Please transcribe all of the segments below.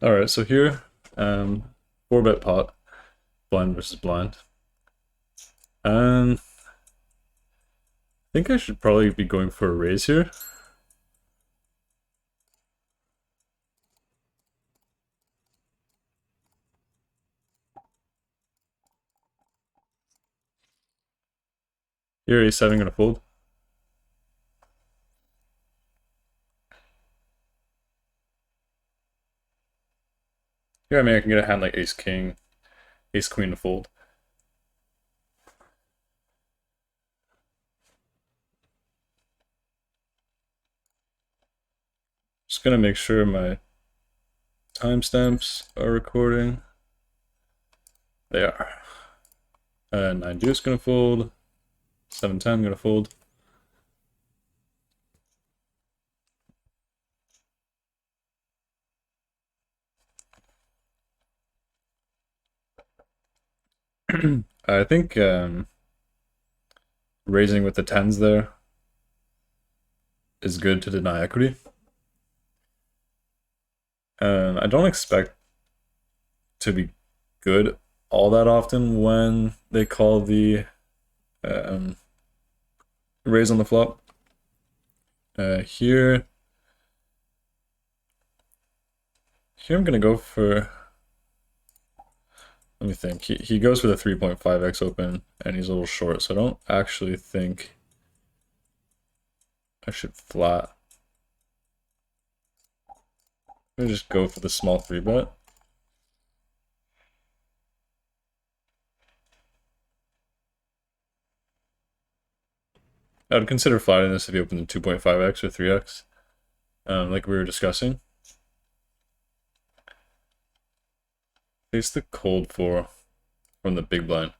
Alright, so here, 4-bet pot, blind versus blind. I think I should probably be going for a raise here. Here, ace-7 gonna fold. Here, I mean, I can get a hand like ace-king, ace-queen to fold. Just gonna make sure my timestamps are recording. They are. 9 deuce gonna fold. 7-10 gonna fold. I think raising with the 10s there is good to deny equity. I don't expect to be good all that often when they call the raise on the flop. Here I'm gonna go for, let me think, he goes for the 3.5x open and he's a little short, so I don't actually think I should flat. I'm gonna just go for the small 3-bet. I would consider flatting this if you open the 2.5x or 3x, like we were discussing. Face the cold 4 from the big blind.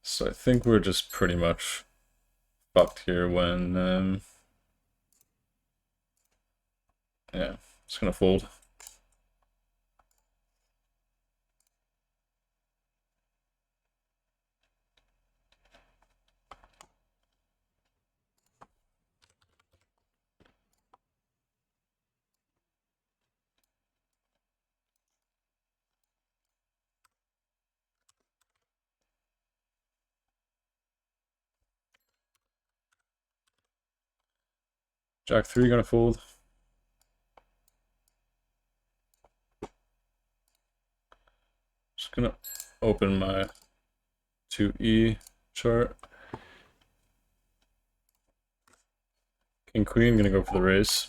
So I think we're just pretty much fucked here when, yeah, just gonna fold. Jack 3 gonna fold. Just gonna open my 2E chart. King Queen gonna go for the raise.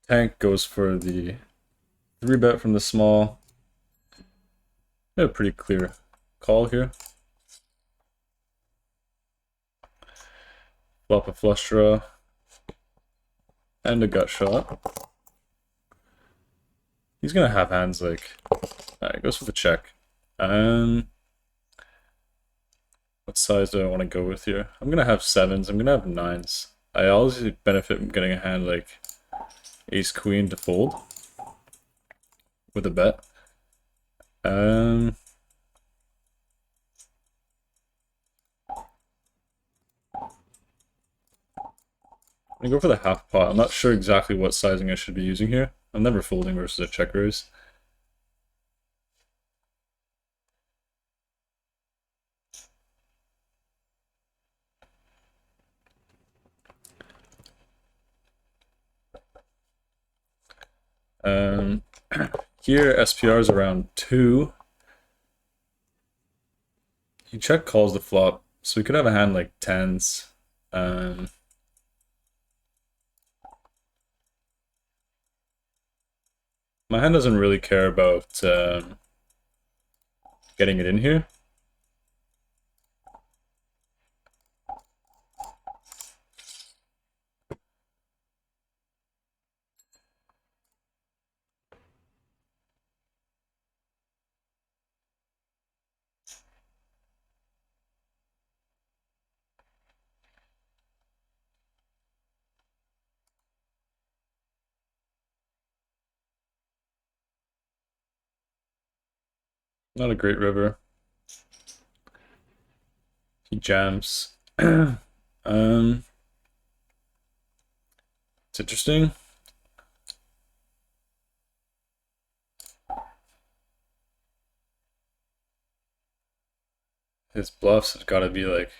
Tank goes for the 3-bet from the small. A pretty clear call here. Flop a flush draw and a gut shot. He's gonna have hands like, alright, goes for the check. What size do I want to go with here? I'm gonna have 7s. I'm gonna have 9s. I always benefit from getting a hand like ace queen to fold with a bet. I'm gonna go for the half pot. I'm not sure exactly what sizing I should be using here. I'm never folding versus a check raise. Here SPR is around 2. He check calls the flop, so we could have a hand like 10s. My hand doesn't really care about getting it in here. Not a great river. He jams. It's interesting. His bluffs have got to be like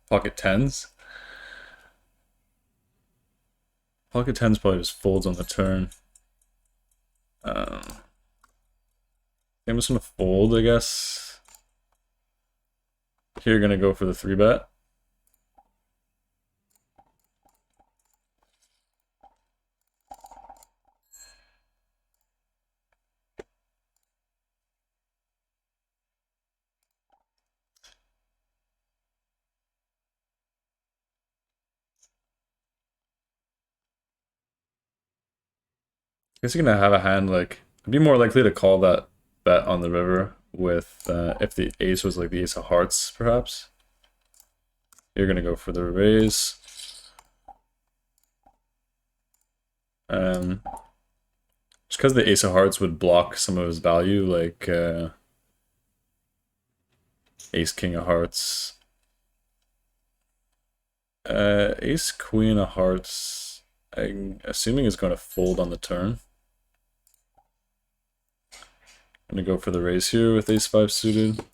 pocket tens. Pocket tens probably just folds on the turn. I'm just gonna fold, I guess. Here, gonna go for the 3-bet. I guess you're gonna have a hand like I'd be more likely to call that bet on the river with if the ace was like the ace of hearts, perhaps. You're gonna go for the raise. Just because the ace of hearts would block some of his value, like ace king of hearts. Ace queen of hearts, I'm assuming is going to fold on the turn. I'm going to go for the raise here with ace 5 suited.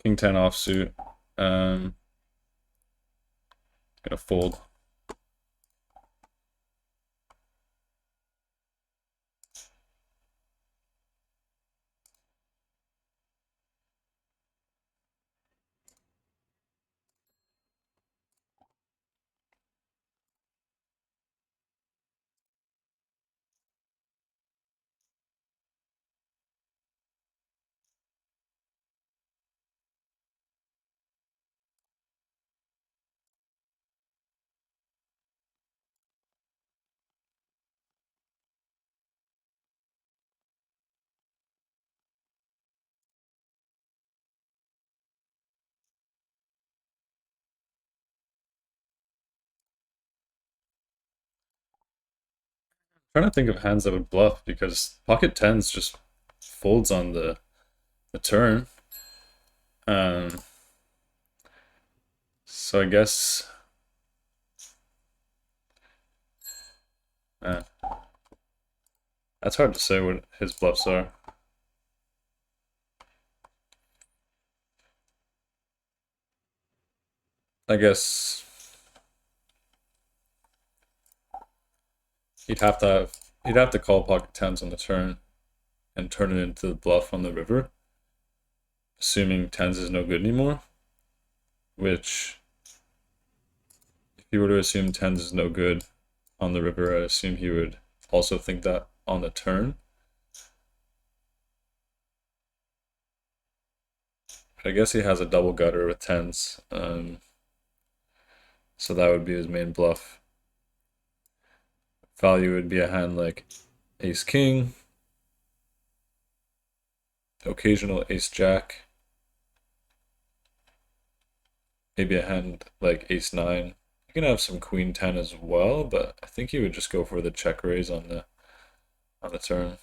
King 10 offsuit. Gonna fold. Trying to think of hands that would bluff because pocket tens just folds on the turn. So I guess uh, that's hard to say what his bluffs are. I guess he'd have to call pocket tens on the turn and turn it into the bluff on the river, assuming tens is no good anymore. Which, if you were to assume tens is no good on the river, I assume he would also think that on the turn. But I guess he has a double gutter with tens, so that would be his main bluff. Value would be a hand like ace king, occasional ace jack, maybe a hand like ace 9. You can have some queen 10 as well, but I think he would just go for the check raise on the turn.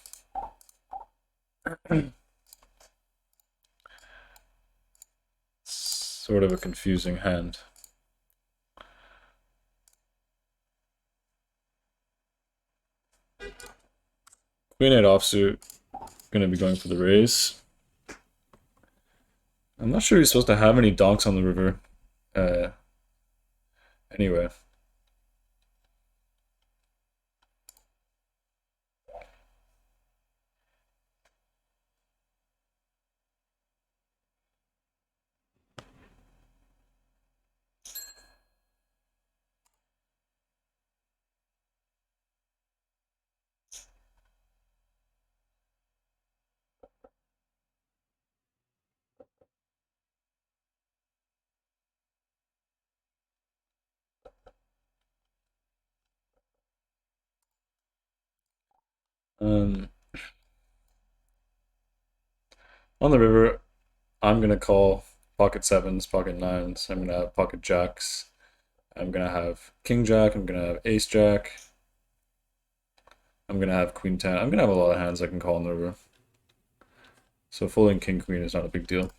Sort of a confusing hand. Queen 8 offsuit, gonna be going for the raise. I'm not sure he's supposed to have any donks on the river. Anyway. Um, on the river, I'm gonna call pocket sevens, pocket nines. I'm gonna have pocket jacks. I'm gonna have king jack. I'm gonna have ace jack. I'm gonna have queen ten. I'm gonna have a lot of hands I can call on the river. So folding king queen is not a big deal.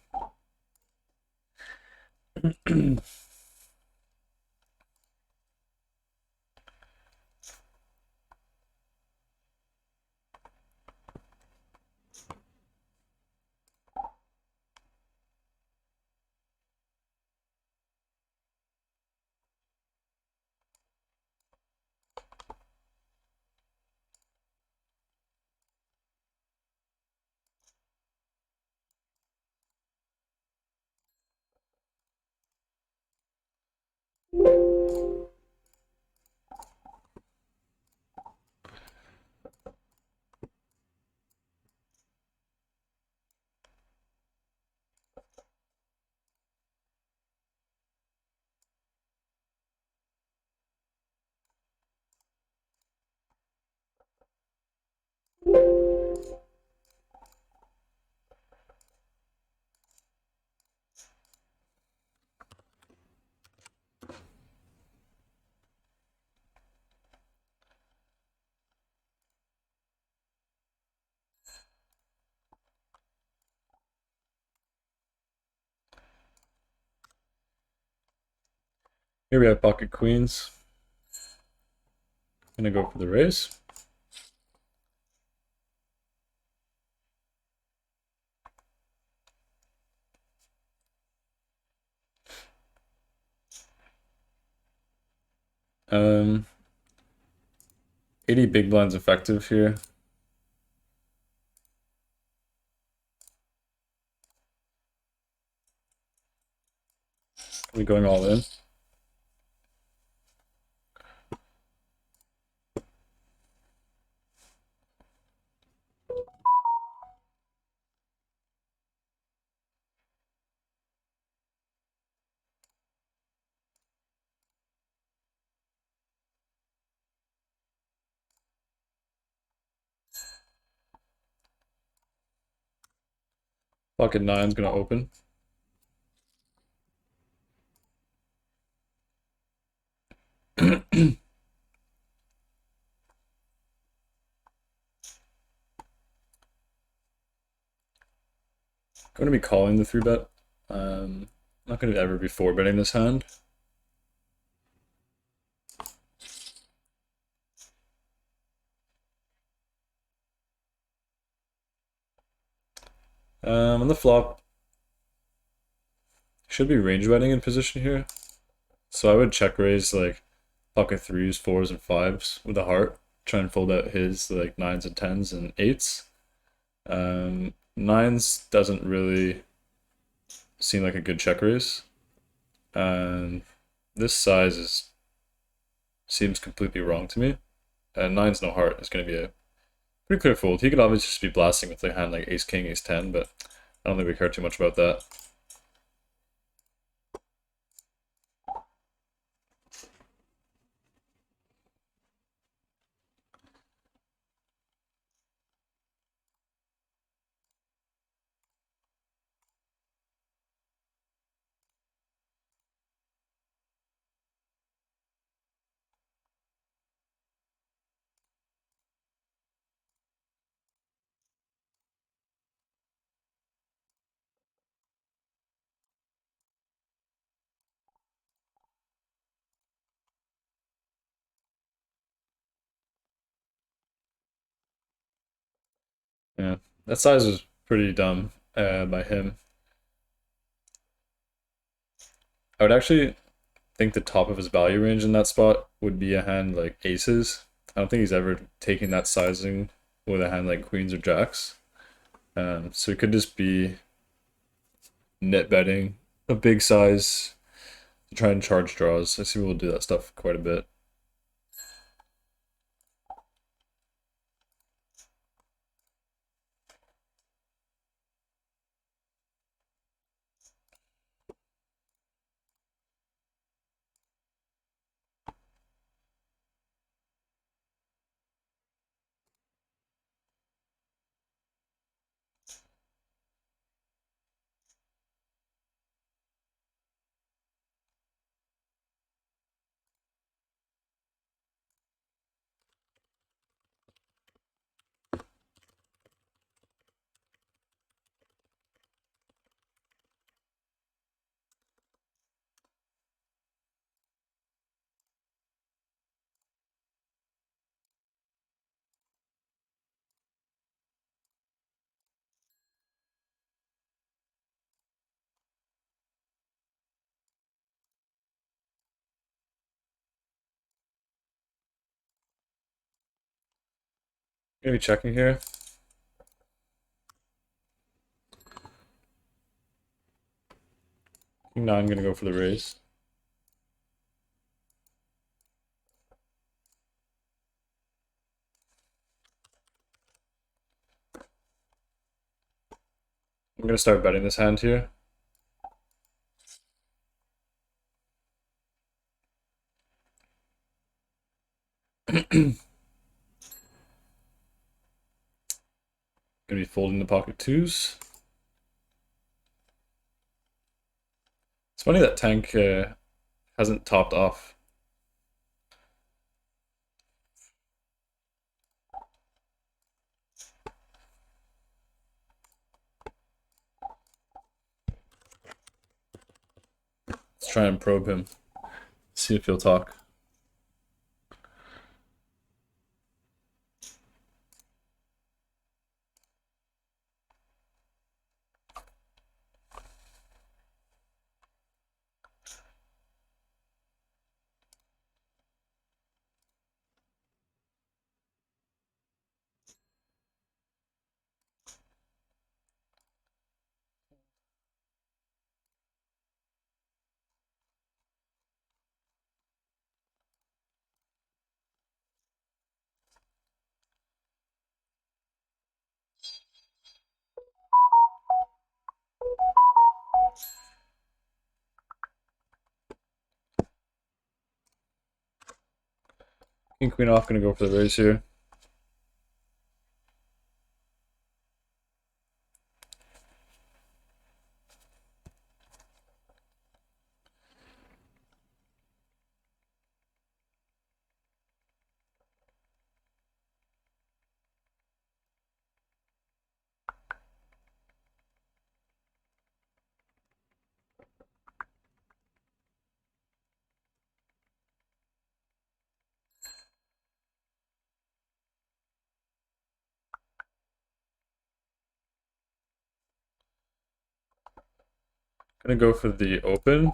Here we have pocket queens. Gonna go for the raise. Um, 80 big blinds effective here. Are we going all in? Pocket nine's gonna open. Going to be calling the 3-bet. Not going to ever be 4-betting this hand. On the flop, should be range betting in position here. So I would check raise like pocket threes, fours, and fives with a heart. Try and fold out his like nines and tens and eights. Nines doesn't really seem like a good check raise. And this size seems completely wrong to me. And nine's no heart is going to be a pretty clear fold. He could obviously just be blasting with a hand like ace king, ace 10, but I don't think we care too much about that. Yeah, that size was pretty dumb by him. I would actually think the top of his value range in that spot would be a hand like aces. I don't think he's ever taken that sizing with a hand like queens or jacks. So it could just be net betting a big size to try and charge draws. I see people do that stuff quite a bit. Gonna be checking here. King 9 gonna go for the raise. I'm gonna start betting this hand here. Gonna be folding the pocket twos. It's funny that tank hasn't topped off. Let's try and probe him. See if he'll talk. King Queen off, gonna go for the raise here. Gonna go for the open.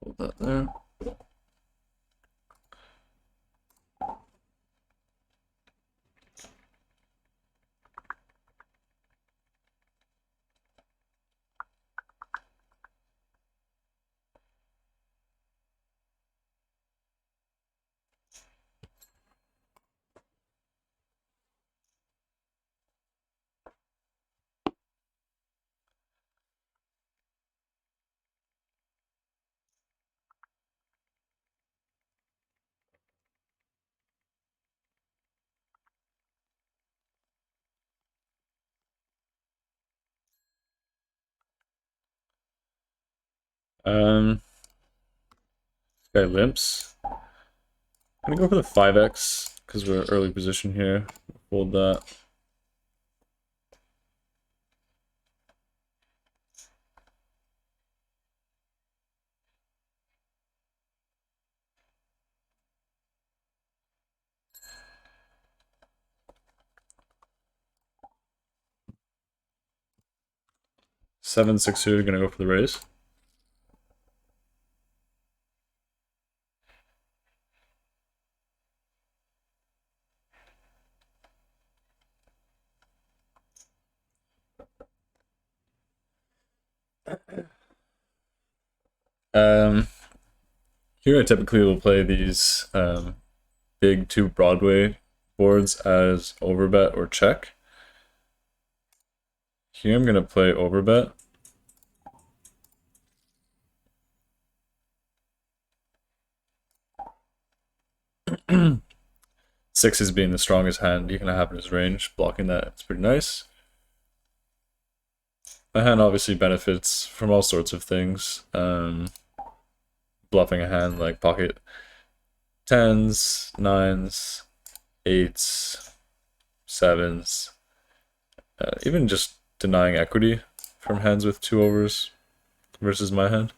Hold that there. Guy limps. I'm gonna go for the 5x because we're early position here. Hold that. Seven, 6 here, gonna go for the raise. Here I typically will play these big 2 Broadway boards as overbet or check. Here I'm gonna play overbet. Sixes being the strongest hand you can have in his range, blocking that, it's pretty nice. My hand obviously benefits from all sorts of things. Bluffing a hand like pocket 10s, 9s, 8s, 7s, even just denying equity from hands with 2 overs versus my hand.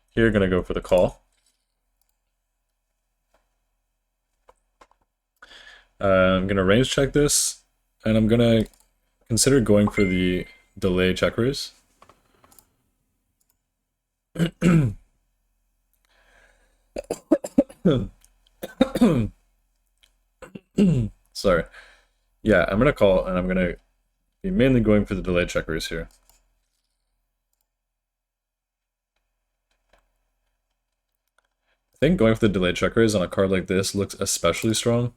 Here, gonna go for the call. I'm gonna range check this. And I'm gonna consider going for the delay check raise. Sorry. Yeah, I'm gonna call and I'm gonna be mainly going for the delay check raise here. I think going for the delay check raise on a card like this looks especially strong.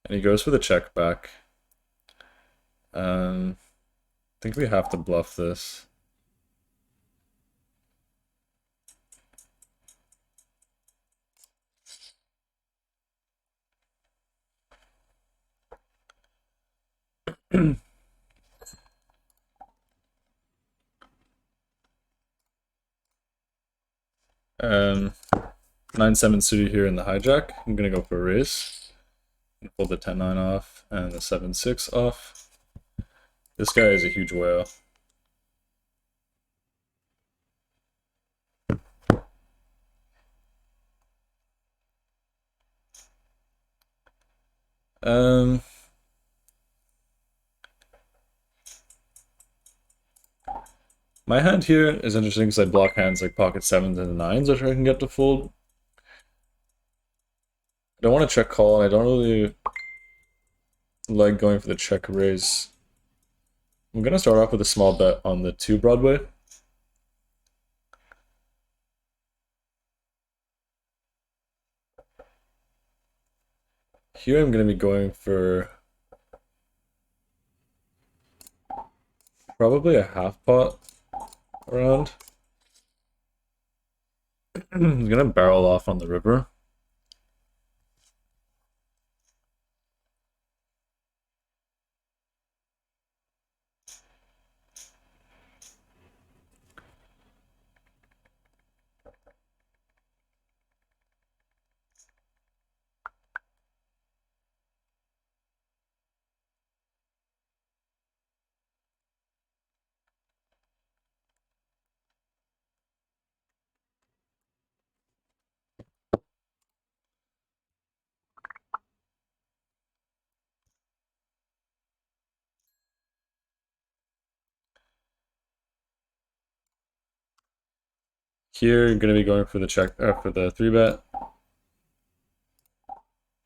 And he goes for the check back. I think we have to bluff this. Um, 9-7 suited here in the hijack. I'm gonna go for a raise. Pull the 10-9 off and the 7-6 off. This guy is a huge whale. My hand here is interesting because I block hands like pocket 7s and 9s, which I can get to fold. I don't want to check call, and I don't really like going for the check raise. I'm gonna start off with a small bet on the 2 Broadway. Here I'm gonna be going for probably a half pot around. I'm gonna barrel off on the river. Here I'm gonna be going for the check for the 3 bet.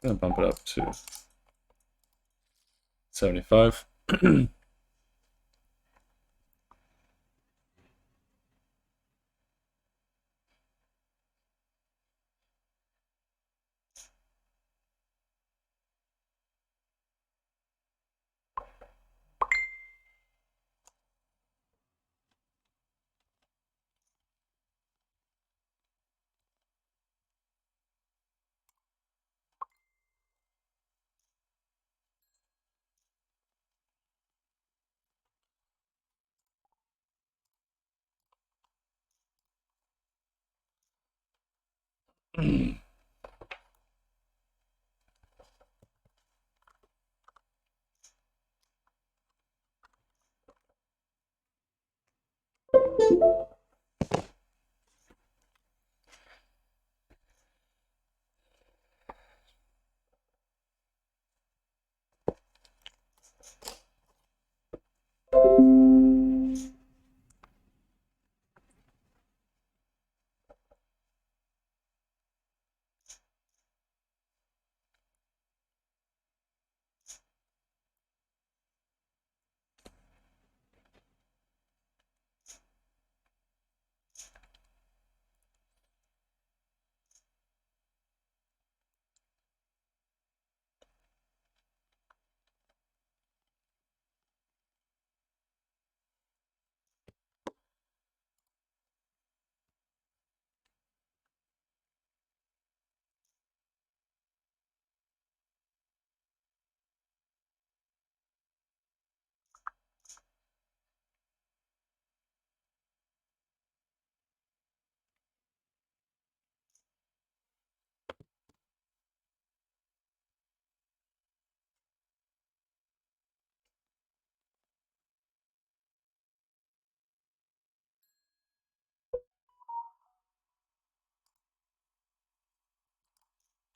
Gonna bump it up to 75.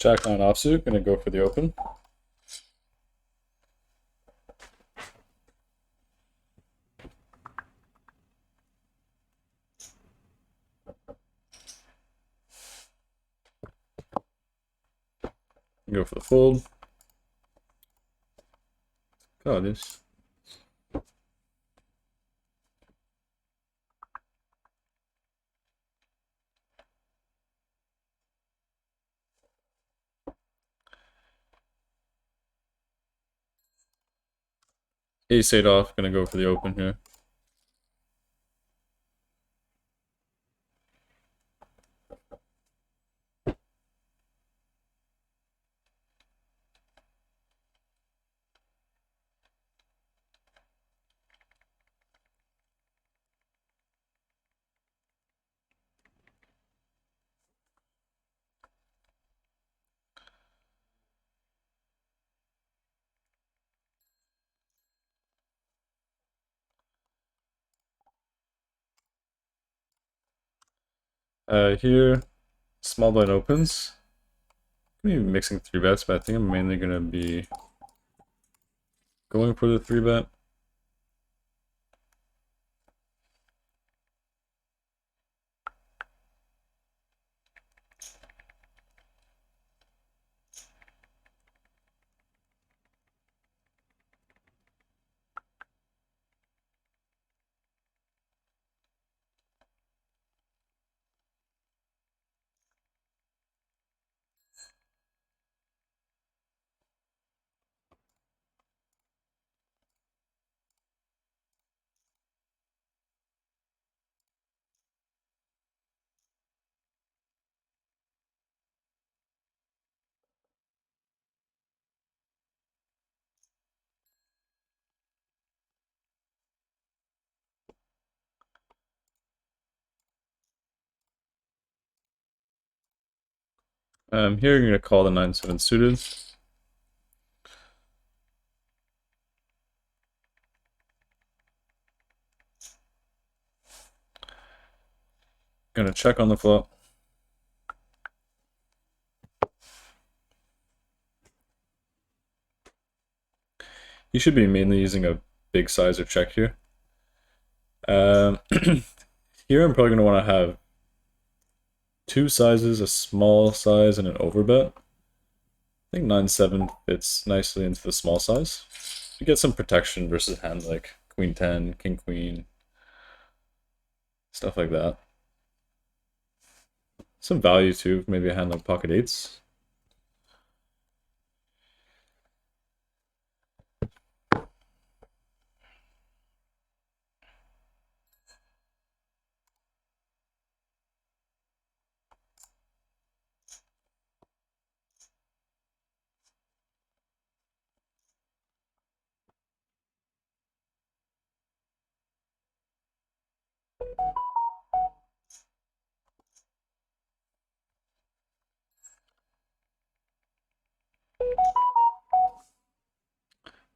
Jack 9 offsuit, gonna go for the open. Go for the fold. God, this. Ace-8 off, gonna go for the open here. Here, small blind opens. I'm gonna be mixing 3-bets, but I think I'm mainly gonna be going for the 3-bet. Here you're gonna call the 9-7 suited. Gonna check on the flop. You should be mainly using a big size or check here. Here I'm probably gonna want to have 2 sizes, a small size and an overbet. I think 9-7 fits nicely into the small size. You get some protection versus hand like Queen 10, King Queen, stuff like that. Some value too, maybe a hand like pocket 8s.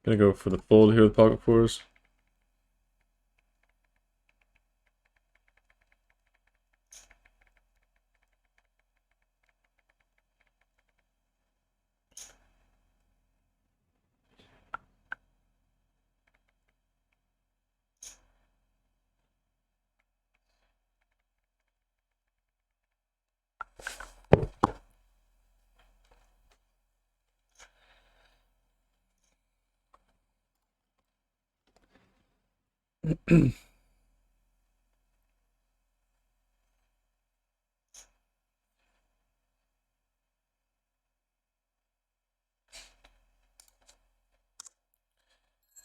Gonna go for the fold here with pocket 4s.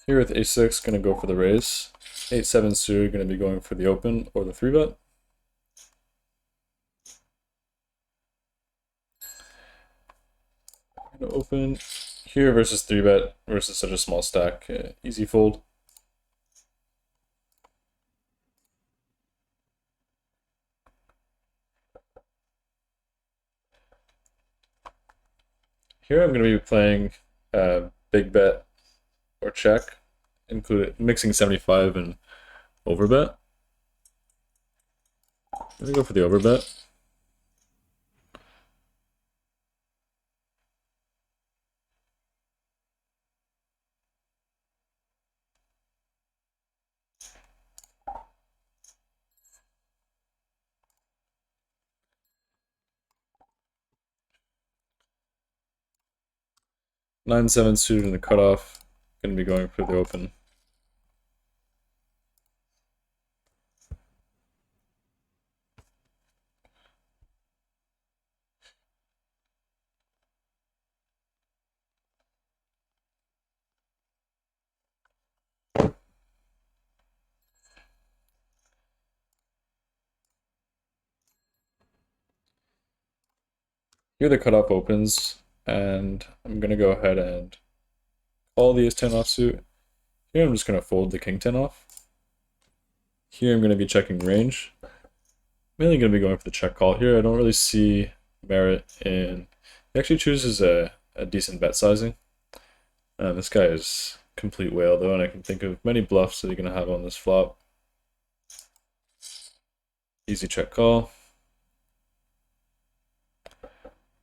Here with a6, gonna go for the raise. 8-7 suited, gonna be going for the open or the 3-bet. Gonna open here versus 3-bet versus such a small stack. Easy fold. Here I'm gonna be playing big bet or check, mixing 75 and overbet. I'm gonna go for the overbet. 9-7 suited in the cutoff. Gonna be going for the open. Here the cutoff opens, and I'm gonna go ahead and call the ace-10 offsuit. Here I'm just gonna fold the king-10 off. Here I'm gonna be checking range. Mainly gonna be going for the check call here. I don't really see merit in. He actually chooses a decent bet sizing. This guy is complete whale though, and I can think of many bluffs that he's gonna have on this flop. Easy check call.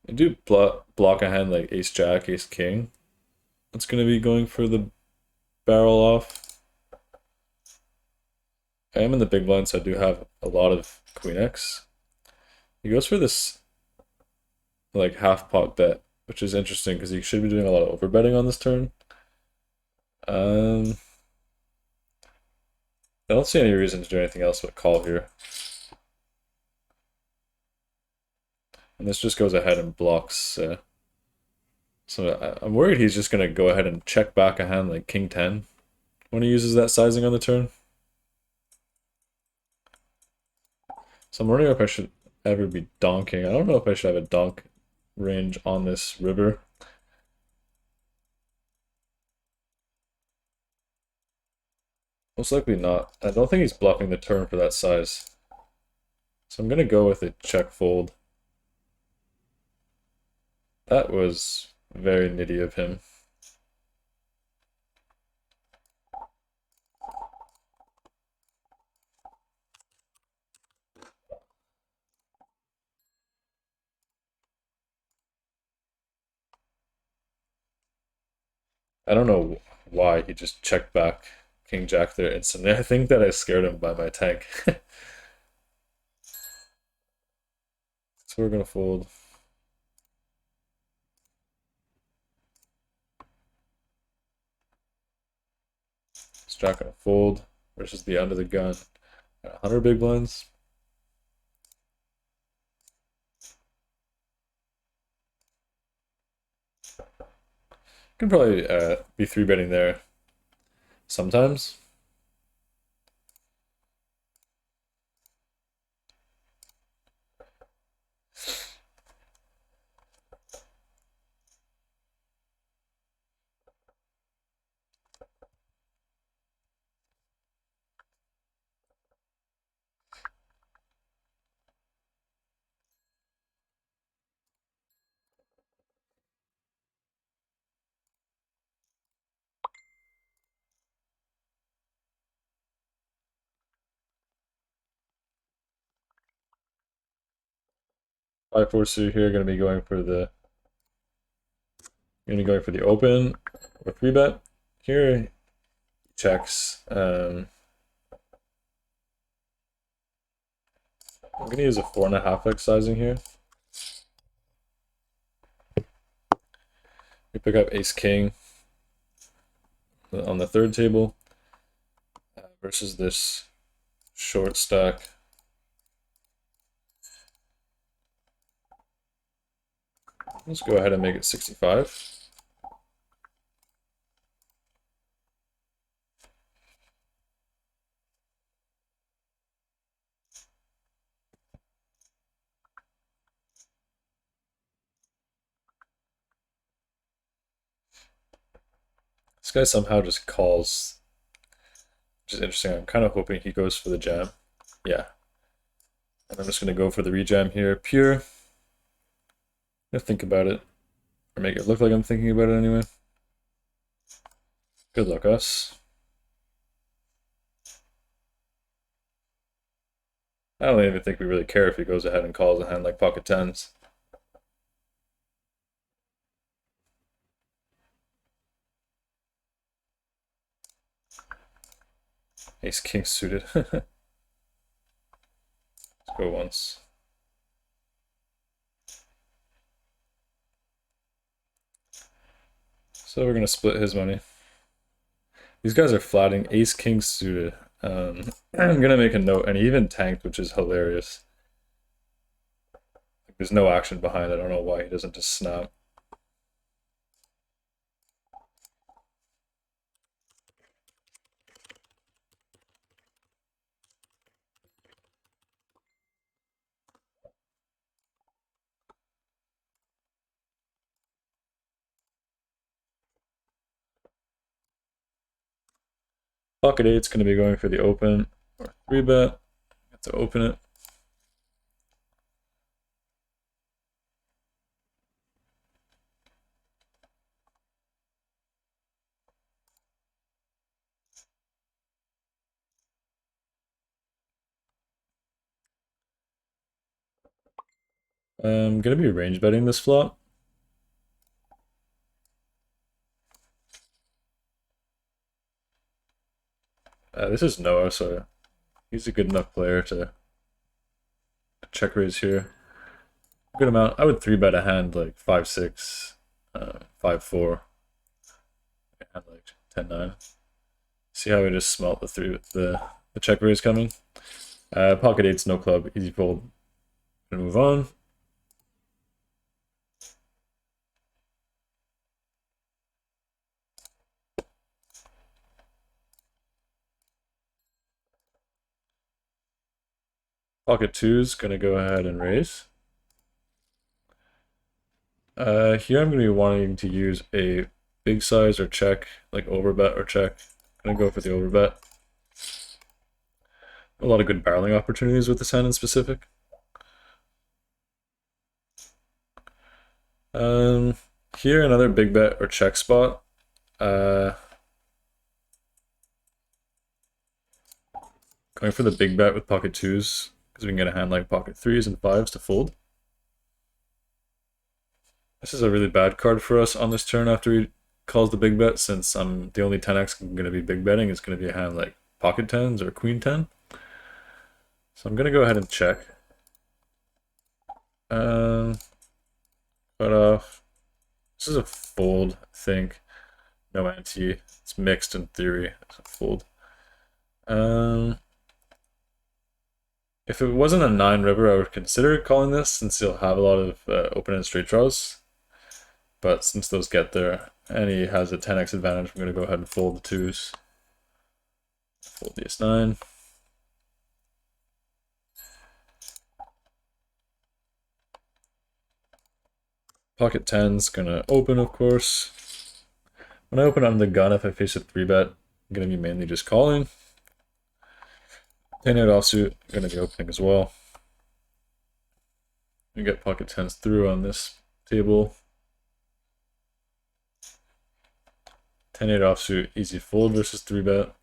I do block a hand like ace jack, ace king. It's gonna be going for the barrel off. I am in the big blind, so I do have a lot of queen X. He goes for this like half pot bet, which is interesting because he should be doing a lot of overbetting on this turn. I don't see any reason to do anything else but call here. And this just goes ahead and blocks. So I'm worried he's just going to go ahead and check back a hand like king 10 when he uses that sizing on the turn. So I'm wondering if I should ever be donking. I don't know if I should have a donk range on this river. Most likely not. I don't think he's bluffing the turn for that size. So I'm going to go with a check fold. That was very nitty of him. I don't know why he just checked back king jack there instantly. I think that I scared him by my tank. So we're going to fold. Jack gonna fold versus the under the gun at 100 big blinds. Can probably be 3-betting there sometimes. Five four suit here, gonna be going for the open or 3-bet. Here he checks. I'm gonna use a 4.5x sizing here. We pick up ace king on the third table versus this short stack. Let's go ahead and make it 65. This guy somehow just calls, which is interesting. I'm kind of hoping he goes for the jam. Yeah. And I'm just going to go for the rejam here. Pure. I'm going to think about it. Or make it look like I'm thinking about it anyway. Good luck, us. I don't even think we really care if he goes ahead and calls a hand like pocket tens. Ace king suited. Let's go once. So we're gonna split his money. These guys are flatting ace king suited. I'm gonna make a note, and he even tanked, which is hilarious. There's no action behind it. I don't know why he doesn't just snap. Pocket eight's gonna be going for the open or 3-bet. Have to open it. I'm gonna be range betting this flop. This is Noah, so he's a good enough player to check raise here. Good amount. I would 3-bet a hand like 5-6, 5-4, and like 10-9. See how we just smelt the check raise coming. Pocket eight's no club, easy fold. Gonna move on. Pocket two's gonna go ahead and raise. Here I'm gonna be wanting to use a big size or check, like overbet or check. I'm gonna go for the overbet. A lot of good barreling opportunities with this hand in specific. Here another big bet or check spot. Going for the big bet with pocket twos, because we can get a hand like pocket threes and fives to fold. This is a really bad card for us on this turn after he calls the big bet, since the only 10x I'm going to be big betting is going to be a hand like pocket tens or queen 10. So I'm going to go ahead and check. Cut off. This is a fold, I think. No ante. It's mixed in theory. It's a fold. If it wasn't a 9 river, I would consider calling this, since he'll have a lot of open and straight draws. But since those get there, and he has a 10x advantage, I'm going to go ahead and fold the twos. Fold the ace-9. Pocket 10's going to open, of course. When I open on the gun, if I face a 3-bet, I'm going to be mainly just calling. 10-8 offsuit, I'm going to be opening as well. You get pocket 10s through on this table. 10-8 offsuit, easy fold versus 3-bet.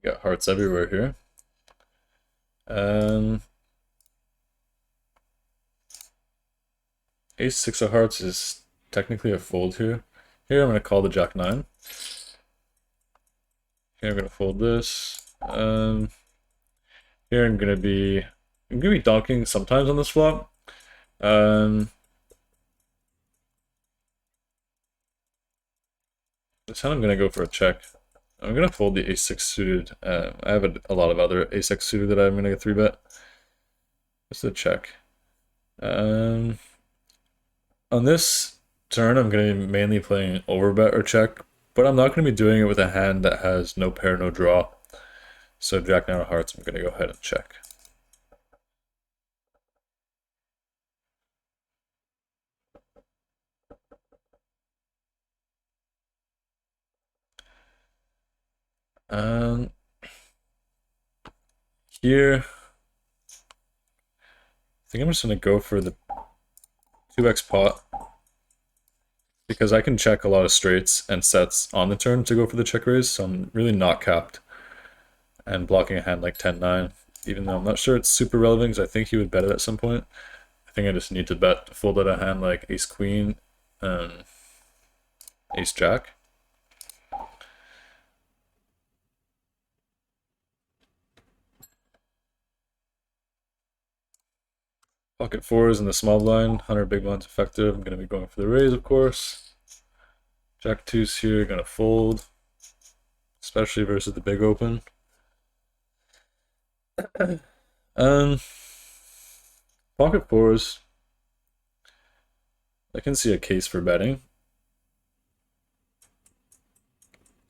Got hearts everywhere here. Ace-6 of hearts is technically a fold here. Here I'm going to call the jack-9. Here I'm going to fold this. Here I'm going to be donking sometimes on this flop. This time I'm going to go for a check. I'm going to fold the ace-6 suited. I have a lot of other ace-6 suited that I'm going to get 3-bet. Just a check. On this turn, I'm going to be mainly playing overbet or check, but I'm not going to be doing it with a hand that has no pair, no draw. So jack-9 of hearts, I'm going to go ahead and check. Here, I think I'm just going to go for the 2x pot, because I can check a lot of straights and sets on the turn to go for the check raise, so I'm really not capped and blocking a hand like 10-9, even though I'm not sure it's super relevant, because I think he would bet it at some point. I think I just need to bet to fold out a hand like ace-queen, ace-jack. Pocket fours in the small blind, 100 big blinds effective. I'm gonna be going for the raise, of course. Jack two's here, gonna fold, especially versus the big open. Pocket fours, I can see a case for betting.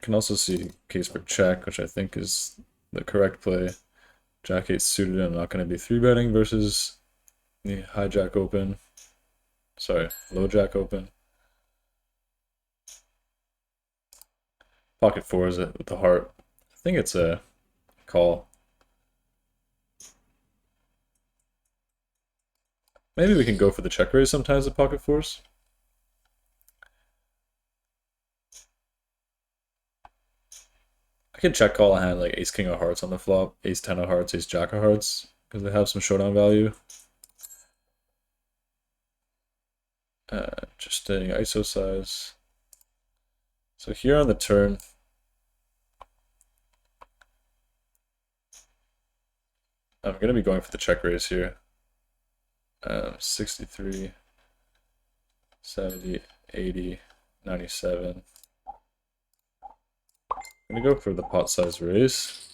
Can also see a case for check, which I think is the correct play. Jack 8 suited, I'm not going to be 3-betting versus the high jack open. Sorry, low jack open. Pocket fours with the heart. I think it's a call. Maybe we can go for the check raise sometimes with pocket fours. I can check call a hand like ace king of hearts on the flop, ace 10 of hearts, ace jack of hearts, because they have some showdown value. Just stating ISO size. So here on the turn, I'm going to be going for the check raise here. 63, 70, 80, 97. I'm going to go for the pot size raise.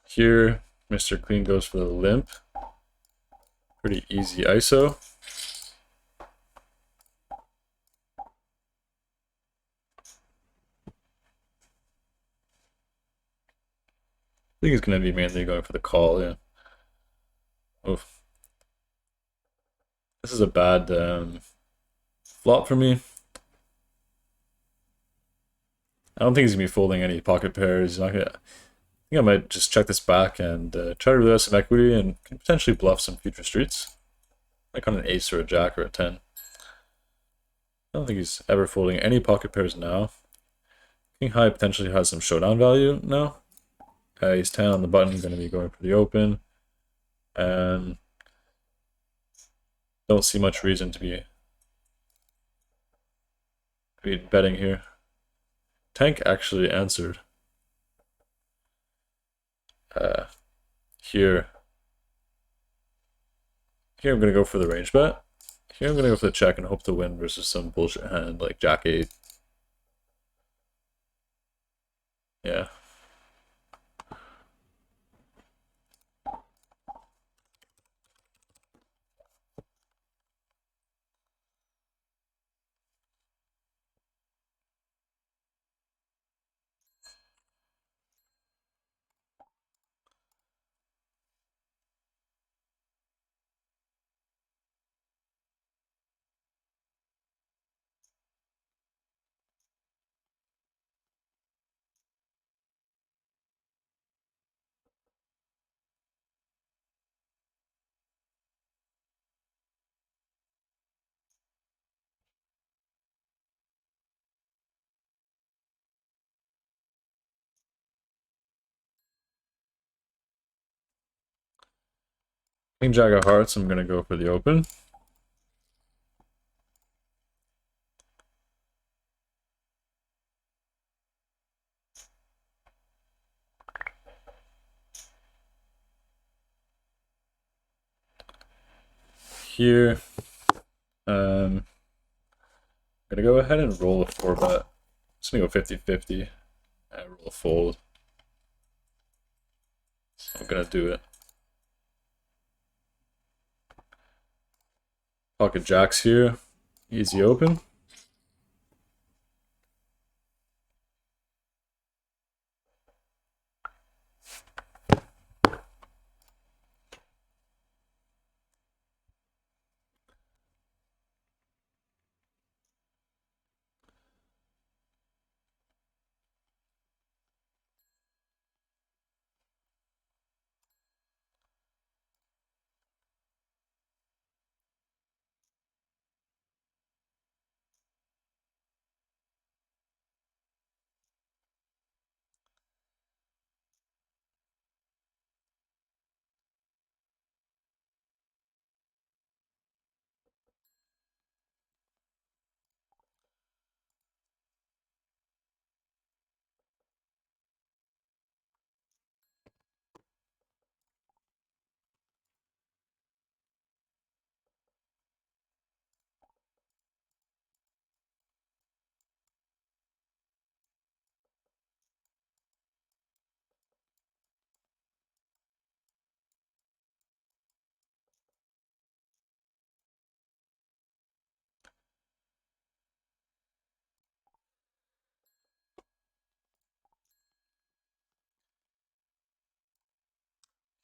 Here, Mr. Clean goes for the limp. Pretty easy ISO. I think he's going to be mainly going for the call, yeah. Oof. This is a bad flop for me. I don't think he's going to be folding any pocket pairs. He's not going to... I think I might just check this back and try to realize some equity and potentially bluff some future streets. Like on an ace or a jack or a 10. I don't think he's ever folding any pocket pairs now. King high potentially has some showdown value now. Ace 10 on the button, going to be going for the open. And don't see much reason to be betting here. Tank actually answered. Here I'm going to go for the range bet. Here I'm going to go for the check and hope to win versus some bullshit hand like Jack 8. Yeah. King Jack of hearts, I'm going to go for the open. Here, I'm going to go ahead and roll a 4-bet. Just going to go 50-50 and roll a fold. So I'm going to do it. Pocket jacks here, easy open.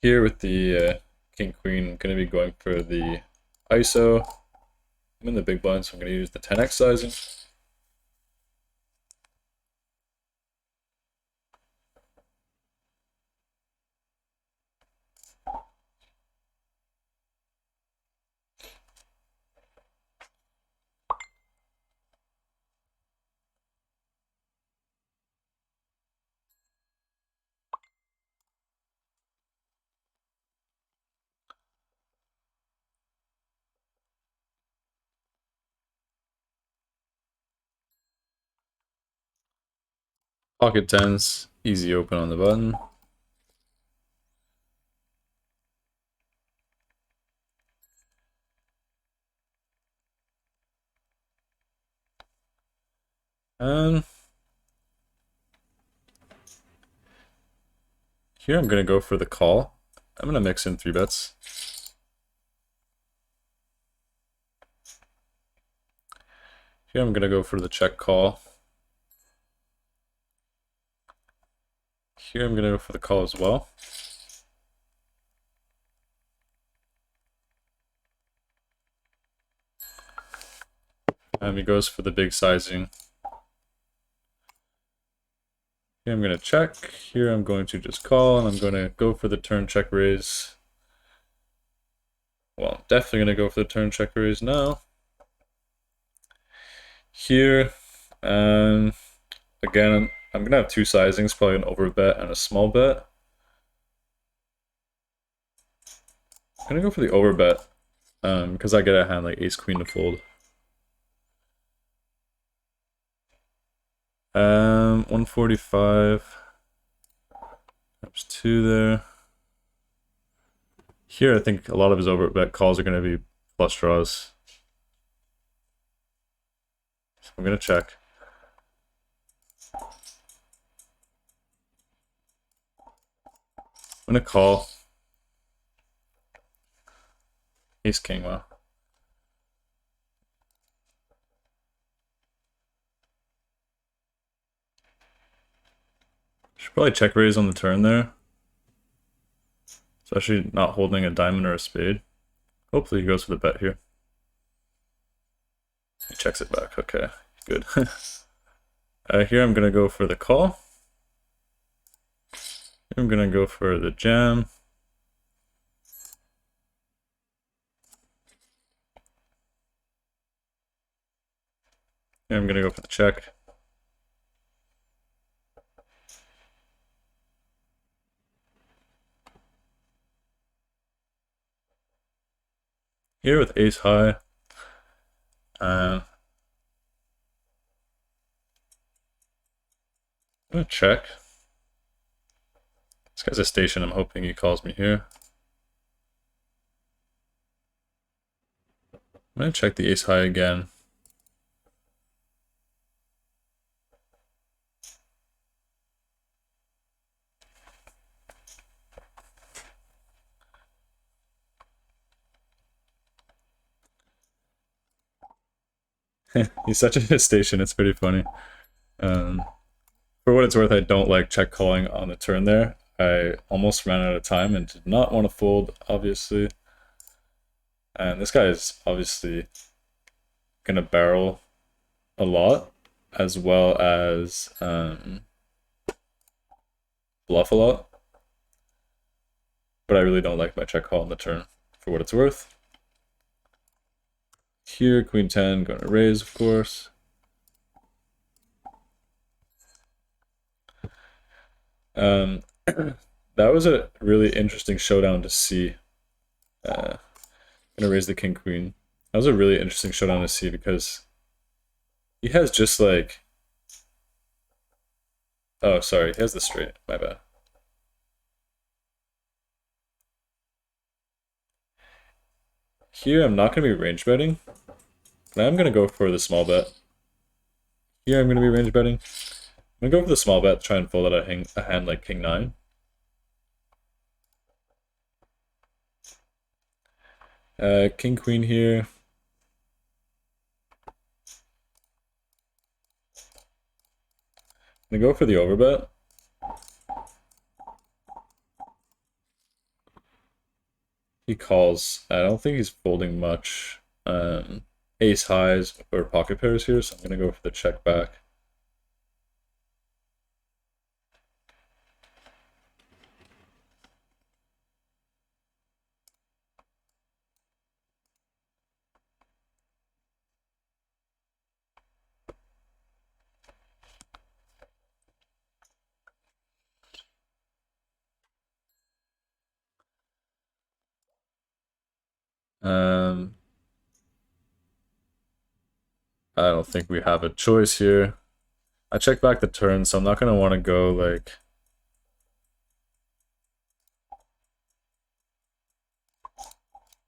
Here with the king queen, I'm going to be going for the ISO. I'm in the big blind, so I'm going to use the 10x sizing. Pocket tens, easy open on the button. And here I'm going to go for the call. I'm going to mix in 3 bets. Here I'm going to go for the check call. Here I'm going to go for the call as well. And he goes for the big sizing. Here I'm going to check. Here I'm going to just call, and I'm going to go for the turn check raise. Well, I'm definitely going to go for the turn check raise now. Here, again, I'm going to have 2 sizings, probably an over bet and a small bet. I'm going to go for the over bet because I get a hand like ace queen to fold. 145. There's 2 there. Here, I think a lot of his overbet calls are going to be flush draws. So I'm going to check. I'm going to call. Ace king, wow. Should probably check raise on the turn there. Especially not holding a diamond or a spade. Hopefully he goes for the bet here. He checks it back. Okay, good. Here I'm going to go for the call. Here I'm going to go for the jam. Here I'm going to go for the check. Here with ace high. I'm going to check. This guy's a station. I'm hoping he calls me here. I'm going to check the ace high again. He's such a station, it's pretty funny. For what it's worth, I don't like check calling on the turn there. I almost ran out of time and did not want to fold, obviously. And this guy is obviously gonna barrel a lot, as well as bluff a lot. But I really don't like my check call on the turn, for what it's worth. Here, queen 10, going to raise, of course. That was a really interesting showdown to see. I'm gonna raise the king queen. That was a really interesting showdown to see because he has just like, oh sorry, he has the straight, my bad. Here I'm not gonna be range betting, but I'm gonna go for the small bet. Here I'm gonna be range betting. I'm gonna go for the small bet to try and fold out a hand like king 9. King queen here. I'm gonna go for the overbet. He calls. I don't think he's folding much. Ace highs or pocket pairs here, so I'm gonna go for the check back. I don't think we have a choice here. I check back the turn, so I'm not gonna want to go like.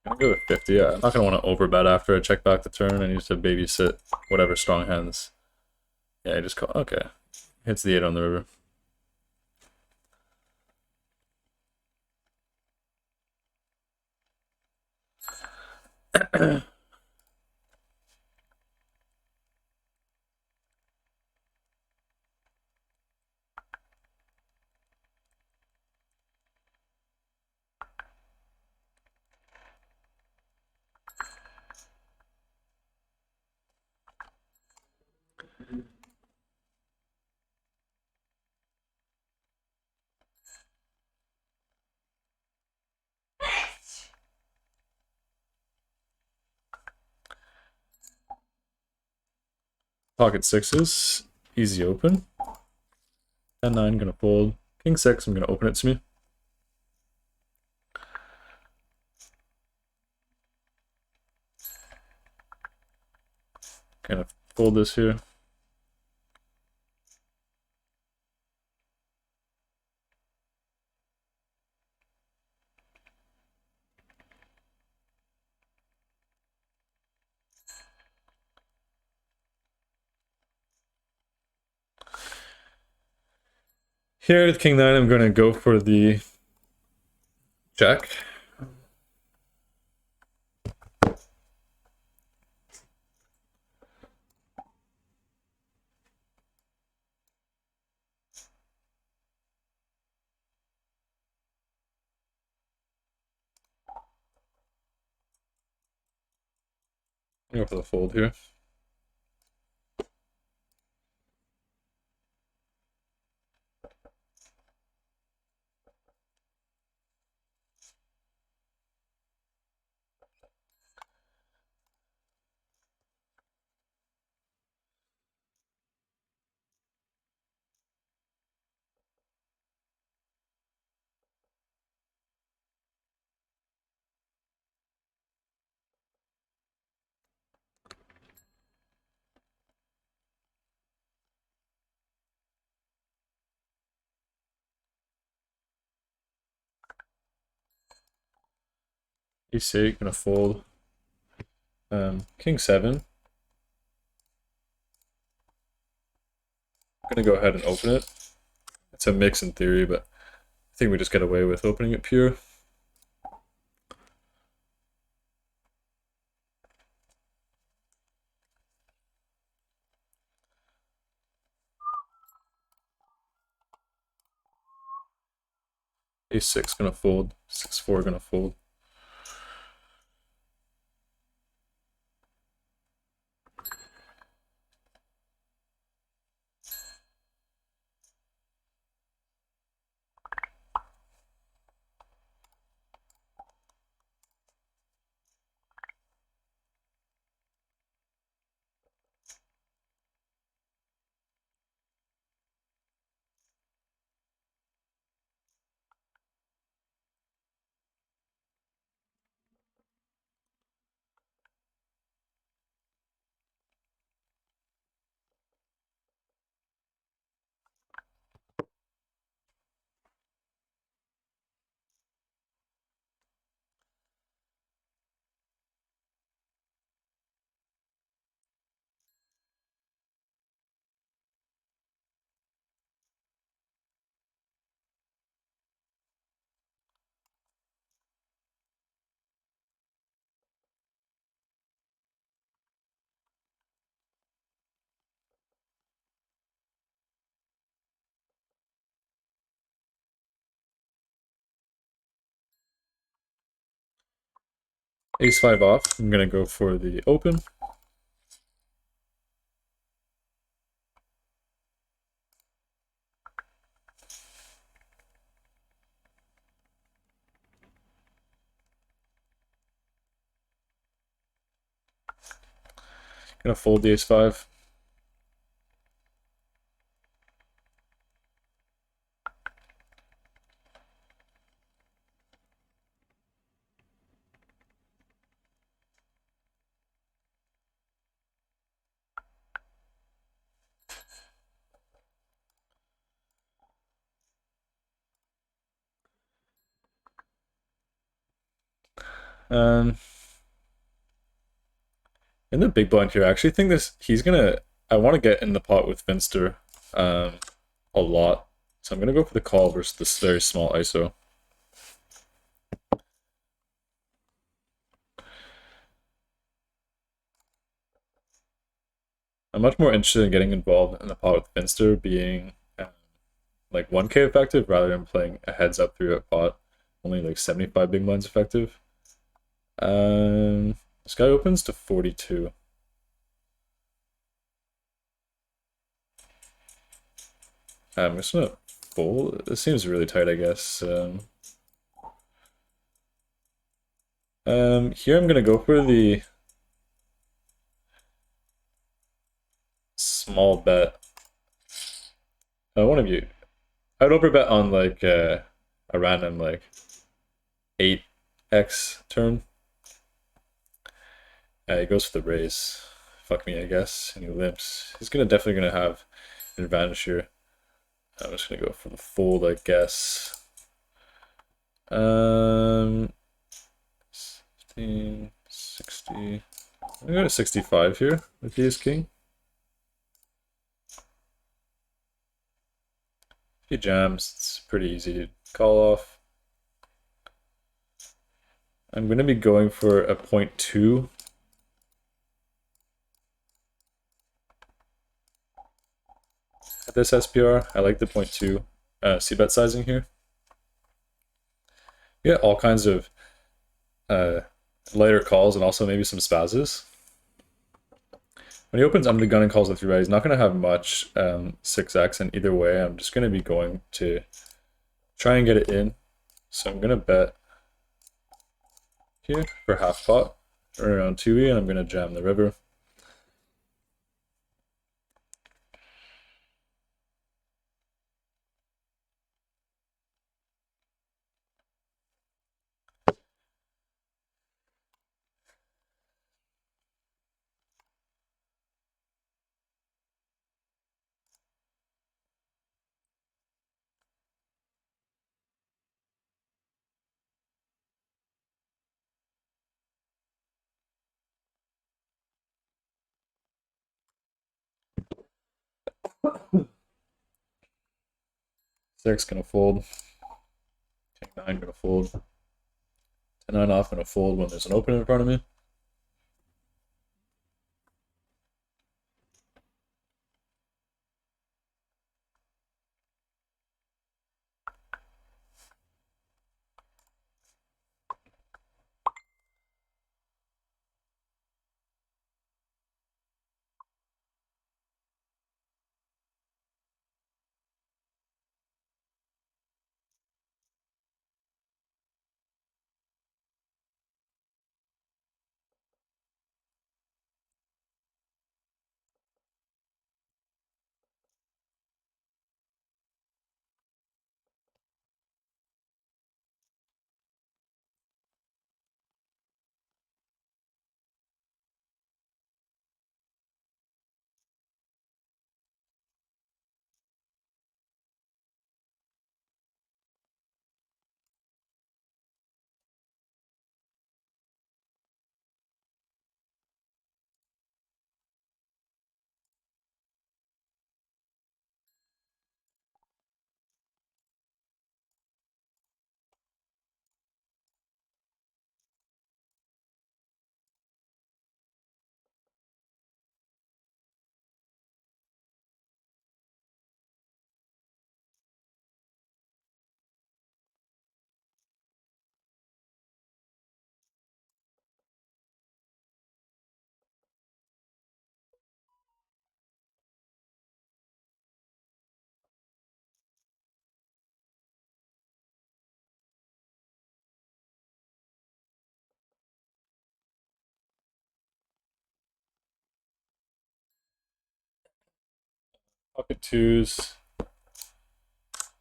I'm gonna go with 50. Yeah, I'm not gonna want to overbet after I check back the turn. I need to babysit whatever strong hands. Yeah, I just call. Okay, hits the 8 on the river. Pocket sixes, easy open. 10-9, gonna fold. King 6, I'm gonna open it to me. Kind of fold this here. Here with King 9, I'm gonna go for the check. Go for the fold here. E8, gonna fold. King 7. I'm gonna go ahead and open it. It's a mix in theory, but I think we just get away with opening it pure. A6 gonna fold. 6-4 gonna fold. Ace-5 off. I'm gonna go for the open. Gonna fold the Ace-5. Um, in the big blind here, I actually think he's gonna, I want to get in the pot with Finster a lot. So I'm gonna go for the call versus this very small ISO. I'm much more interested in getting involved in the pot with Finster being like 1k effective rather than playing a heads up 3-bet pot, only like 75 big blinds effective. This guy opens to 42. I'm just gonna fold. This seems really tight, I guess. Here I'm gonna go for the small bet. One of you. I'd overbet on like a random like 8x turn. He goes for the raise. Fuck me, I guess. And he limps. He's definitely gonna have an advantage here. I'm just gonna go for the fold, I guess. 15, 60. I'm gonna go to 65 here with the ace king. If he jams, it's pretty easy to call off. I'm gonna be going for a 0.2. At this SPR. I like the 0.2 c-bet sizing here. You get all kinds of lighter calls and also maybe some spazzes. When he opens under the gun and calls the 3-bet, he's not going to have much 6x, and either way, I'm just going to be going to try and get it in. So I'm going to bet here for half pot, or around 2e, and I'm going to jam the river. Six gonna fold. 10-9 gonna fold. 10-9 off gonna fold when there's an open in front of me. Pocket twos.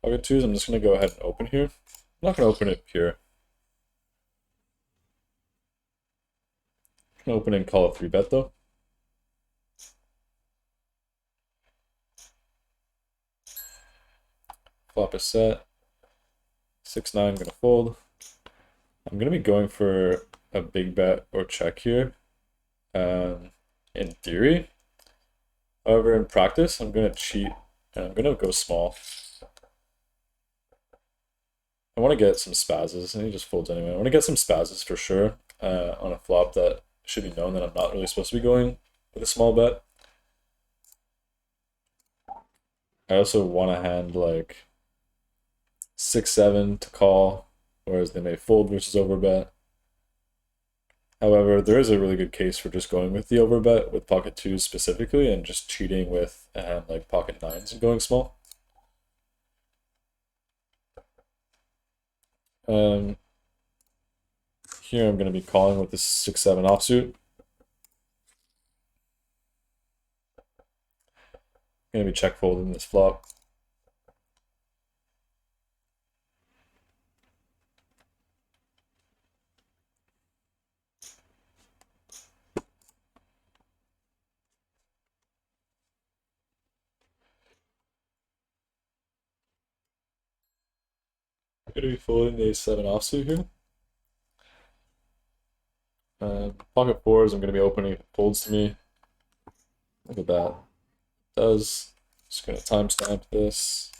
Pocket twos, I'm just gonna go ahead and open here. I'm not gonna open it pure. I'm gonna open and call a 3-bet though. Flop is set. 6-9, gonna fold. I'm gonna be going for a big bet or check here. In theory. However, in practice, I'm gonna cheat and I'm gonna go small. I want to get some spazzes, and he just folds anyway. I want to get some spazzes for sure on a flop that should be known that I'm not really supposed to be going with a small bet. I also want a hand like 6-7 to call, whereas they may fold, which is overbet. However, there is a really good case for just going with the overbet with pocket twos specifically and just cheating with a hand like pocket nines and going small. Here I'm going to be calling with this 6-7 offsuit. Going to be check folding this flop. Going to be folding the ace-7 offsuit here. Pocket fours, I'm going to be opening if it folds to me. Look at that. It does. Just going to timestamp this.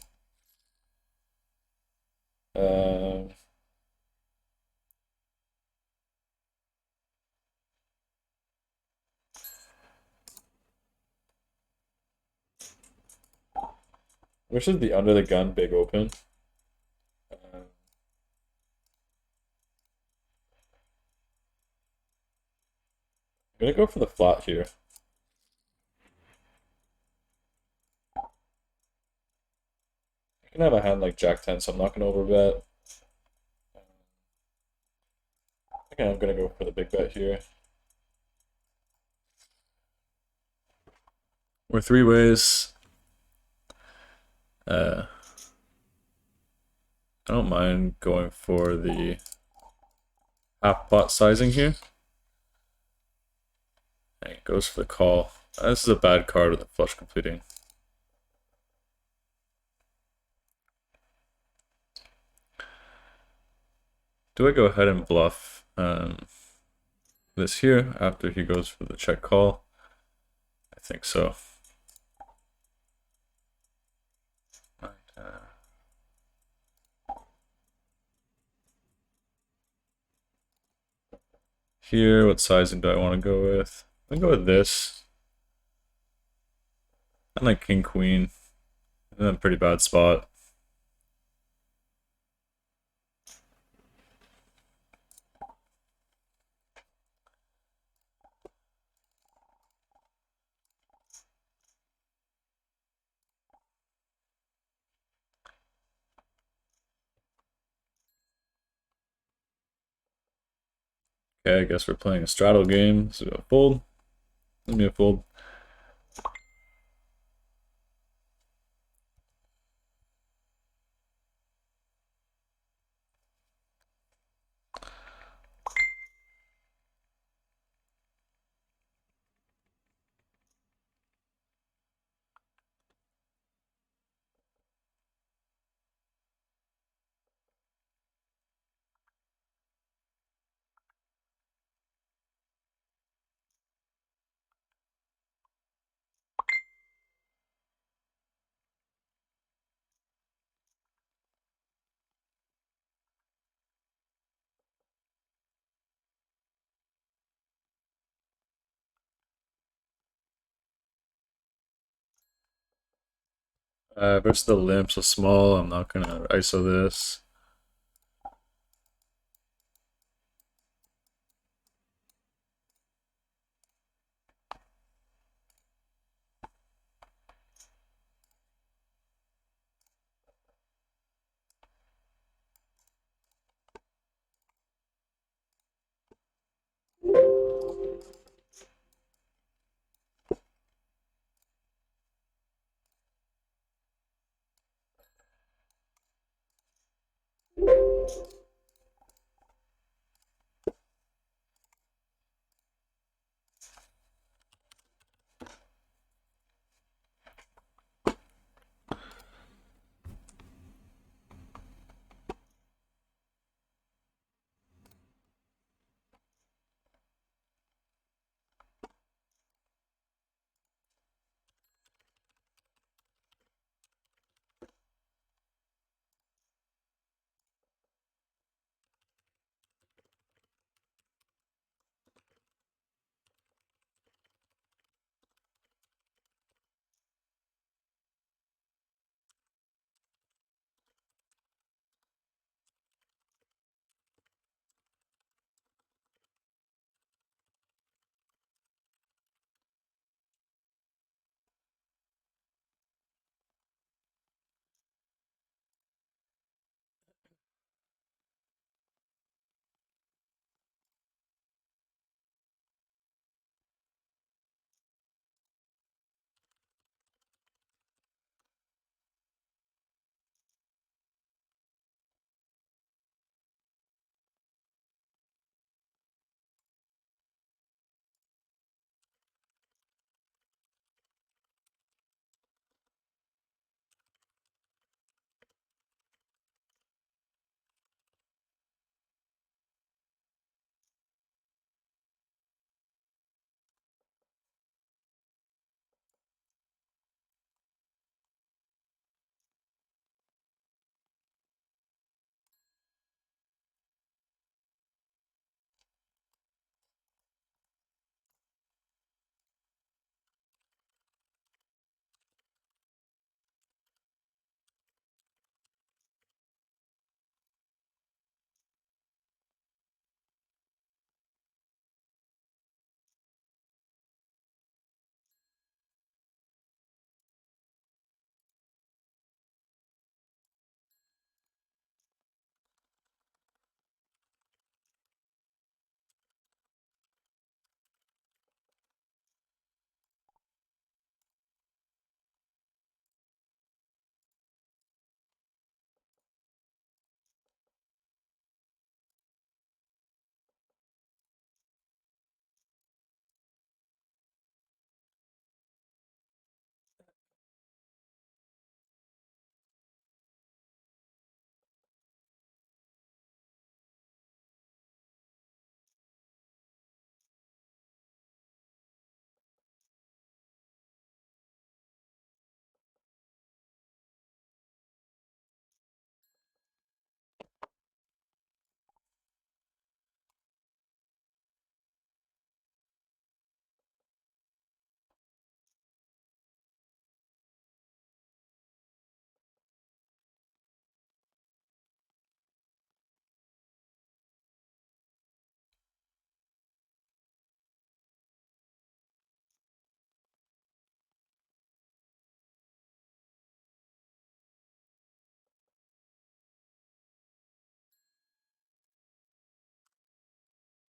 Which is the under the gun big open. I'm gonna go for the flat here. I can have a hand like Jack-10, so I'm not gonna overbet. Again, I'm gonna go for the big bet here. We're three ways. I don't mind going for the half pot sizing here. And it goes for the call. This is a bad card with the flush completing. Do I go ahead and bluff this here after he goes for the check call? I think so. Here, what sizing do I want to go with? I'm gonna go with this. I like king queen. In a pretty bad spot. Okay, I guess we're playing a straddle game. So a fold. Let me a fold. Versus the limp, so small. I'm not gonna ISO this.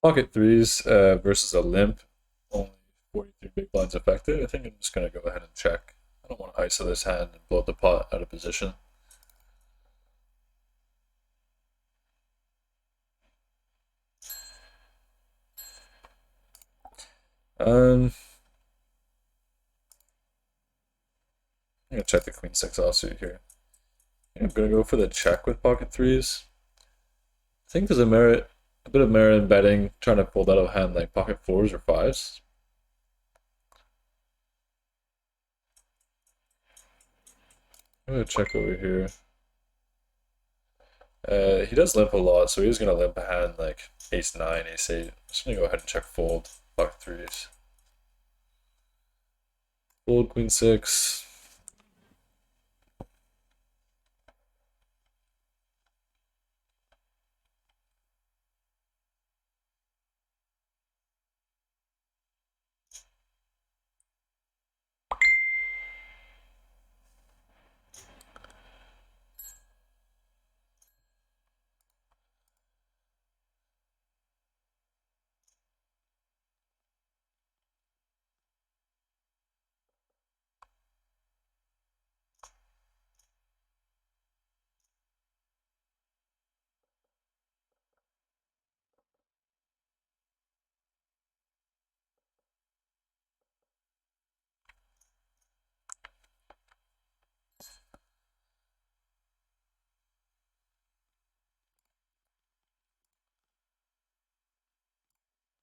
Pocket threes versus a limp. Only 43 big blinds affected. I think I'm just going to go ahead and check. I don't want to ISO this hand and blow the pot out of position. I'm going to check the queen six offsuit here. I'm going to go for the check with pocket threes. I think there's a bit of merit in betting, trying to pull that out of hand like pocket fours or fives. I'm going to check over here. He does limp a lot, so he's going to limp a hand like ace 9, ace 8. I'm just going to go ahead and check fold, pocket threes. Fold, queen 6.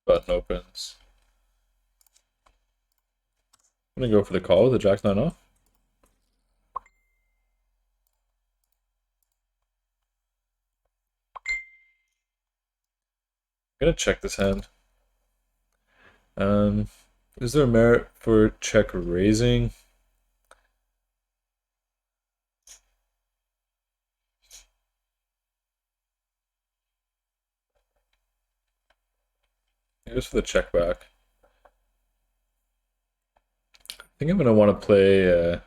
Button opens. I'm going to go for the call with the jack 9 off. I'm going to check this hand. Is there merit for check raising? Just for the check back. I think I'm gonna want to play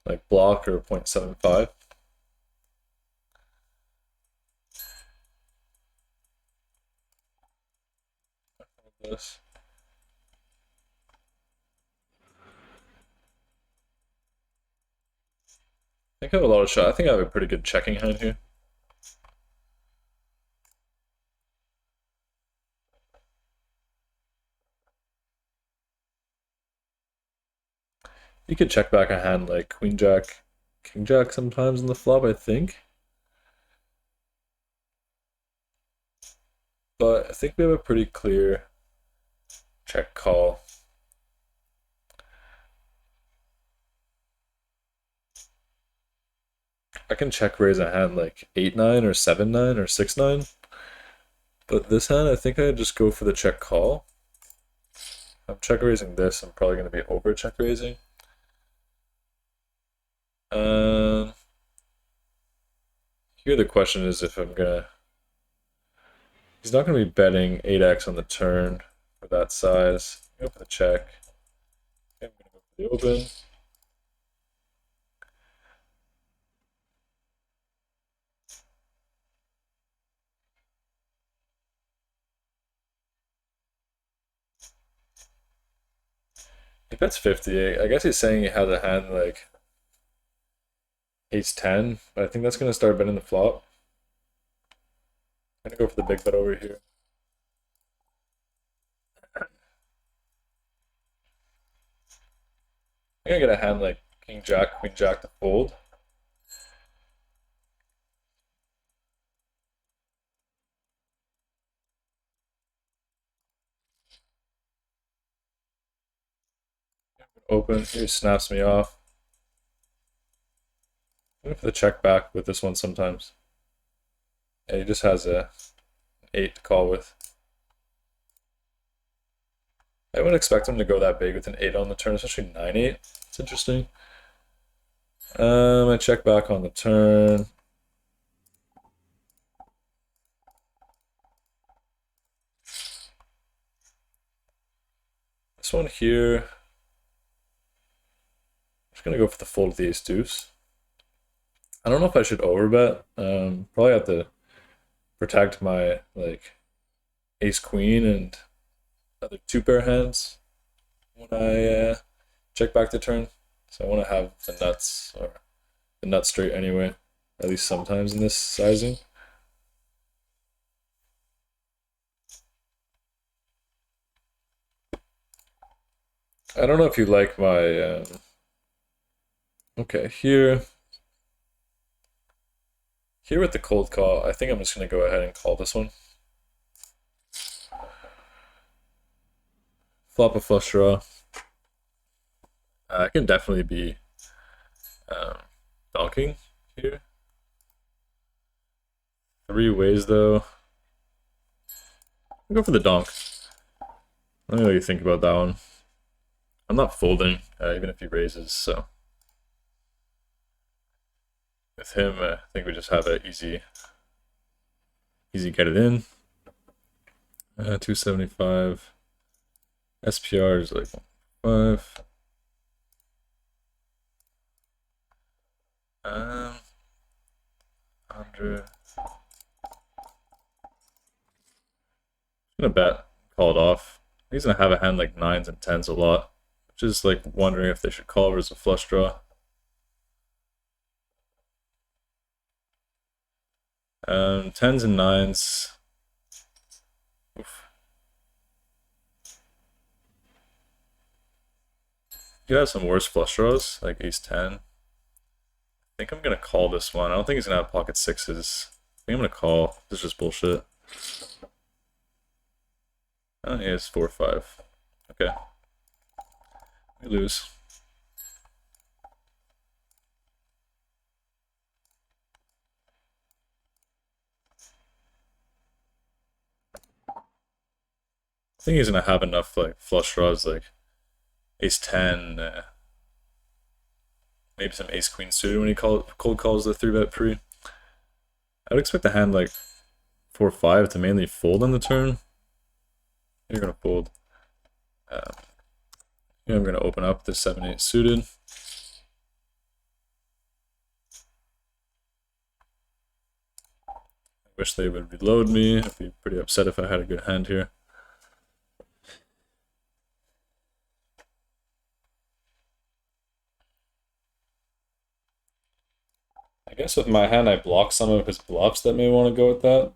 like block or 0.75. This. I think I have a lot of shot. I think I have a pretty good checking hand here. You could check back a hand like queen jack, king jack sometimes in the flop, I think. But I think we have a pretty clear check call. I can check raise a hand like 8-9 or 7-9 or 6-9. But this hand, I think I'd just go for the check call. I'm check raising this, I'm probably going to be over check raising. Here the question is if I'm gonna. He's not gonna be betting 8x on the turn for that size. Go for the check. I'm gonna go for the open. He bets 50. I guess he's saying he has a hand like ace 10, but I think that's gonna start betting the flop. I'm gonna go for the big bet over here. I'm gonna get a hand like king jack, queen jack to fold. Open. He snaps me off. I'm going for the check back with this one sometimes. Yeah, he just has a 8 to call with. I wouldn't expect him to go that big with an 8 on the turn, especially 9-8. It's interesting. I check back on the turn. This one here, I'm just gonna go for the fold of the ace deuce. I don't know if I should overbet. Probably have to protect my like ace queen and other two pair hands when I check back the turn. So I want to have the nuts or the nut straight anyway, at least sometimes in this sizing. I don't know if you like my okay, here with the cold call, I think I'm just gonna go ahead and call this one. Flop a flush draw. I can definitely be donking here. 3 ways though. I'll go for the donk. Let me know what you think about that one. I'm not folding, even if he raises, so. With him, I think we just have an easy get it in. 275. SPR is like 5. 100. I'm gonna bet, call it off. He's gonna have a hand like 9s and 10s a lot. Just like wondering if they should call versus a flush draw. 10s and 9s. Oof. You have some worse flush draws, like ace 10. I think I'm gonna call this one. I don't think he's gonna have pocket 6s. I think I'm gonna call. This is just bullshit. Oh, he has 4-5. Okay. We lose. I think he's gonna have enough like flush draws, like ace 10, maybe some ace queen suited when he cold calls the 3-bet pre. I would expect a hand like 4-5 to mainly fold on the turn. You're gonna fold. Here I'm gonna open up the 7-8 suited. I wish they would reload me. I'd be pretty upset if I had a good hand here. I guess with my hand I block some of his bluffs that may want to go with that.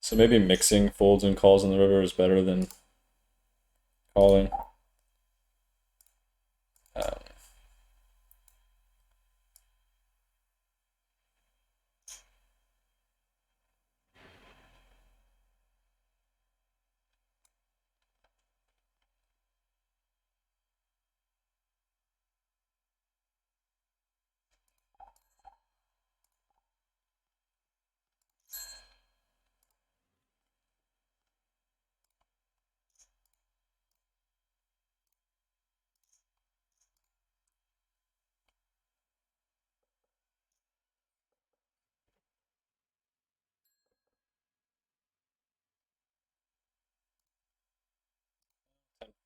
So maybe mixing folds and calls on the river is better than calling.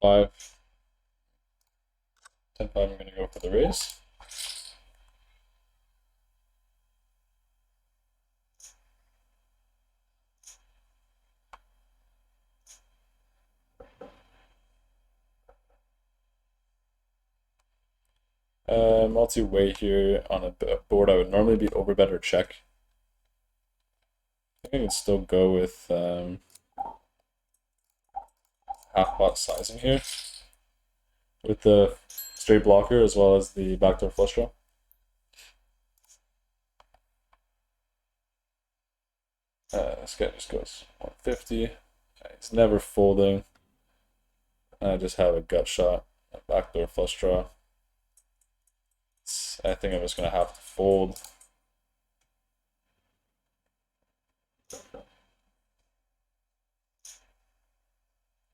10-5. 10-5, I'm gonna go for the raise. Multi-way here on a board I would normally be overbet or check. I think I can still go with half-pot sizing here with the straight blocker as well as the backdoor flush draw. This guy just goes 150. He's never folding. I just have a gut shot, a backdoor flush draw. I think I'm just gonna have to fold.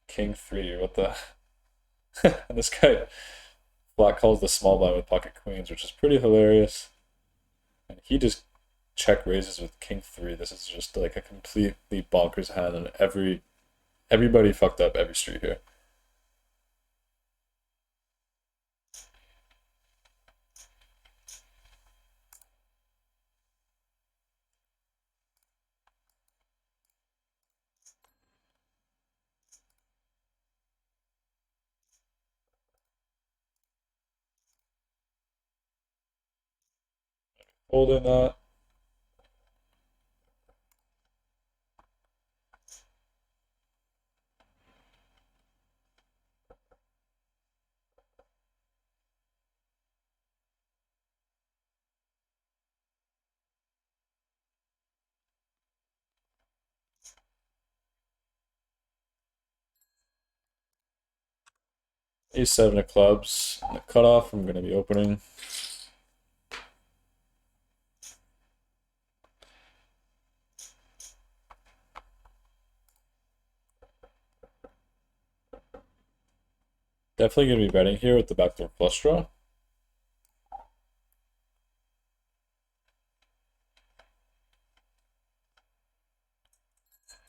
King 3, what the? This guy black calls the small blind with pocket queens, which is pretty hilarious. And he just check raises with King 3. This is just like a completely bonkers hand, and everybody fucked up every street here. Holding that. A7 of clubs. The cutoff I'm going to be opening. Definitely going to be betting here with the backdoor flush draw.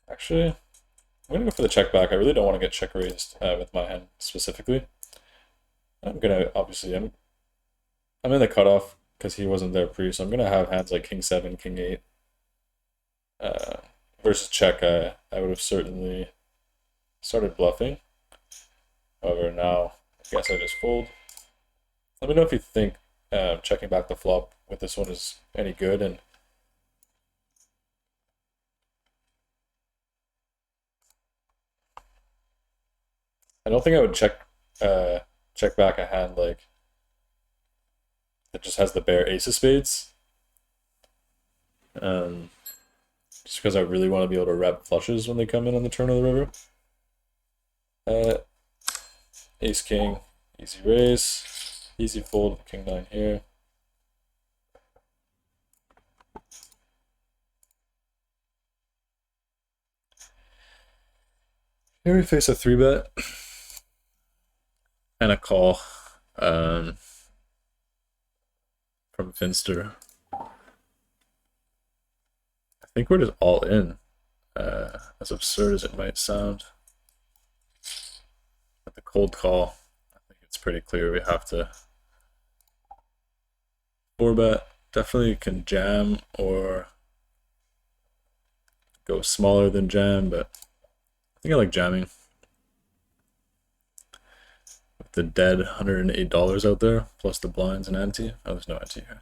Actually, I'm going to go for the check back. I really don't want to get check raised with my hand specifically. I'm going to, obviously, I'm in the cutoff because he wasn't there pre, so I'm going to have hands like king 7, king 8. Versus check, I would have certainly started bluffing. However, now I guess I just fold. Let me know if you think checking back the flop with this one is any good. And I don't think I would check back a hand like that just has the bare ace of spades. Just because I really want to be able to rep flushes when they come in on the turn of the river. Ace king, easy raise, easy fold, king 9 here. Here we face a 3-bet and a call from Finster. I think we're just all in, as absurd as it might sound. With the cold call, I think it's pretty clear we have to 4-bet. Definitely can jam or go smaller than jam, but I think I like jamming. With the dead $108 out there, plus the blinds and ante. Oh, there's no ante here.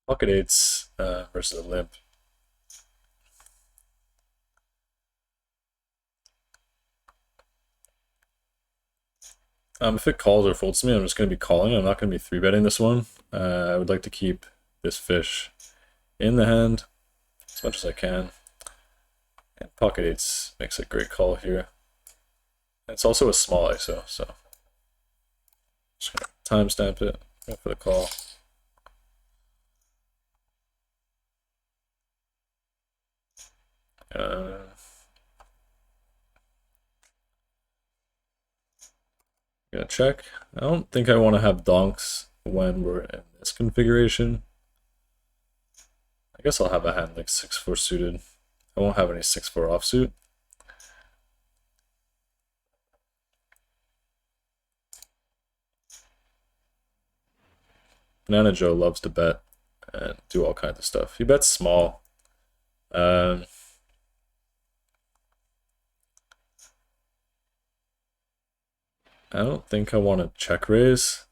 Pocket eights versus a limp. If it calls or folds to me, I'm just going to be calling. I'm not going to be 3-betting this one. I would like to keep this fish in the hand as much as I can. And pocket eights makes a great call here. And it's also a small ISO, so just going to timestamp it, go for the call. Gonna check. I don't think I want to have donks when we're in this configuration. I guess I'll have a hand like 6-4 suited. I won't have any 6-4 offsuit. Banana Joe loves to bet and do all kinds of stuff. He bets small. I don't think I want to check raise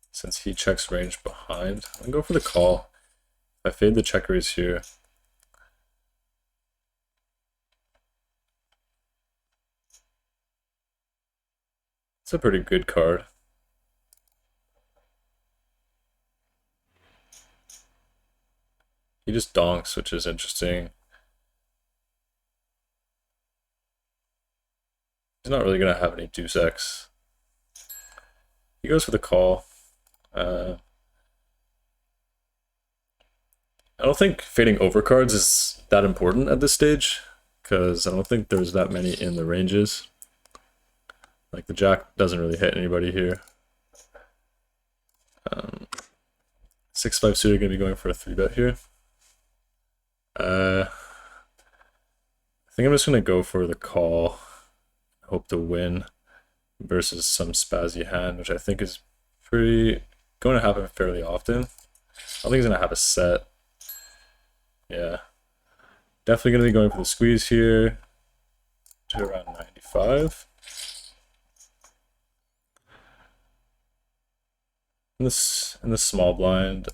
since he checks range behind. I'm gonna go for the call. If I fade the check raise here, it's a pretty good card. He just donks, which is interesting. He's not really gonna have any deuce X. He goes for the call. I don't think fading overcards is that important at this stage, because I don't think there's that many in the ranges. Like the jack doesn't really hit anybody here. 6-5 suited gonna be going for a 3-bet here. I think I'm just gonna go for the call. Hope to win versus some spazzy hand, which I think is pretty going to happen fairly often. think he's gonna have a set. Yeah. Definitely gonna be going for the squeeze here to around 95. In this small blind,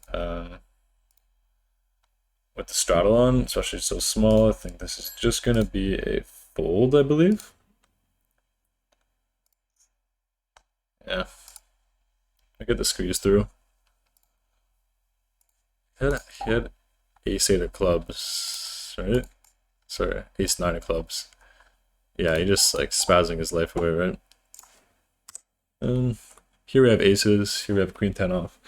with the straddle on, especially so small, I think this is just gonna be a fold, I believe. Yeah. I get the squeeze through. He had ace-8 of clubs, right? Sorry, ace-9 of clubs. Yeah, he just like spazzing his life away, right? And here we have aces, here we have queen 10 off.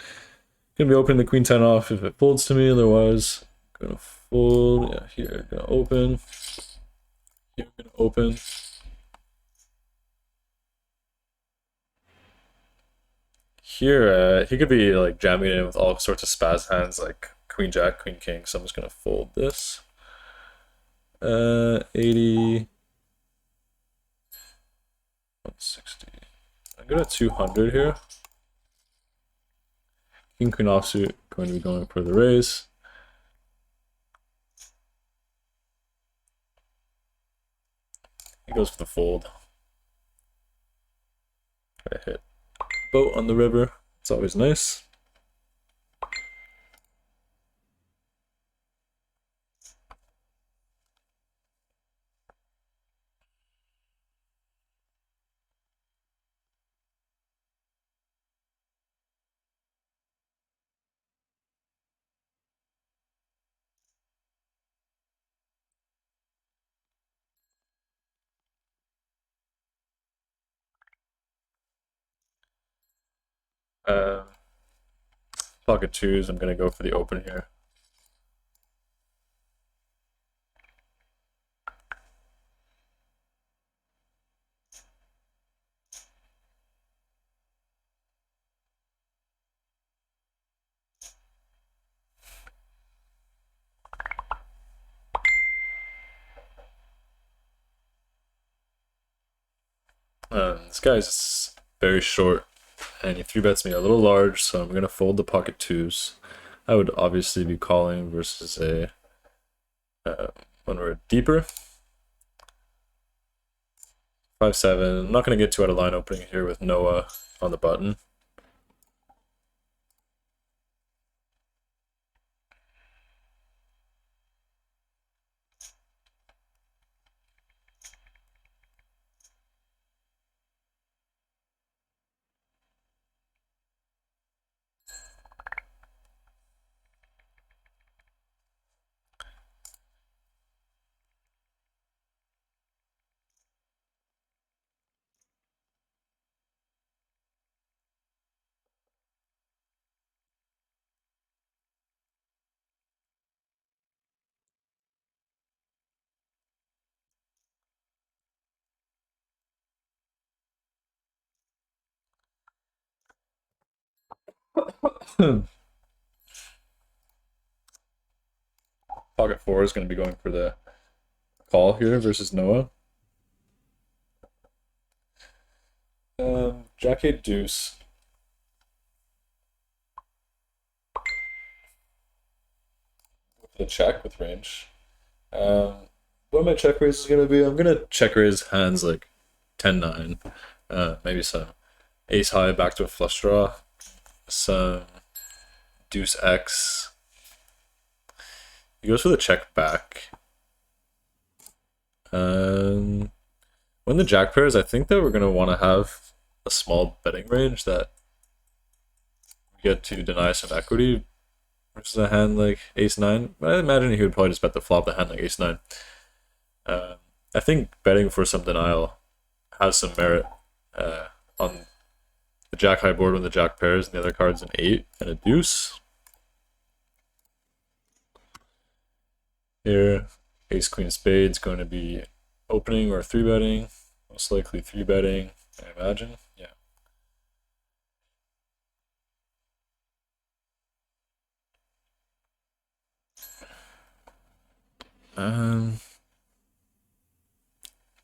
Gonna be opening the queen 10 off if it folds to me, otherwise gonna fold. Yeah, here, gonna open. Here, gonna open. Here, he could be like jamming in with all sorts of spaz hands like queen jack, queen king, so I'm just gonna fold this. 80. 160. I'm good at 200 here. King queen offsuit, going to be going for the raise. He goes for the fold. I hit boat on the river. It's always nice. Pocket twos, I'm gonna go for the open here. This guy's very short, and he 3-bets me a little large, so I'm gonna fold the pocket twos. I would obviously be calling versus a when we're deeper. 5-7. I'm not gonna get too out of line opening here with Noah on the button. Pocket 4 is going to be going for the call here versus Noah. Jack 8 deuce. With the check with range. What my check raise is going to be? I'm going to check raise hands like 10-9. Maybe some ace high back to a flush draw. Some deuce X. He goes for the check back. When the jack pairs, I think that we're going to want to have a small betting range that we get to deny some equity versus a hand like ace-9. But I imagine he would probably just bet the flop a hand like ace-9. I think betting for some denial has some merit on the jack high board when the jack pairs and the other card's an 8 and a deuce. Here, ace queen spades going to be opening or 3-betting, most likely 3-betting, I imagine. Yeah.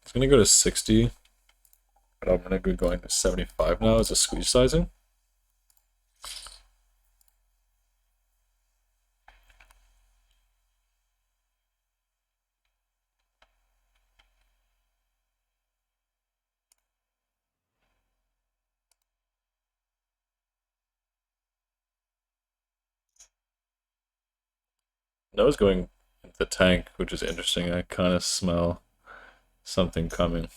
It's gonna go to 60, but I'm gonna be going to 75 now as a squeeze sizing. Noah's going into the tank, which is interesting. I kind of smell something coming.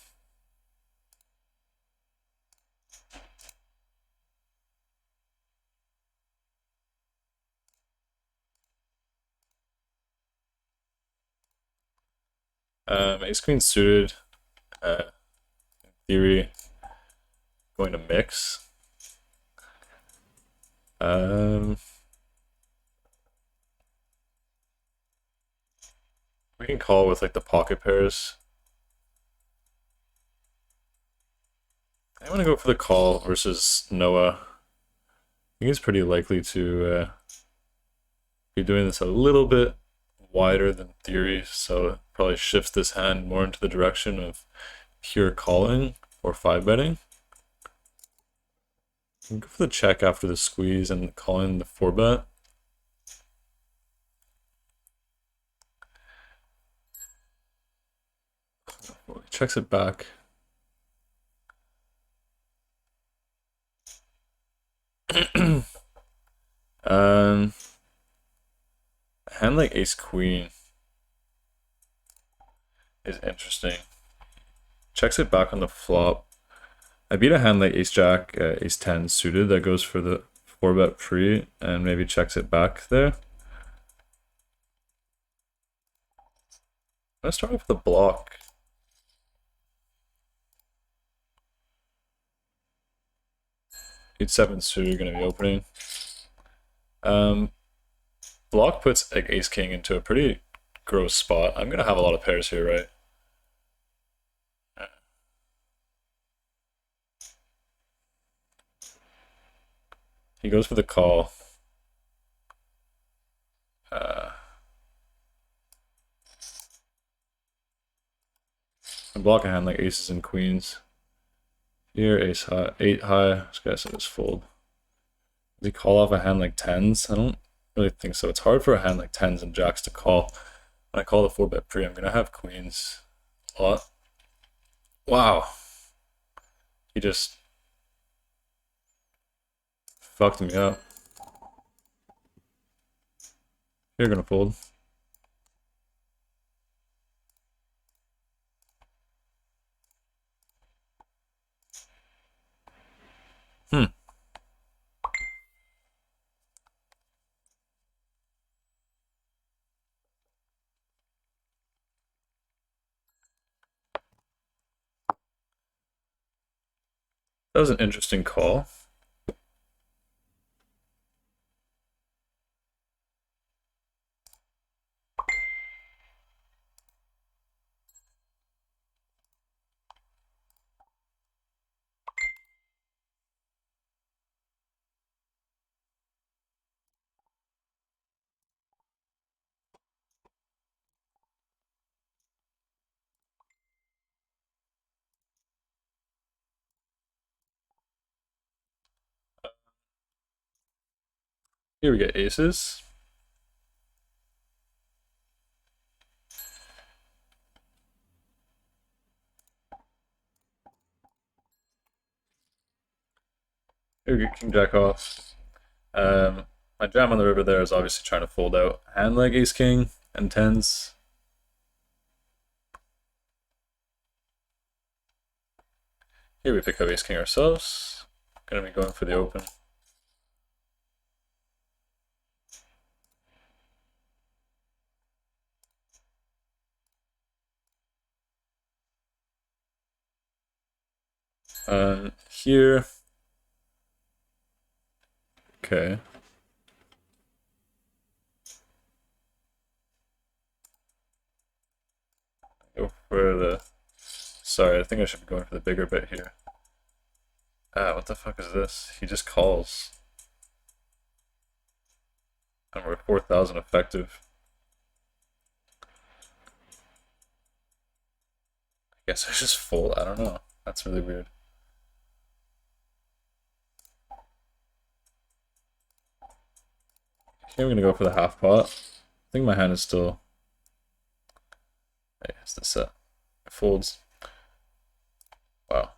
Ace queen suited. In theory, going to mix. We can call with like the pocket pairs. I want to go for the call versus Noah. I think he's pretty likely to be doing this a little bit wider than theory, so it probably shifts this hand more into the direction of pure calling or 5-betting. Go for the check after the squeeze and calling the 4-bet. Well, he checks it back. A hand like ace queen is interesting. Checks it back on the flop. I beat a hand like ace jack, ace 10 suited that goes for the 4-bet pre and maybe checks it back there. Let's start with the block. Eight 7 suited gonna be opening. Block puts like ace king into a pretty gross spot. I'm gonna have a lot of pairs here, right? He goes for the call. I block a hand like aces and queens. Here, ace high, 8 high. This guy said it's fold. Does he call off a hand like tens? I don't really think so. It's hard for a hand like tens and jacks to call. When I call the 4-bet pre, I'm gonna have queens a lot. Wow. He just fucked me up. You're gonna fold. Hmm. That was an interesting call. Here we get aces. Here we get king jack off. My jam on the river there is obviously trying to fold out hand like ace king and tens. Here we pick up ace king ourselves. Gonna be going for the open. Here. Okay. Go for the... Sorry, I think I should be going for the bigger bit here. What the fuck is this? He just calls. And we're 4,000 effective. I guess I just fold. I don't know. That's really weird. Okay, I'm gonna go for the half pot. I think my hand is still... Hey, it's the set. It folds. Wow.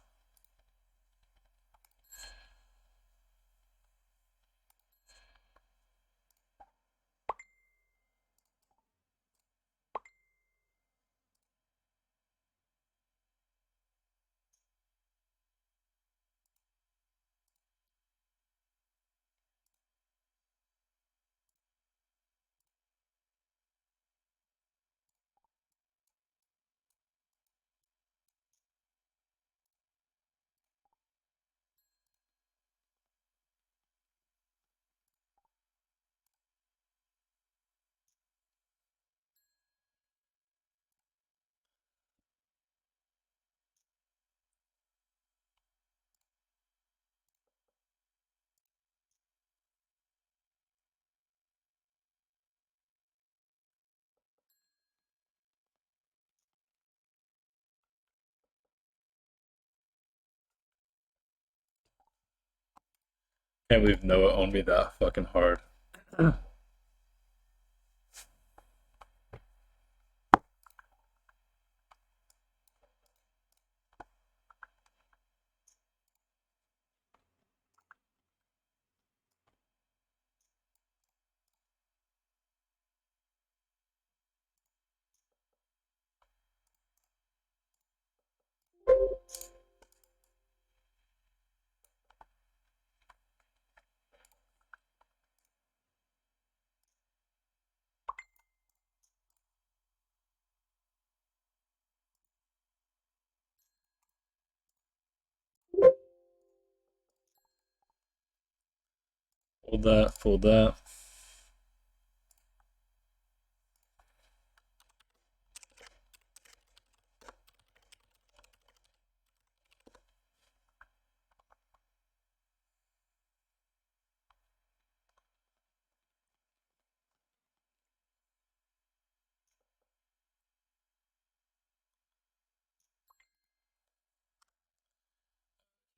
Can't believe Noah owned me that fucking hard. Fold that, fold that.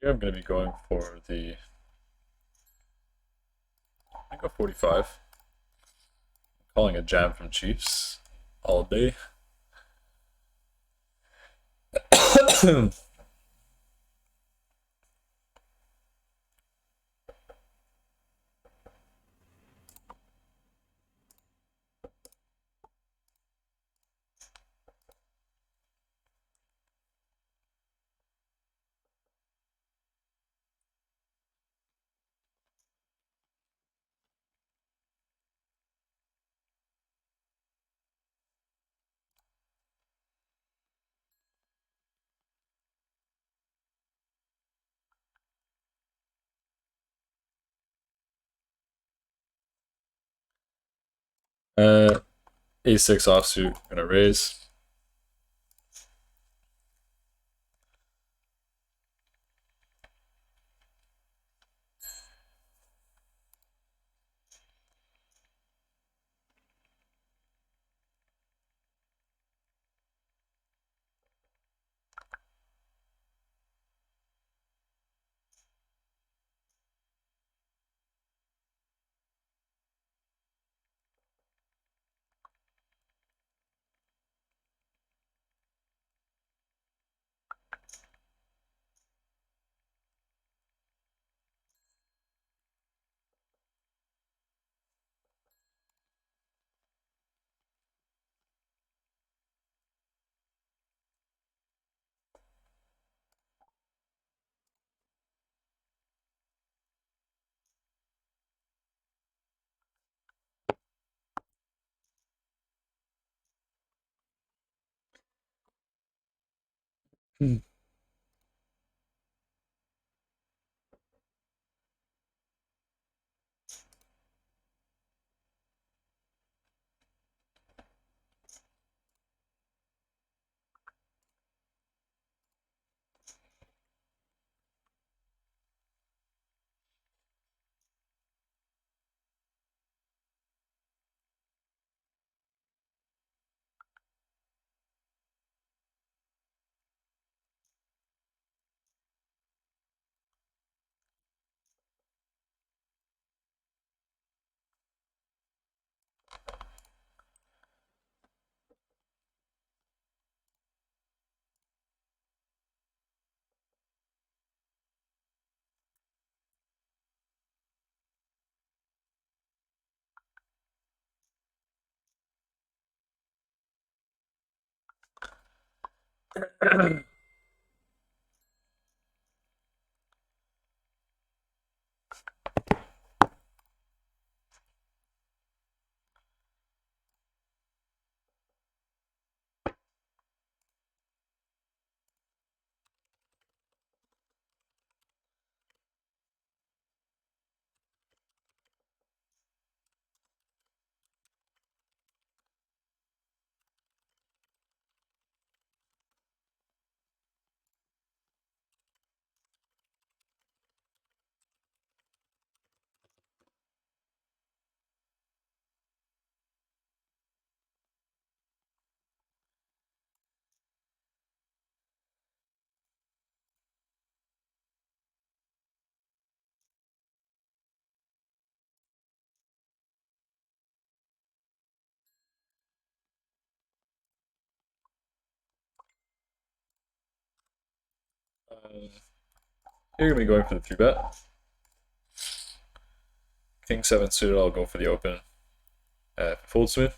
Here I'm gonna be going for the I go 45. Calling a jam from Chiefs all day. A6 offsuit, gonna raise. Hmm. You're gonna be going for the 3-bet. King 7 suited, I'll go for the open. Folds me.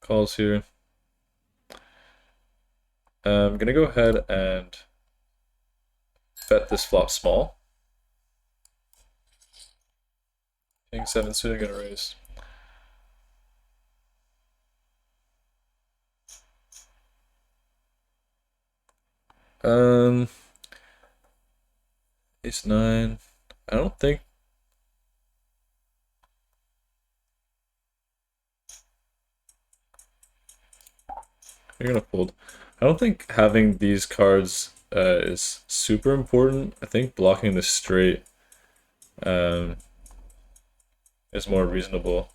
Calls here. I'm gonna go ahead and bet this flop small. King 7 suited, gonna raise. Ace 9. I don't think. You're gonna fold. I don't think having these cards is super important. I think blocking the straight is more reasonable.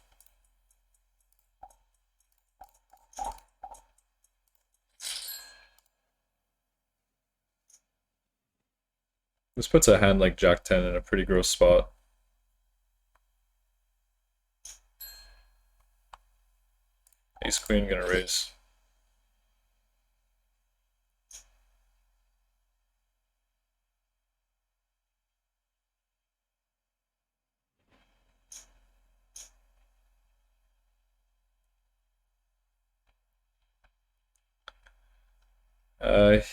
This puts a hand like Jack 10 in a pretty gross spot. Ace Queen gonna raise.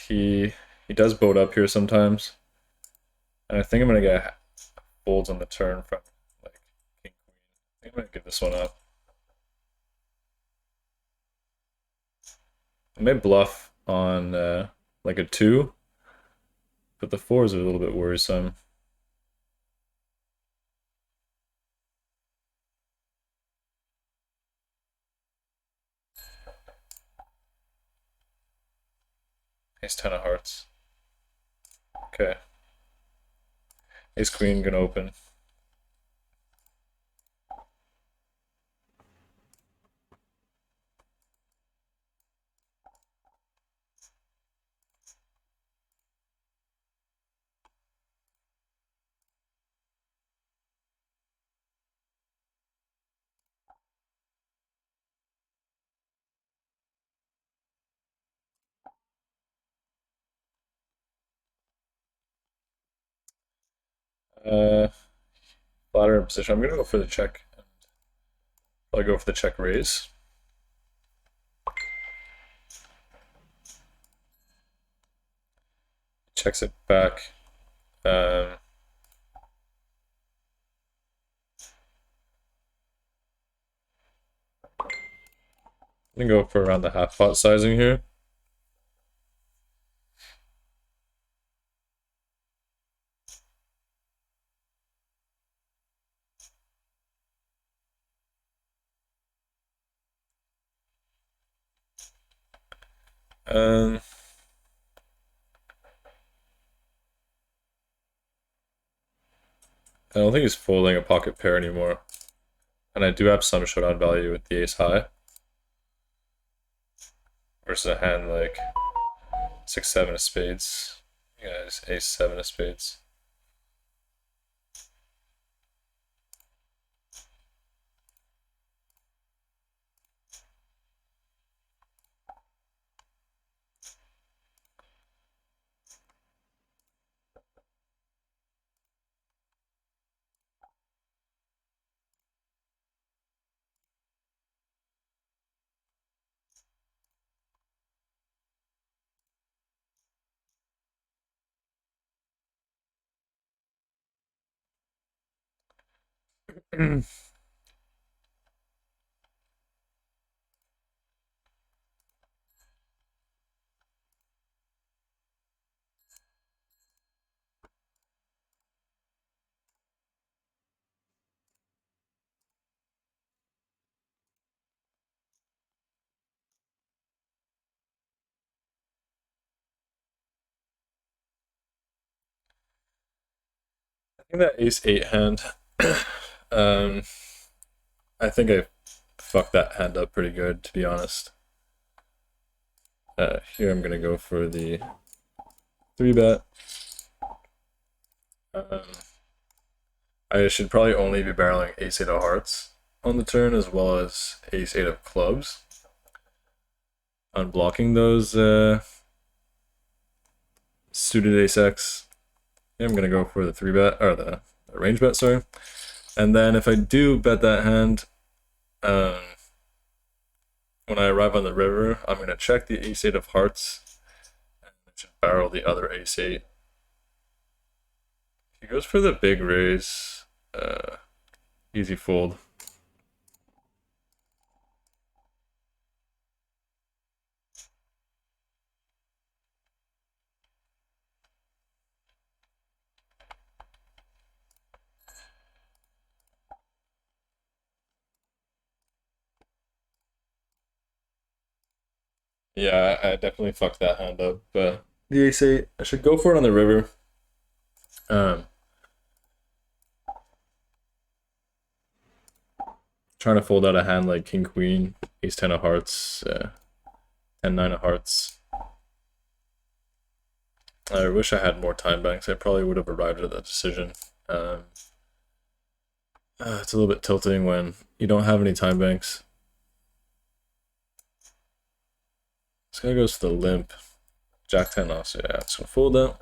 He does boat up here sometimes. And I think I'm gonna get folds on the turn from like King Queen. I think I'm gonna give this one up. I may bluff on like a 2, but the 4s are a little bit worrisome. Ace 10 of hearts. Okay. Ace Queen gonna open. Flatter in position. I'm gonna go for the check. I'll go for the check raise. Checks it back. I'm gonna go for around the half pot sizing here. I don't think he's folding a pocket pair anymore. And I do have some showdown value with the ace high. Versus a hand like 6-7 of spades. Yeah, it's ace 7 of spades. I think that ace 8 hand, I think I fucked that hand up pretty good, to be honest. Here I'm gonna go for the 3-bet. I should probably only be barreling ace 8 of hearts on the turn, as well as ace 8 of clubs. Unblocking those suited ace-x. I'm gonna go for the 3-bet, or the range bet, sorry. And then if I do bet that hand, when I arrive on the river, I'm gonna check the ace-8 of hearts, and I should barrel the other ace-8. He goes for the big raise, easy fold. Yeah, I definitely fucked that hand up, but the ace-8, I should go for it on the river. Trying to fold out a hand like king queen, ace 10 of hearts, 10 9 of hearts. I wish I had more time banks. I probably would have arrived at that decision. It's a little bit tilting when you don't have any time banks. This guy goes to the limp. Jack 10 off, so yeah, it's gonna fold out.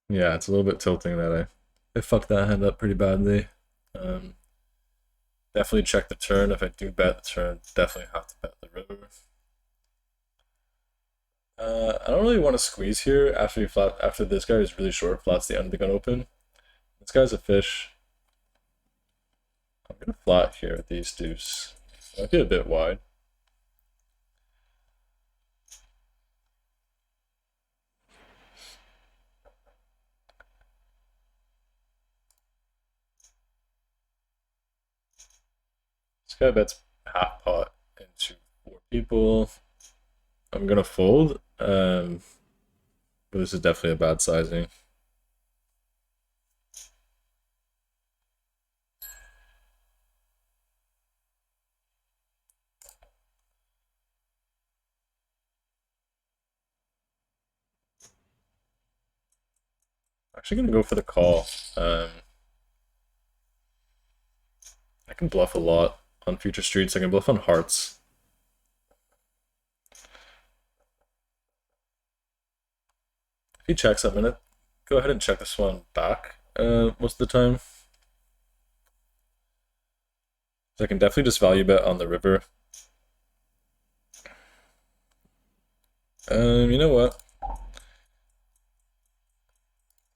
Yeah, it's a little bit tilting that I fucked that hand up pretty badly. Definitely check the turn. If I do bet the turn, definitely have to bet the river. I don't really want to squeeze here after this guy is really short, flats the under the gun open. This guy's a fish. I'm gonna flat here with these deuce. Might be a bit wide. This guy bets half pot into 4 people. I'm gonna fold, but this is definitely a bad sizing. I'm actually gonna go for the call. I can bluff a lot on future streets. I can bluff on hearts. If he checks, I'm gonna go ahead and check this one back most of the time. So I can definitely just value bet on the river. You know what? I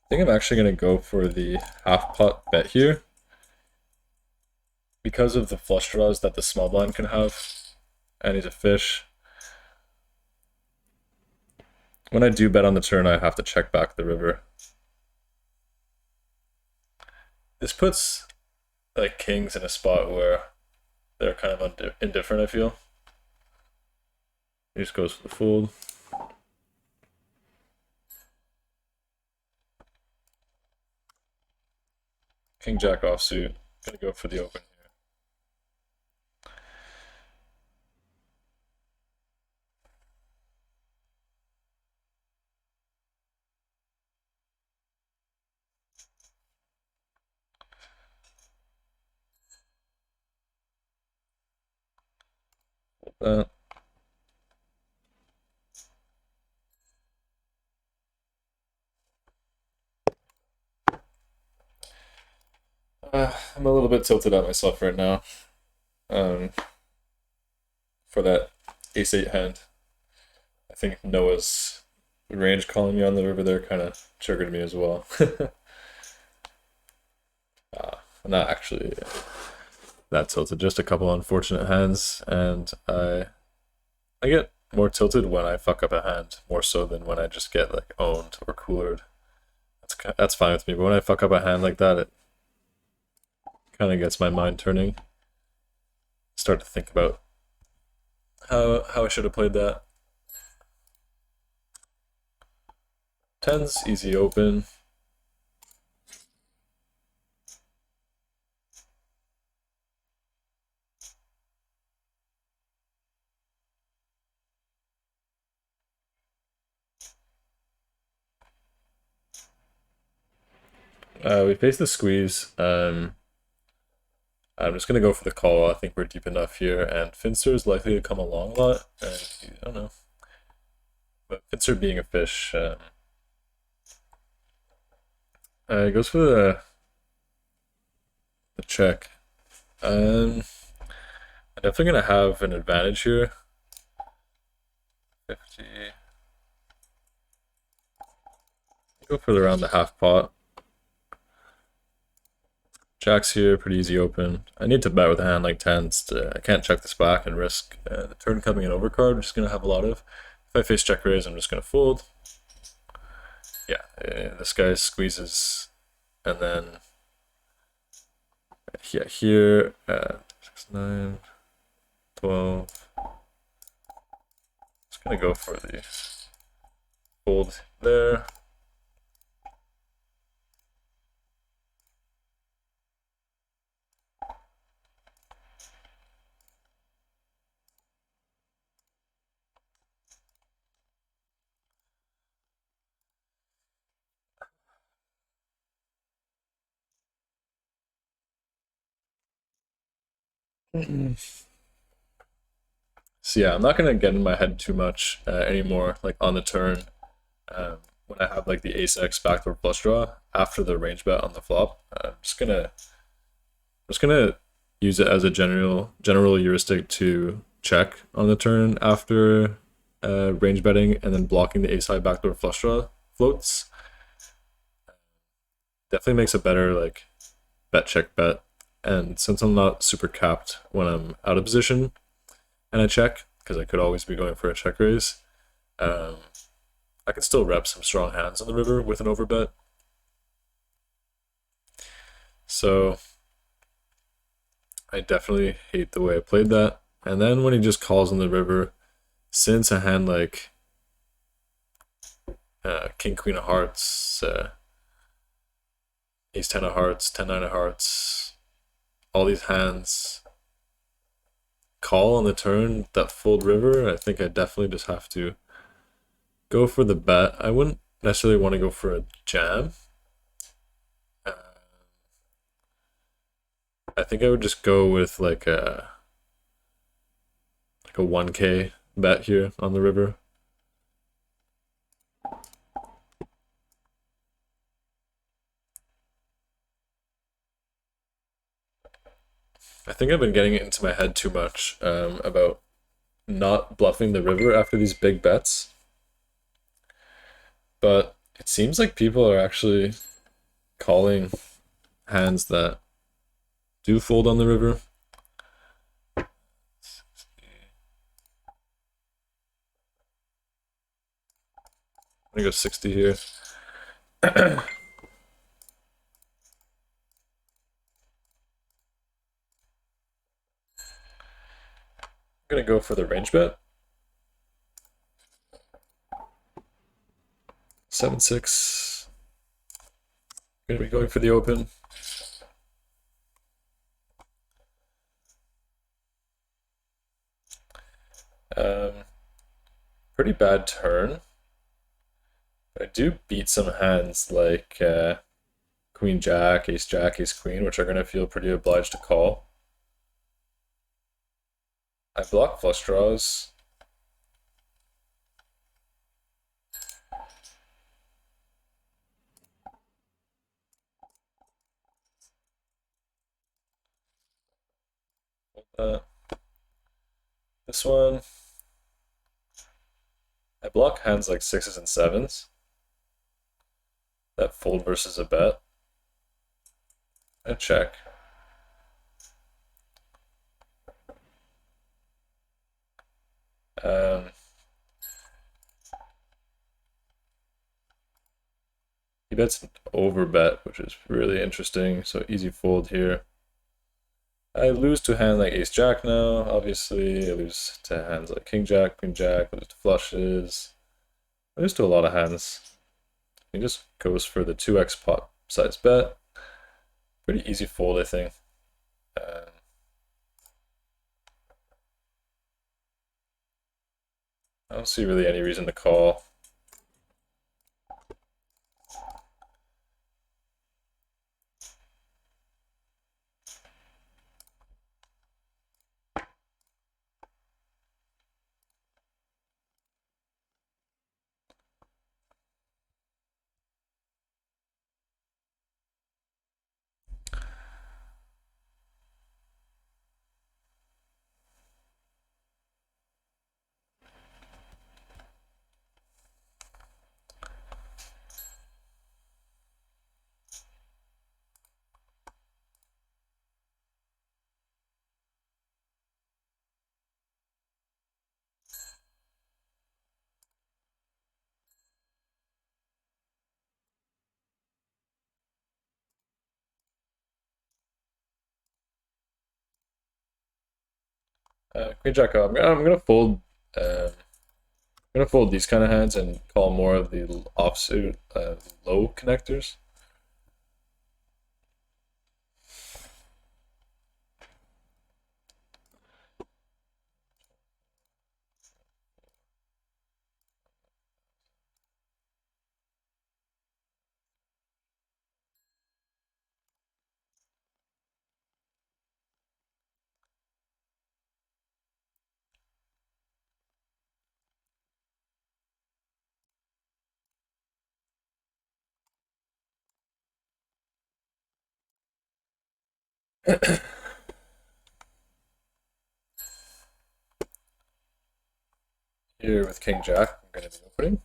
think I'm actually gonna go for the half pot bet here. Because of the flush draws that the small blind can have, and he's a fish. When I do bet on the turn, I have to check back the river. This puts like kings in a spot where they're kind of indifferent, I feel. He just goes for the fold. King jack offsuit. Gonna go for the open here. I'm a little bit tilted at myself right now. For that ace-8 hand. I think Noah's range calling me on the river there kind of triggered me as well. I'm not actually that tilted, just a couple unfortunate hands, and I get more tilted when I fuck up a hand, more so than when I just get like owned or coolered. That's fine with me, but when I fuck up a hand like that, it kind of gets my mind turning. Start to think about how I should have played that. 10's easy open. We face the squeeze. I'm just gonna go for the call. I think we're deep enough here, and Finster is likely to come along a lot. And I don't know, but Finster being a fish, it goes for the check. I'm definitely gonna have an advantage here. 50. Go for around the half pot. Jack's here, pretty easy open. I need to bet with a hand like tens. I can't check this back and risk the turn coming in overcard, which is going to have a lot of. If I face check raise, I'm just going to fold. Yeah, this guy squeezes. And then, yeah, here, 6, 9, 12. Just going to go for the fold there. So yeah, I'm not gonna get in my head too much anymore, like on the turn. When I have like the ace X backdoor flush draw after the range bet on the flop, I'm just gonna use it as a general heuristic to check on the turn after range betting and then blocking the ace high backdoor flush draw floats. Definitely makes a better like bet check bet. And since I'm not super capped when I'm out of position and I check, because I could always be going for a check raise, I can still rep some strong hands on the river with an overbet. So I definitely hate the way I played that. And then when he just calls on the river, since a hand like King Queen of Hearts, Ace 10 of Hearts, 10 9 of Hearts, all these hands call on the turn that fold river, I think I definitely just have to go for the bet. I wouldn't necessarily want to go for a jam. I think I would just go with like a 1K bet here on the river. I think I've been getting it into my head too much about not bluffing the river after these big bets. But it seems like people are actually calling hands that do fold on the river. I'm gonna go 60 here. I'm gonna go for the range bet. 7-6. Gonna be going for the open. Pretty bad turn. I do beat some hands like Queen Jack, Ace Queen, which are gonna feel pretty obliged to call. I block flush draws. This one. I block hands like 6s and 7s. That fold versus a bet. I check. He bets an over bet, which is really interesting. So easy fold here. I lose to a hand like Ace Jack now, obviously. I lose to hands like King Jack, Queen Jack, I lose to flushes. I lose to a lot of hands. He just goes for the 2x pot size bet. Pretty easy fold, I think. I don't see really any reason to call. Queen Jack off. I'm gonna fold. I'm gonna fold these kind of hands and call more of the offsuit low connectors. Here with King Jack, I'm gonna be opening.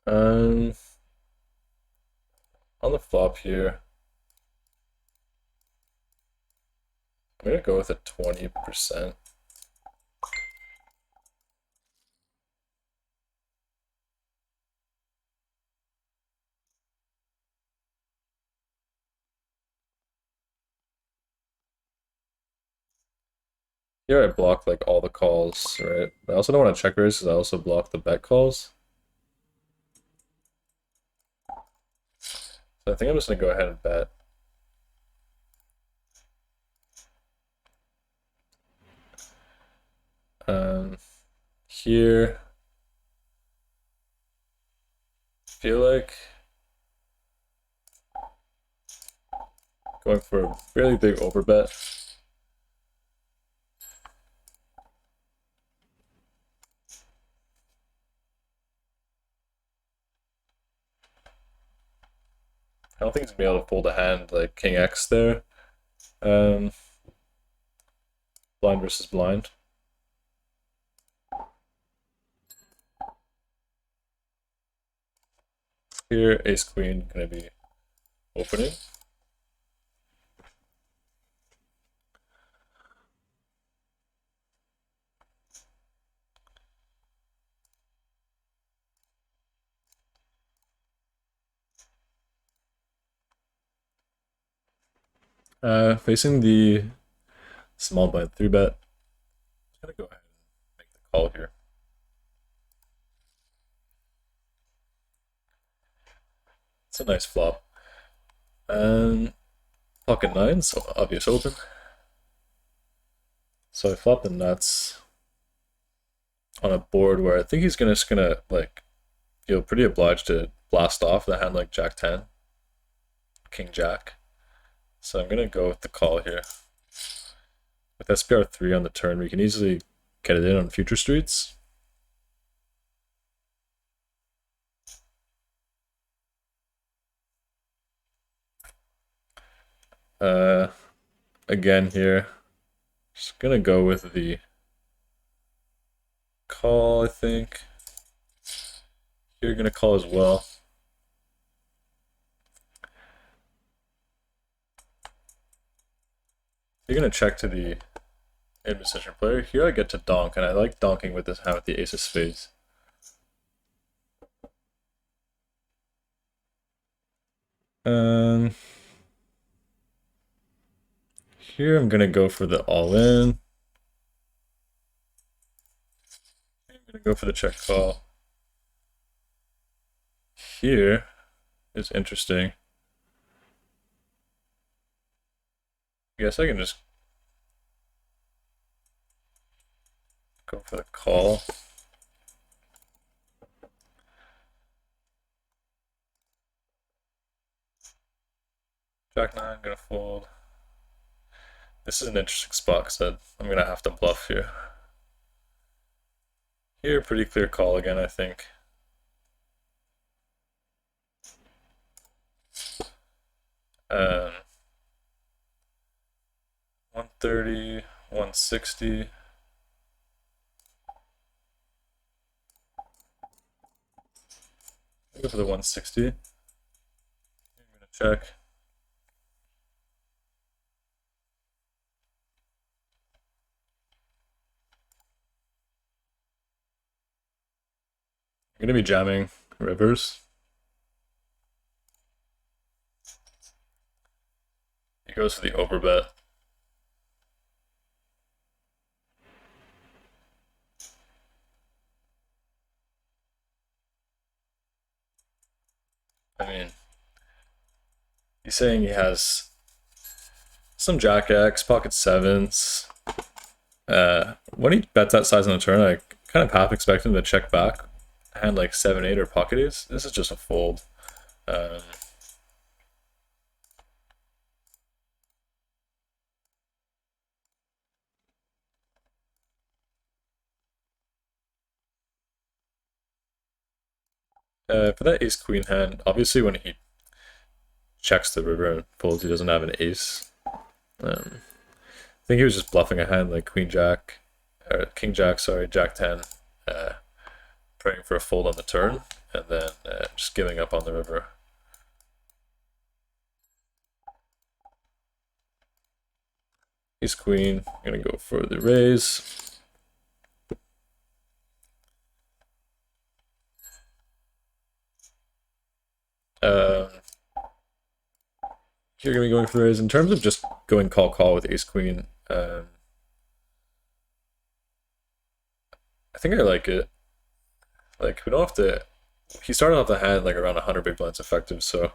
Um, on the flop here, I'm gonna go with a 20%. Here I block like all the calls, right? I also don't want to check raise because I also block the bet calls. So I think I'm just gonna go ahead and bet. Here, I feel like going for a fairly big overbet. I don't think he's gonna be able to fold a hand like King X there. Blind versus blind. Here, Ace Queen gonna be opening. Facing the small blind 3-bet. I'm gonna go ahead and make the call here. It's a nice flop. Pocket nine, so obvious open. So I flop the nuts on a board where I think he's just gonna like feel pretty obliged to blast off the hand like Jack 10, King Jack. So I'm gonna go with the call here. With SPR 3 on the turn, we can easily get it in on future streets. Again here, just gonna go with the call, I think. You're gonna call as well. You're gonna check to the in-position player. Here I get to donk, and I like donking with this hand with the ace of spades. Here I'm gonna go for the all-in. I'm gonna go for the check call. Here is interesting. I guess I can just go for the call. Jack 9, gonna fold. This is an interesting spot because I'm gonna have to bluff here. Here, pretty clear call again, I think. Um, 130, 160. Go for the 160. I'm gonna check. I'm gonna be jamming rivers. He goes for the overbet. I mean, he's saying he has some Jack X, pocket sevens. When he bets that size on the turn, I kind of half expect him to check back. Hand like 7-8 or pocket ace. This is just a fold. For that ace queen hand, obviously when he checks the river and folds, he doesn't have an ace. I think he was just bluffing a hand like queen jack, or king jack, sorry, jack 10, praying for a fold on the turn, and then just giving up on the river. Ace queen, I'm gonna go for the raise. You're gonna be going for the raise. In terms of just going call with ace queen, I think I like it. Like, we don't have to. He started off the hand like around 100 big blinds effective, so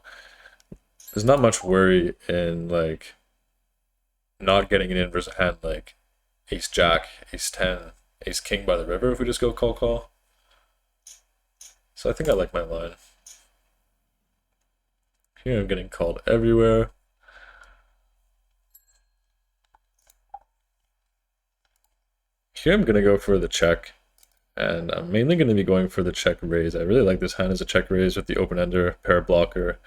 there's not much worry in like not getting it in versus a hand like ace jack, ace 10, ace king by the river if we just go call. So I think I like my line. Here I'm getting called everywhere. Here I'm gonna go for the check, and I'm mainly gonna be going for the check raise. I really like this hand as a check raise with the open ender, pair blocker,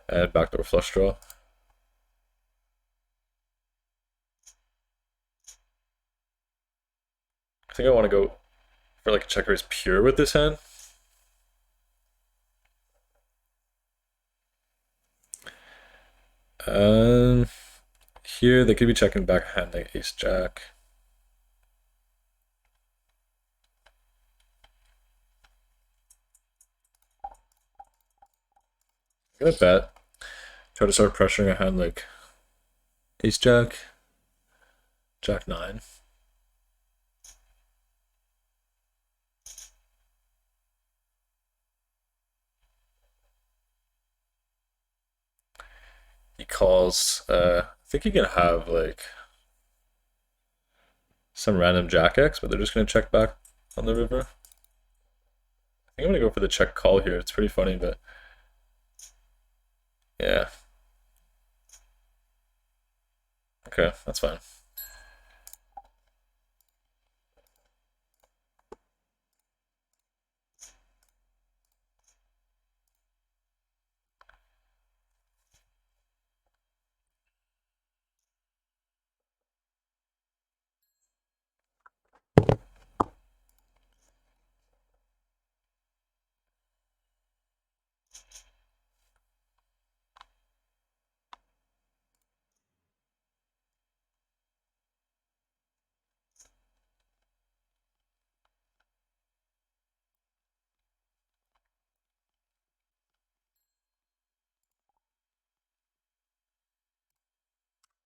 and backdoor flush draw. I think I want to go for like a check raise pure with this hand. Here they could be checking back hand like ace jack. I'm gonna bet. Try to start pressuring a hand like ace jack, jack 9. He calls, I think he can have like some random jack X, but they're just gonna check back on the river. I think I'm gonna go for the check call here. It's pretty funny, but yeah. Okay, that's fine.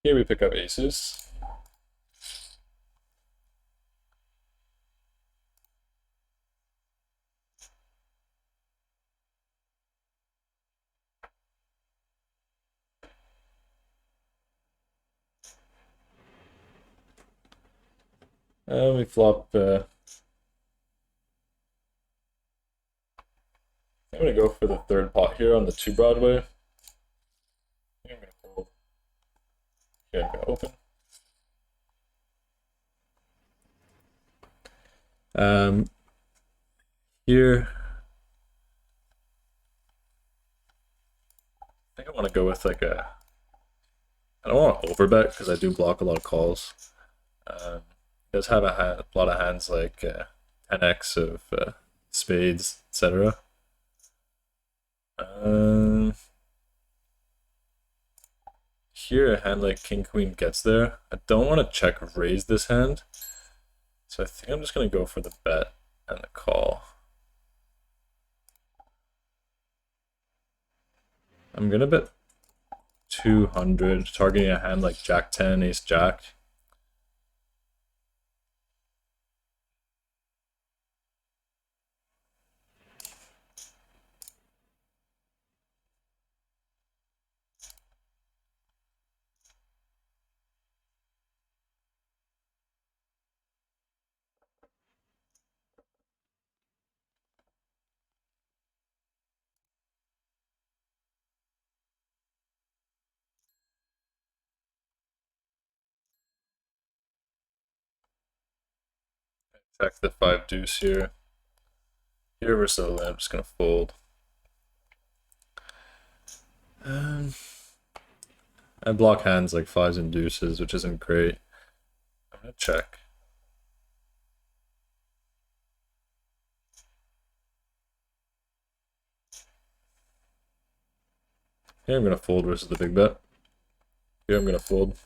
Here we pick up aces. We flop. I'm gonna go for the third pot here on the 2 Broadway. I'm gonna fold. Okay, I'm gonna open. Here, I think I want to go with like a. I don't want to overbet because I do block a lot of calls. He does have a lot of hands like 10x of spades, etc. Here, a hand like king queen gets there. I don't want to check raise this hand, so I think I'm just gonna go for the bet and the call. I'm gonna bet 200, targeting a hand like Jack 10, Ace Jack. Check the 5 deuce here. Here versus the limp, just gonna fold. I block hands like 5s and deuces, which isn't great. I'm gonna check. Here I'm gonna fold versus the big bet. Here I'm gonna fold.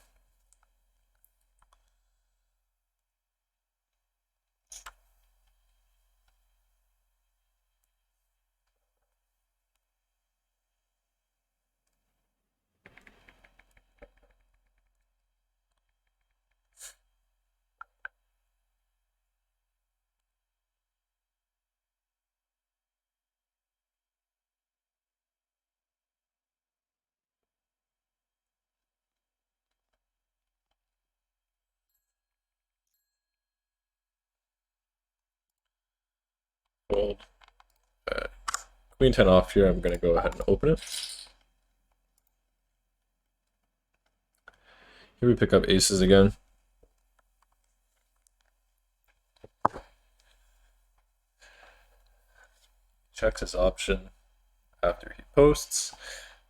Fold. Queen 10 off here, I'm gonna go ahead and open it. Here we pick up aces again. Checks his option after he posts.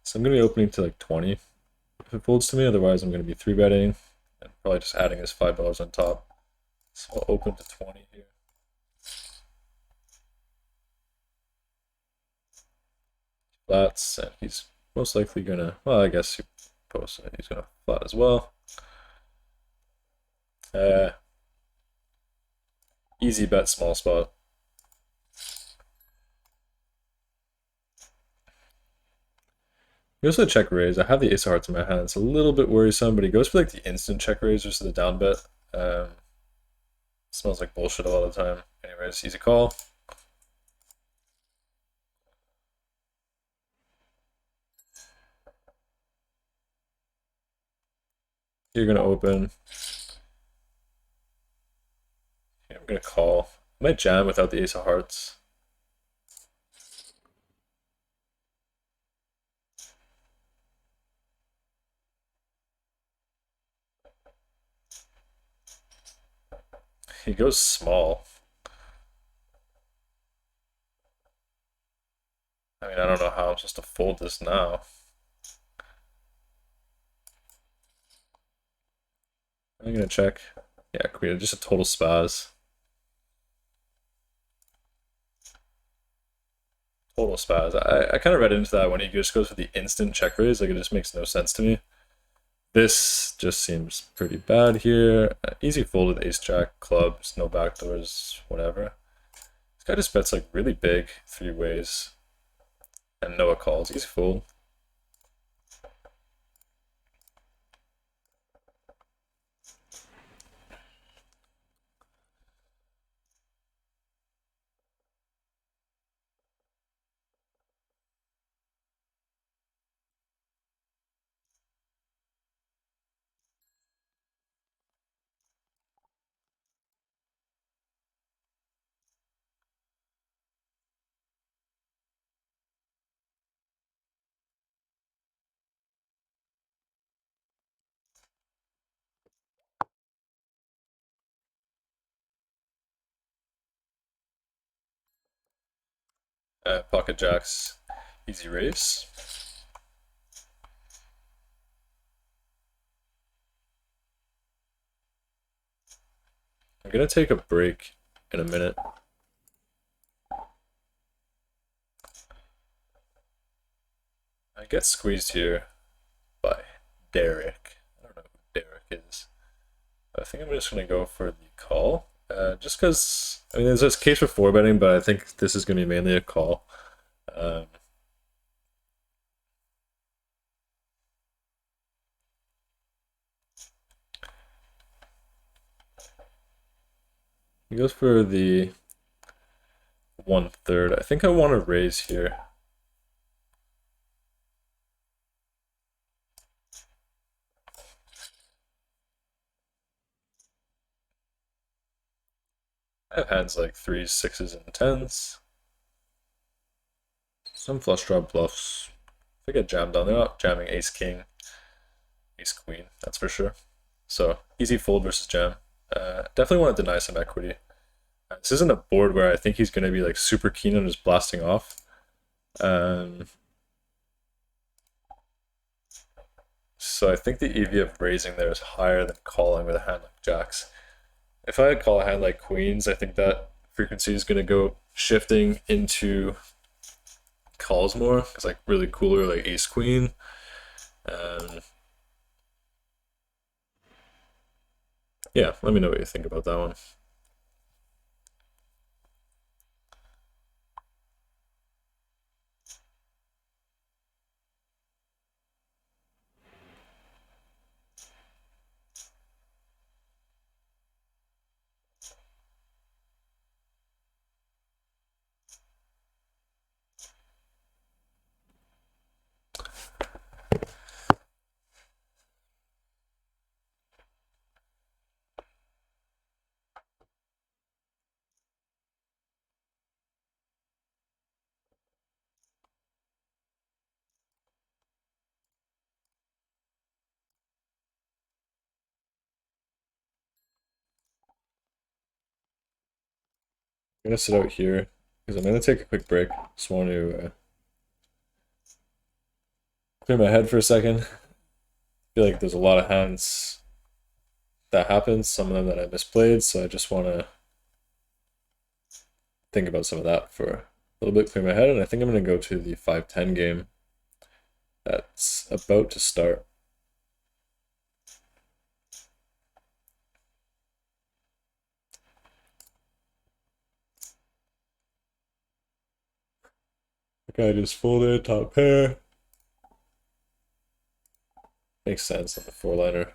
So I'm gonna be opening to like 20 if it folds to me, otherwise I'm gonna be 3-betting and probably just adding his $5 on top. So I'll open to 20 here. Flats, and he's most likely gonna, well, I guess he posts it, he's gonna flat as well. Easy bet, small spot. He goes for the check raise. I have the ace of hearts in my hand. It's a little bit worrisome, but he goes for like the instant check raise versus the down bet. Smells like bullshit a lot of the time. Anyways, easy call. You're gonna open. I'm gonna call. I might jam without the ace of hearts. He goes small. I mean, I don't know how I'm supposed to fold this now. I'm gonna check. Yeah, queen, just a total spaz. Total spaz. I kind of read into that when he just goes for the instant check raise. Like, it just makes no sense to me. This just seems pretty bad here. Easy fold with ace jack, clubs, no backdoors, whatever. This guy just bets like really big 3 ways. And Noah calls. Easy fold. Pocket jacks, easy raise. I'm gonna take a break in a minute. I get squeezed here by Derek. I don't know who Derek is. I think I'm just gonna go for the call. Just because, I mean, there's this case for 4-betting, but I think this is gonna be mainly a call. He goes for the 1/3. I think I want to raise here. I have hands like 3s, 6s, and 10s. Some flush draw bluffs. If I get jammed on, they're not jamming ace king, ace queen, that's for sure. So easy fold versus jam. Definitely want to deny some equity. This isn't a board where I think he's going to be like super keen on just blasting off. So I think the EV of raising there is higher than calling with a hand like jacks. If I call a hand like queens, I think that frequency is going to go shifting into calls more because like really cooler like ace queen. Yeah, let me know what you think about that one. I'm gonna sit out here because I'm gonna take a quick break. Just want to clear my head for a second. I feel like there's a lot of hands that happen, some of them that I misplayed, so I just want to think about some of that for a little bit, clear my head, and I think I'm gonna go to the 5-10 game that's about to start. The guy just folded, top pair. Makes sense on the 4-liner.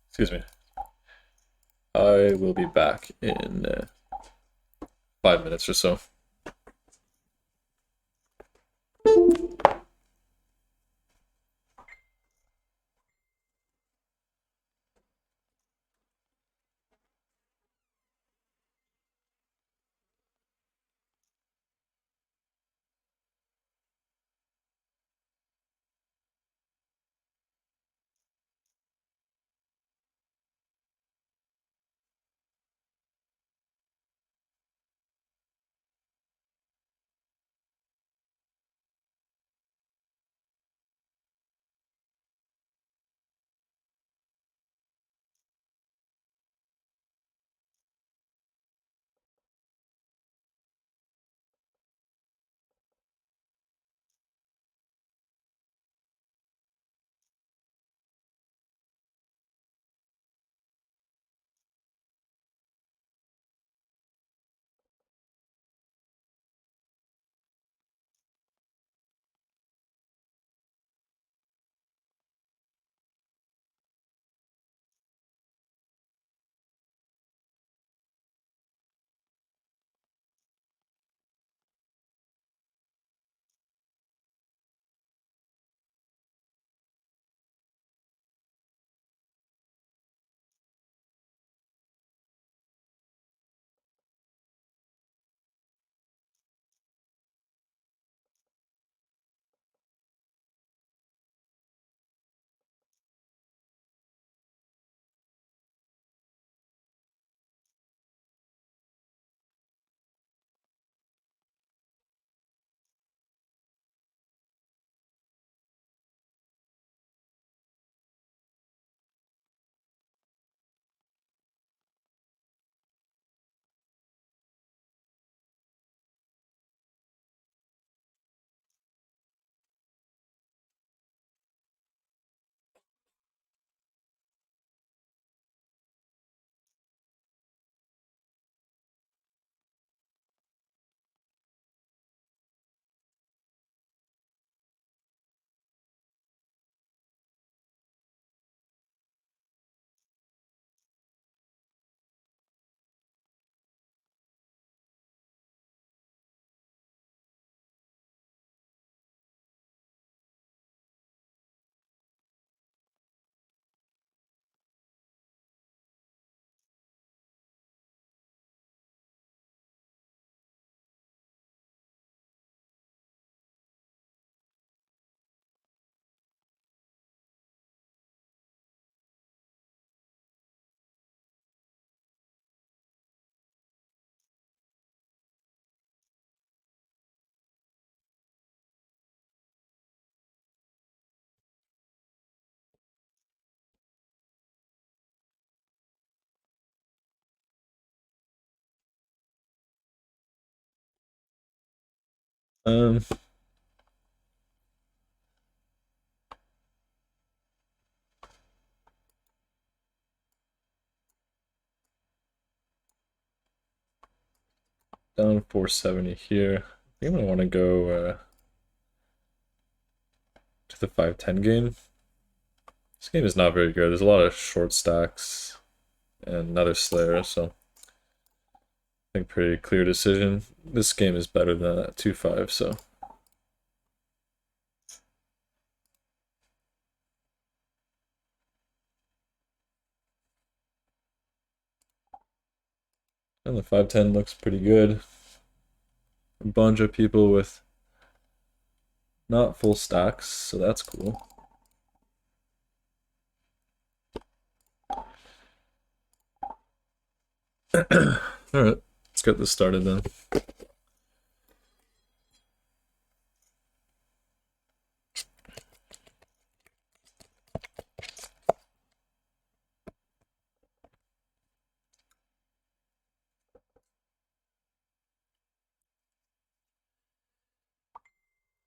Excuse me. I will be back in 5 minutes or so. Um, down 470 here. I think I'm gonna want to go to the 510 game. This game is not very good. There's a lot of short stacks and another Slayer, so I think pretty clear decision. This game is better than that 2-5, so. And the 510 looks pretty good. A bunch of people with not full stacks, so that's cool. Alright, let's get this started then.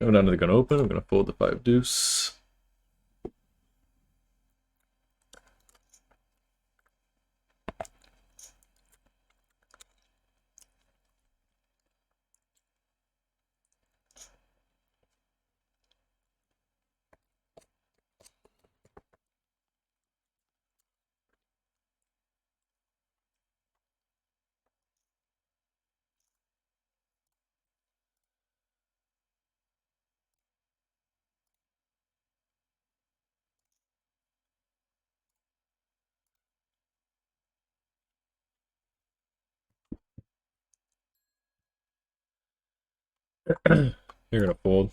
Go down to the gun open, I'm gonna fold the 5 deuce. You're gonna fold.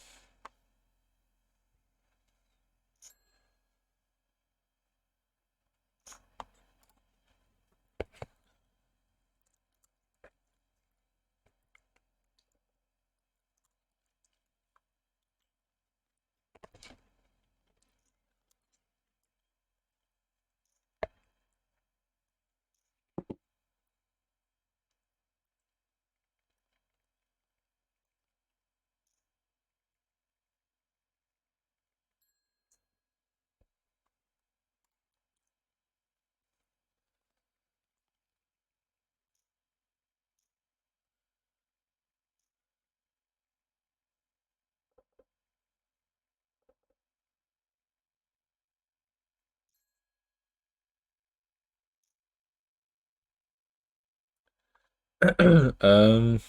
um,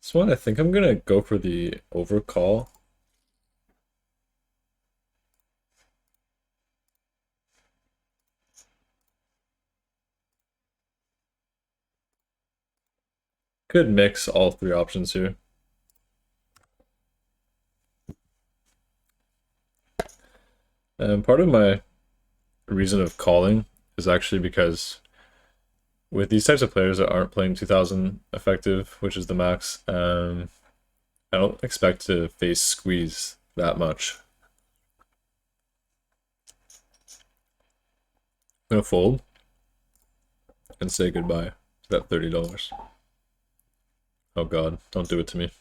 this one I think I'm gonna go for the overcall. Could mix all 3 options here. Part of my reason of calling is actually because with these types of players that aren't playing 2000 effective, which is the max, I don't expect to face squeeze that much. I'm gonna fold and say goodbye to that $30. Oh god, don't do it to me.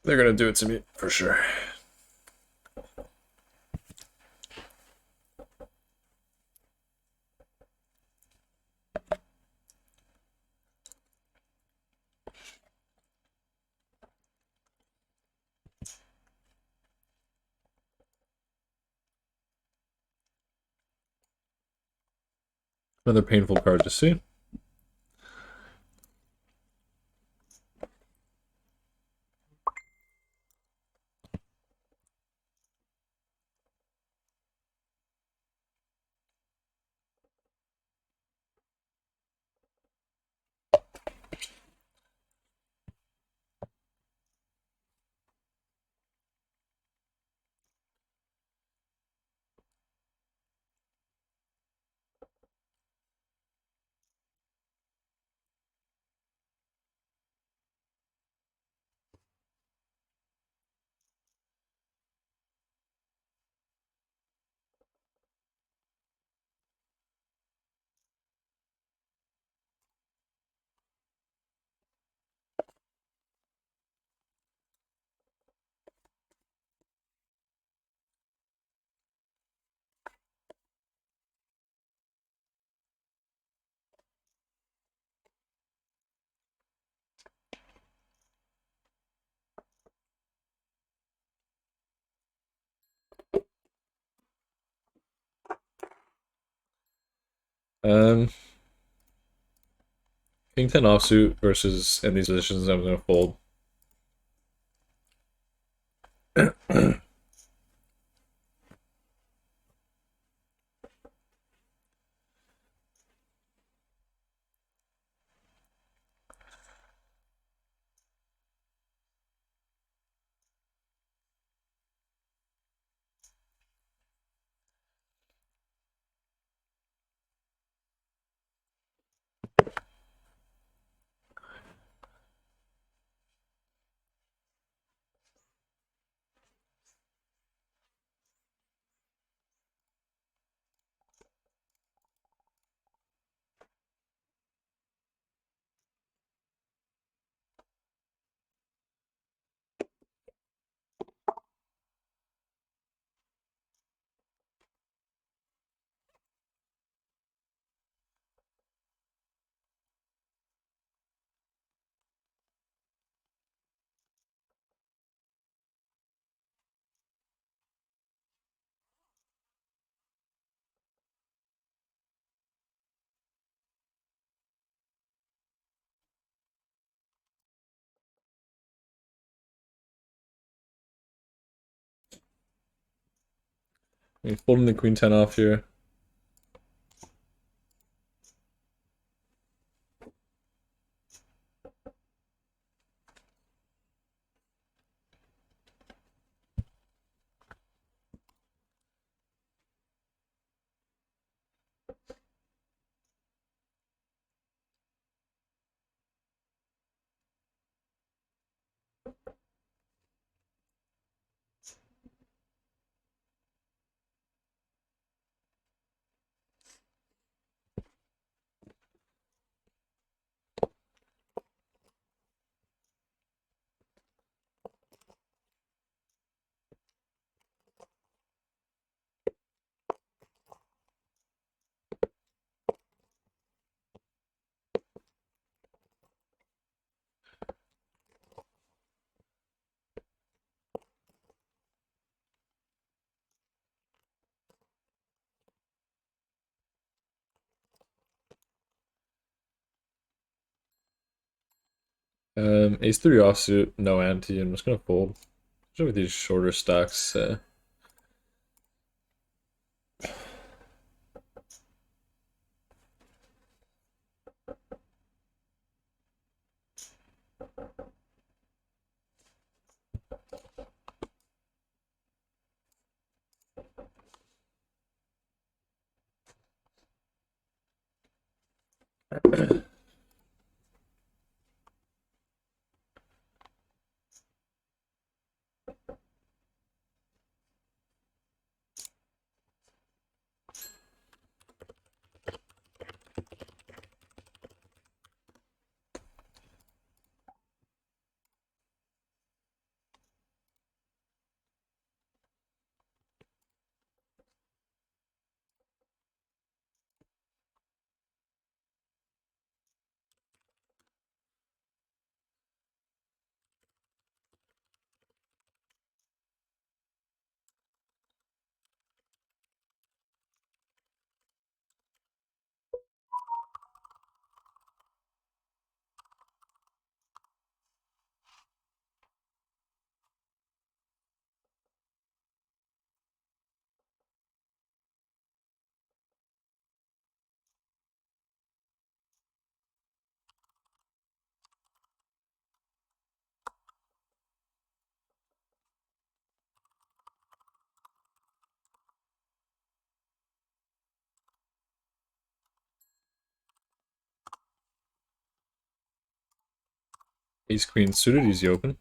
They're gonna do it to me, for sure. Another painful card to see. Um, King 10 offsuit versus in these positions I'm gonna fold. Folding the Queen 10 off here. Ace 3 offsuit, no ante. I'm just gonna fold. Especially with these shorter stacks. Ace Queen suited, easy open.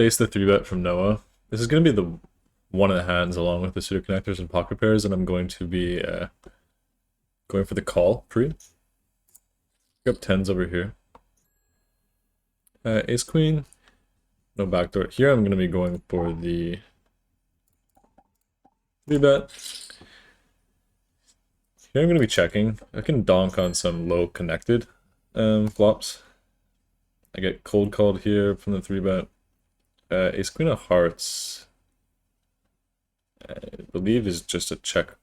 Face the 3-bet from Noah. This is gonna be the one of the hands along with the suited connectors and pocket pairs, and I'm going to be going for the call pre. Pick up tens over here. Ace queen, no backdoor. Here I'm going to be going for the 3-bet. Here I'm going to be checking. I can donk on some low connected flops. I get cold called here from the 3-bet. Ace queen of hearts, I believe, is just a check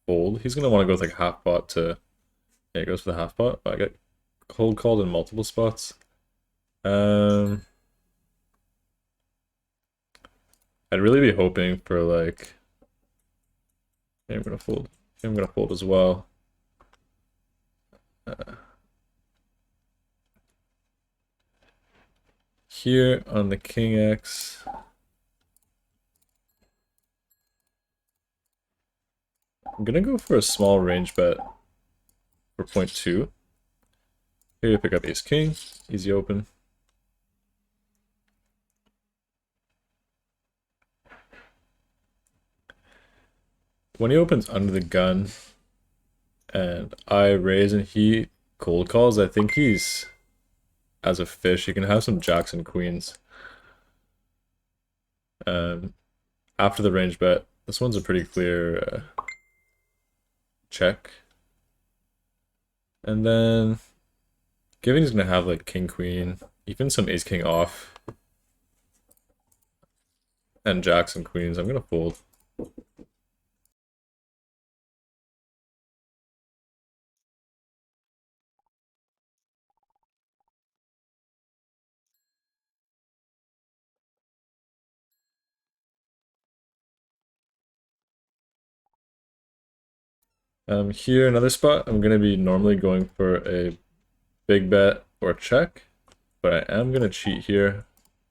fold. He's going to want to go with like half pot to... Yeah, he goes for the half pot. I get cold called in multiple spots. I'd really be hoping for like... Okay, I'm gonna fold. Okay, I'm gonna fold as well. Here on the king X, I'm gonna go for a small range bet for 0.2. Here you pick up ace king, easy open. When he opens under the gun and I raise and he cold calls, I think he's, as a fish, he can have some jacks and queens. After the range bet, this one's a pretty clear check. And then, given he's gonna have like king queen, even some ace king off, and jacks and queens, I'm gonna fold. Here, another spot, I'm gonna be normally going for a big bet or check, but I am gonna cheat here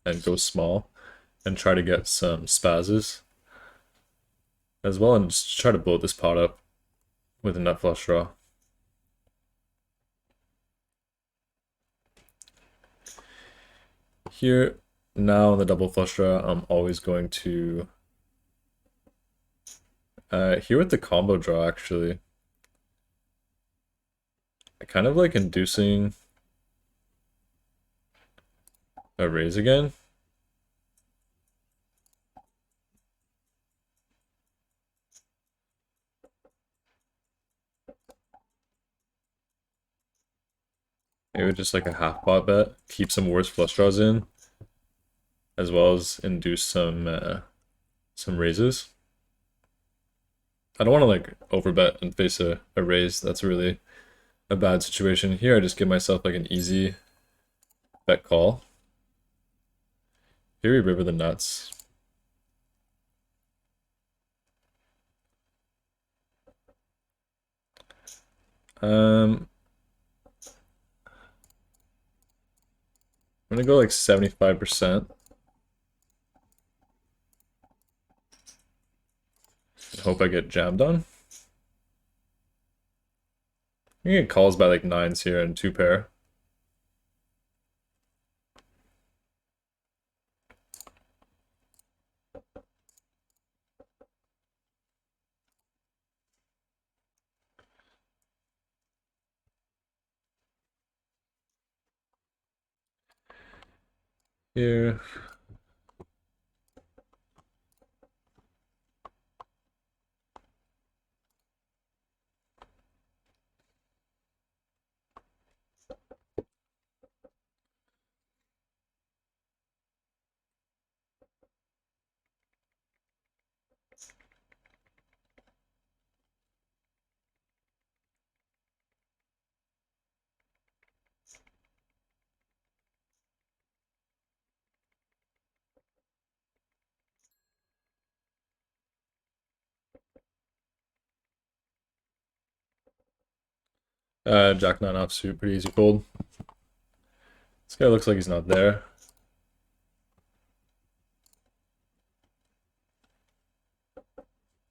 and go small and try to get some spazzes as well, and just try to blow this pot up with a nut flush draw. Here, now on the double flush draw, I'm always going to here with the combo draw, actually, I kind of like inducing a raise again. Maybe just like a half pot bet, keep some worse flush draws in, as well as induce some raises. I don't want to like overbet and face a raise. That's really a bad situation. Here I just give myself like an easy bet call. Here we river the nuts. I'm gonna go like 75%. Hope I get jammed on. You can get calls by like 9s here and 2 pair. Here. Jack 9 offsuit, pretty easy fold. This guy looks like he's not there.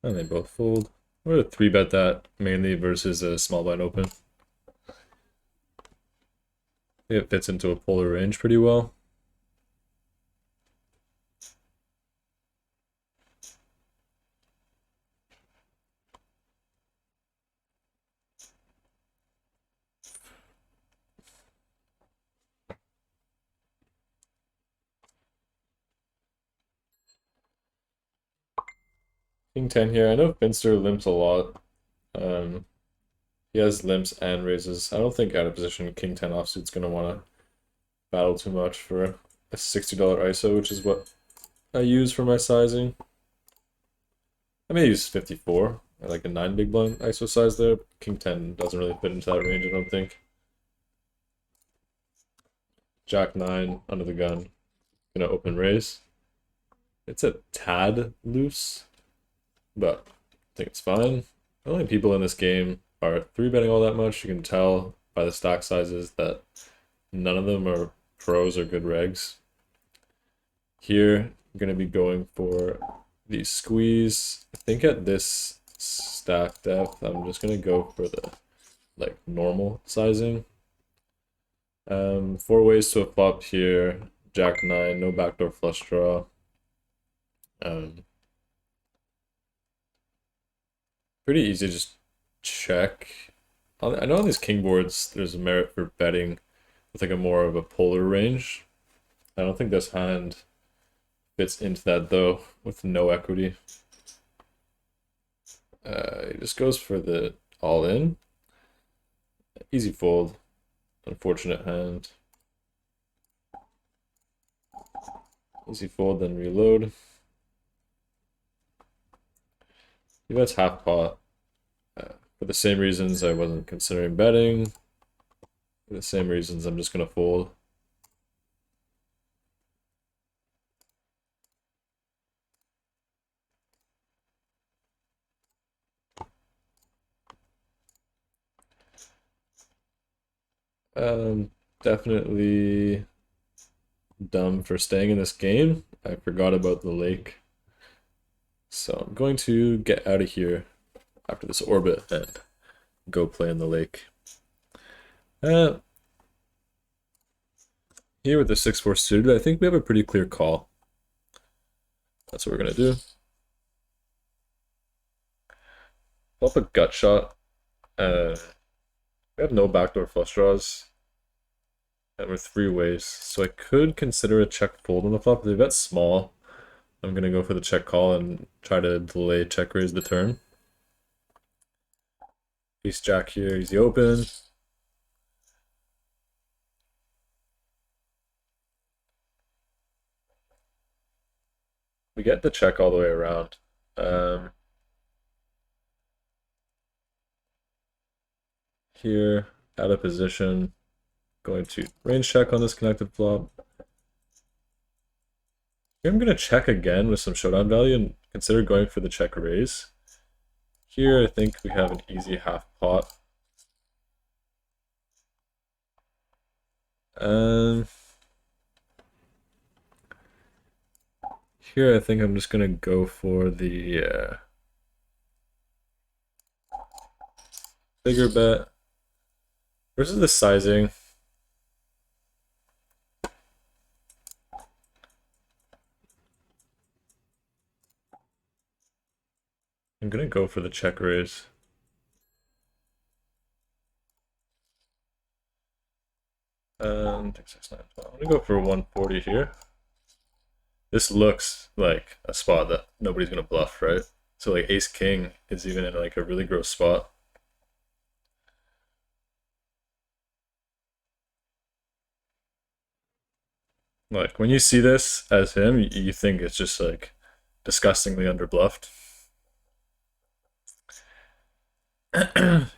And they both fold. We're gonna 3-bet that mainly versus a small blind open. I think it fits into a polar range pretty well. King 10 here. I know Finster limps a lot. He has limps and raises. I don't think out of position King 10 offsuit's gonna want to battle too much for a $60 ISO, which is what I use for my sizing. I may use 54. I like a 9 big blind ISO size there. King 10 doesn't really fit into that range, I don't think. Jack 9 under the gun. Gonna open raise. It's a tad loose, but I think it's fine. The only people in this game are 3-betting all that much. You can tell by the stack sizes that none of them are pros or good regs. Here, I'm gonna be going for the squeeze. I think at this stack depth, I'm just gonna go for the like normal sizing. 4 ways to a flop here. Jack 9, no backdoor flush draw. Pretty easy to just check. I know on these king boards, there's a merit for betting with like a more of a polar range. I don't think this hand fits into that though, with no equity. He just goes for the all-in. Easy fold. Unfortunate hand. Easy fold, then reload. He bets half pot. For the same reasons I wasn't considering betting. For the same reasons I'm just gonna fold. Definitely dumb for staying in this game. I forgot about the lake. So I'm going to get out of here after this orbit and go play in the lake. Here with the 6-4 suited, I think we have a pretty clear call. That's what we're gonna do. Flop a gut shot. We have no backdoor flush draws. And we're 3 ways. So I could consider a check fold on the flop. If they bet small, I'm gonna go for the check call and try to delay check raise the turn. Ace jack here, easy open. We get the check all the way around. Here, out of position, going to range check on this connected flop. Here I'm going to check again with some showdown value and consider going for the check raise. Here I think we have an easy half pot. Here I think I'm just going to go for the bigger bet. Versus the sizing. I'm gonna go for the check raise. I'm gonna go for 140 here. This looks like a spot that nobody's gonna bluff, right? So like ace king is even in like a really gross spot. Like when you see this as him, you think it's just like disgustingly underbluffed.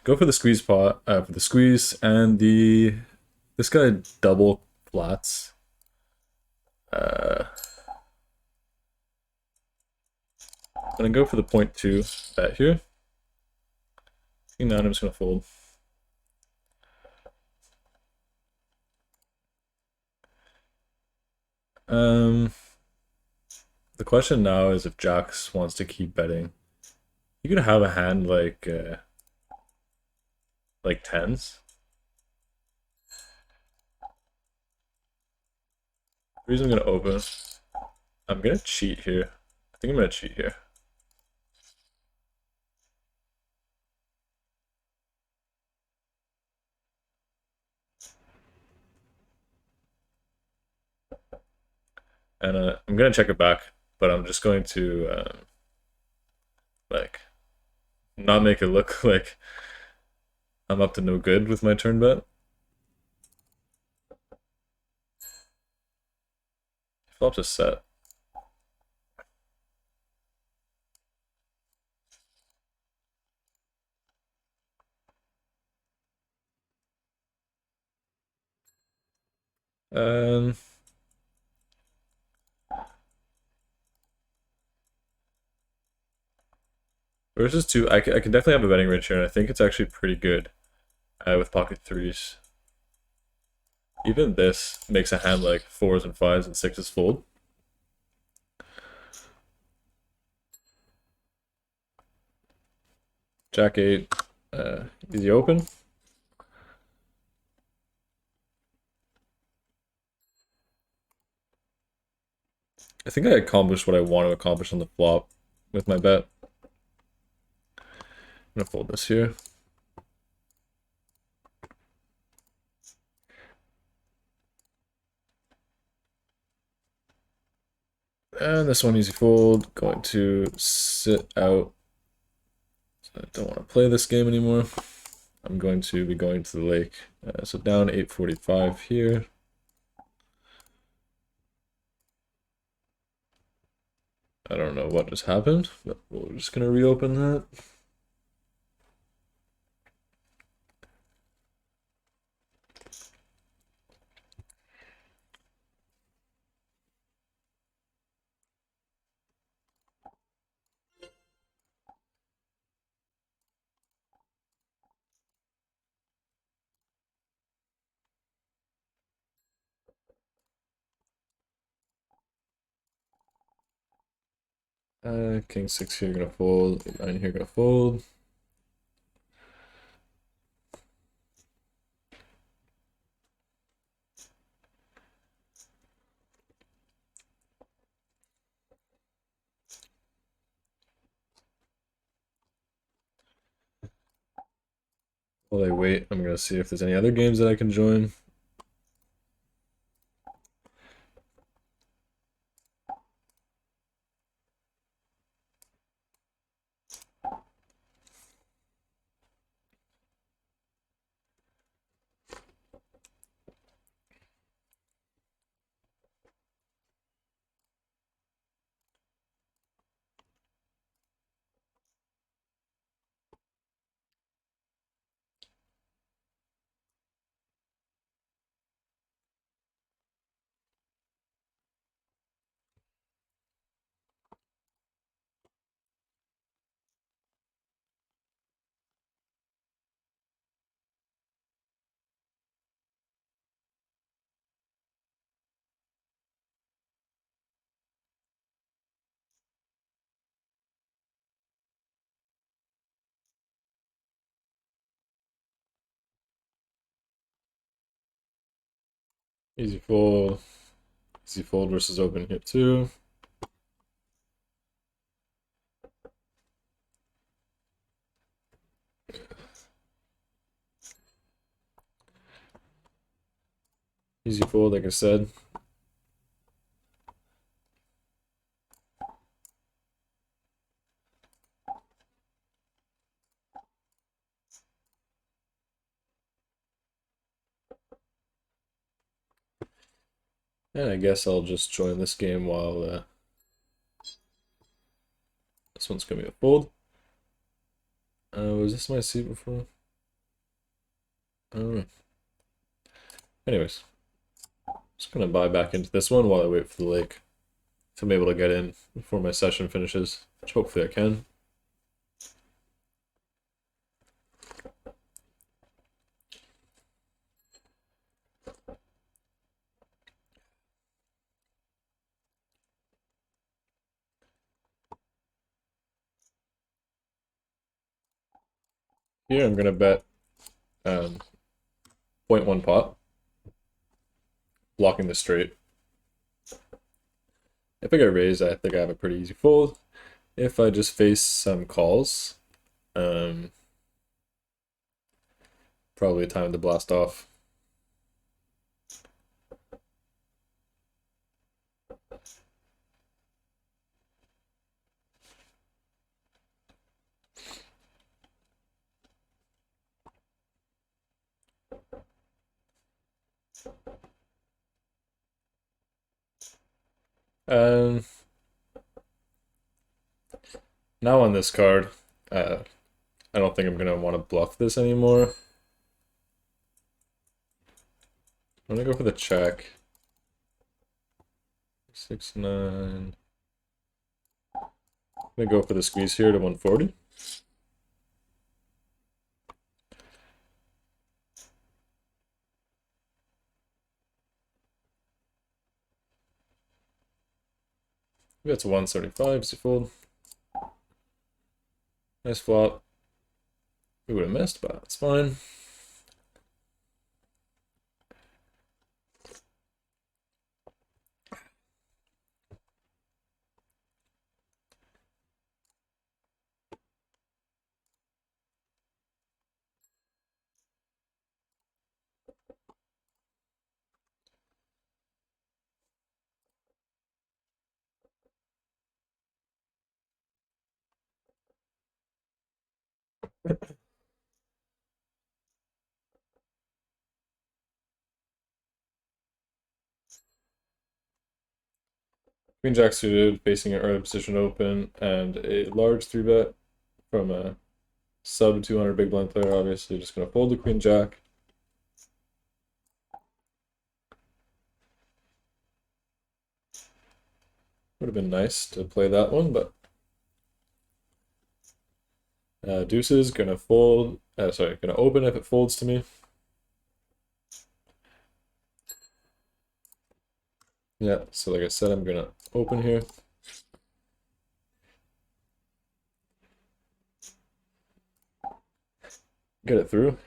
Go for the squeeze pot, for the squeeze, and this guy double flats. I'm gonna go for the 0.2 bet here. King 9, I'm just gonna fold. The question now is if Jax wants to keep betting. You could have a hand like tens. The reason I'm gonna open, I'm gonna cheat here. I think I'm gonna cheat here. And I'm gonna check it back, but I'm just going to like not make it look like I'm up to no good with my turn bet. Flop's a set. And versus two, I can definitely have a betting range here, and I think it's actually pretty good with pocket threes. Even this makes a hand like fours and fives and sixes fold. Jack eight, easy open. I think I accomplished what I want to accomplish on the flop with my bet. I'm gonna fold this here. And this one easy fold. Going to sit out. So I don't want to play this game anymore. I'm going to be going to the lake. So down 845 here. I don't know what just happened, but we're just gonna reopen that. King 6 here gonna fold, 9 here gonna fold. While I wait, I'm gonna see if there's any other games that I can join. Easy fold. Easy fold versus open here too. Easy fold, like I said. And I guess I'll just join this game while this one's gonna be a fold. Was this my seat before? I don't know. Anyways, just gonna buy back into this one while I wait for the lake. If I'm able to get in before my session finishes, which hopefully I can. Here I'm gonna bet 0.1 pot, blocking the straight. If I get raised, I think I have a pretty easy fold. If I just face some calls, probably time to blast off. Um, Now on this card, I don't think I'm gonna want to bluff this anymore. I'm gonna go for the check. 6-9. I'm gonna go for the squeeze here to 140. That's 175 as you fold. Nice flop. We would have missed, but it's fine. Queen Jack suited, facing an early position open, and a large 3-bet from a sub 200 big blind player. Obviously, just gonna fold the Queen Jack. Would have been nice to play that one, but deuces gonna fold. Sorry, gonna open if it folds to me. Yeah, so like I said, I'm gonna open here. Get it through.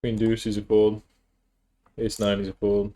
Queen deuce, he's a fold. Ace 9, he's a fold.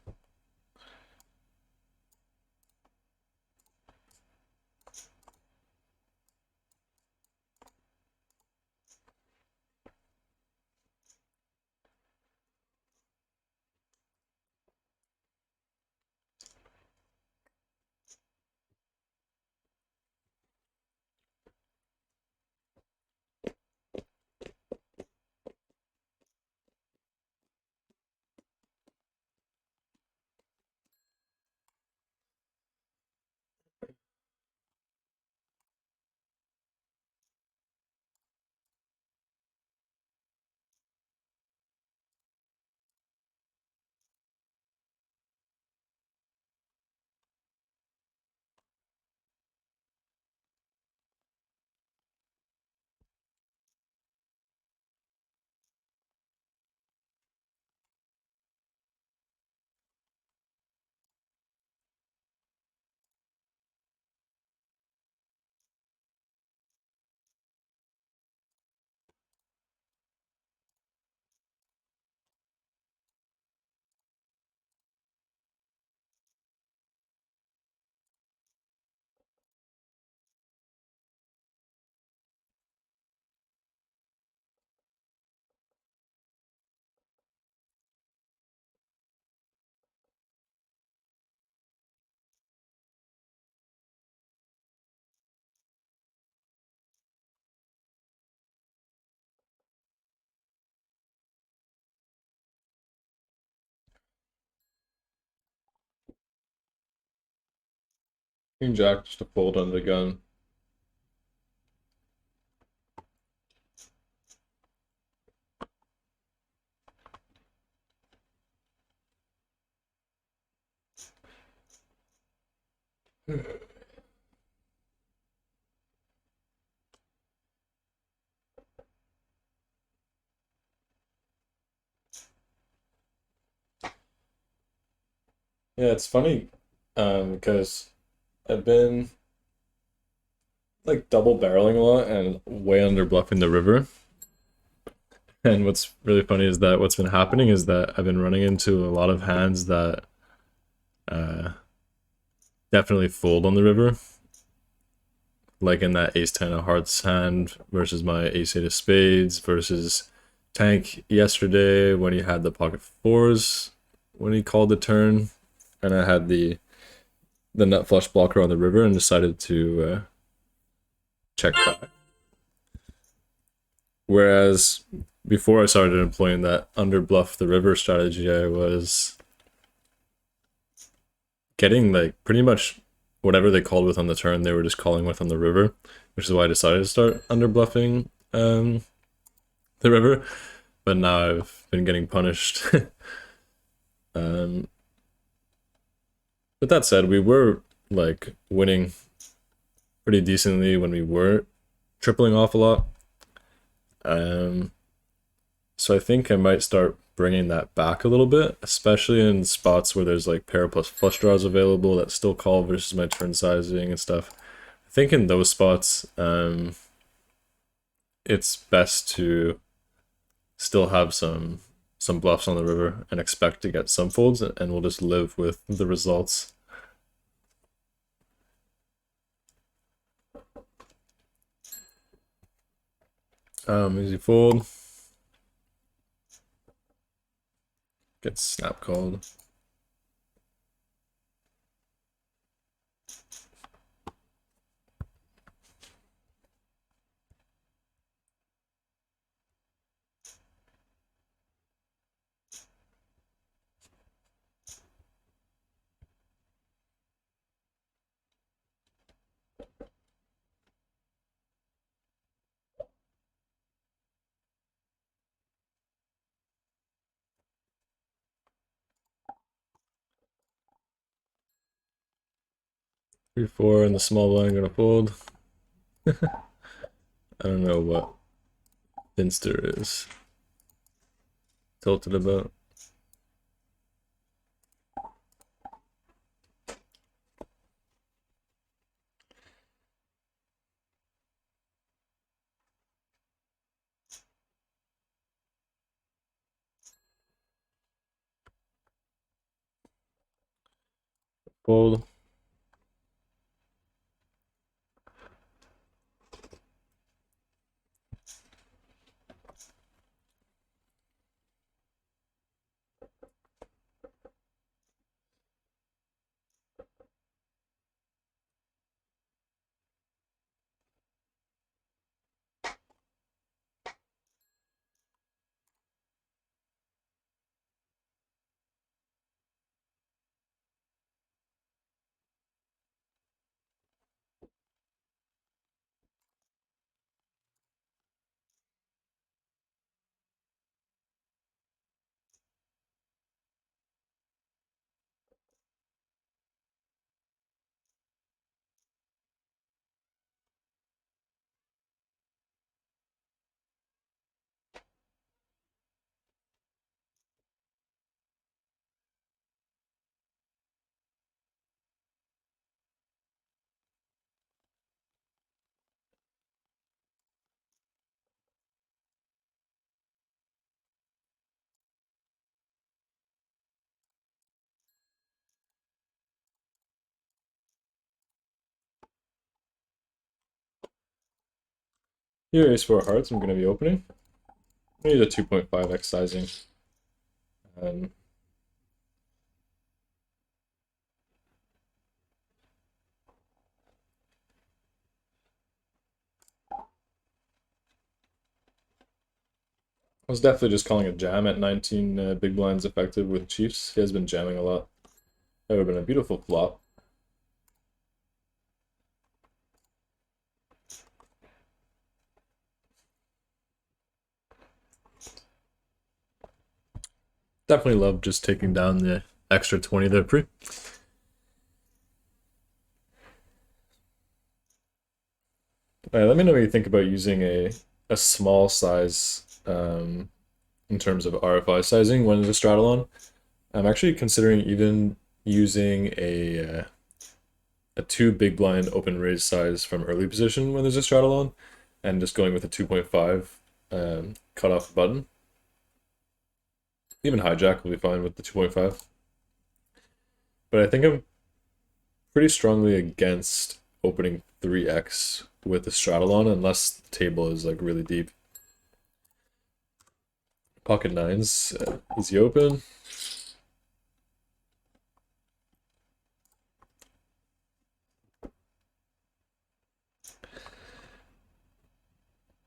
Queen Jack just a fold under the gun. Yeah, it's funny, because I've been like double barreling a lot and way under bluffing the river. And what's really funny is that what's been happening is that I've been running into a lot of hands that uh, definitely fold on the river. Like in that ace 10 of hearts hand versus my ace 8 of spades versus Tank yesterday when he had the pocket fours when he called the turn. And I had the nut flush blocker on the river and decided to check back. Whereas before I started employing that underbluff the river strategy, I was getting like pretty much whatever they called with on the turn, they were just calling with on the river, which is why I decided to start underbluffing the river. But now I've been getting punished. um, but that said, we were like winning pretty decently when we were tripling off a lot. So I think I might start bringing that back a little bit, especially in spots where there's like pair plus flush draws available that still call versus my turn sizing and stuff. I think in those spots, it's best to still have some bluffs on the river and expect to get some folds, and we'll just live with the results. Easy fold. Gets snap called. Three, four, and the small blind gonna fold. I don't know what Finster is tilted about. Fold. Here ace four hearts, I'm gonna be opening. I need a 2.5x sizing. Um, I was definitely just calling a jam at 19 big blinds effective with Chiefs. He has been jamming a lot. That would have been a beautiful flop. Definitely love just taking down the extra 20 there pre. Alright, let me know what you think about using a small size in terms of RFI sizing when there's a straddle on. I'm actually considering even using a 2 big blind open raise size from early position when there's a straddle on, and just going with a 2.5 cut off button. Even hijack will be fine with the 2.5. But I think I'm pretty strongly against opening 3x with the straddle on unless the table is like really deep. Pocket nines, easy open.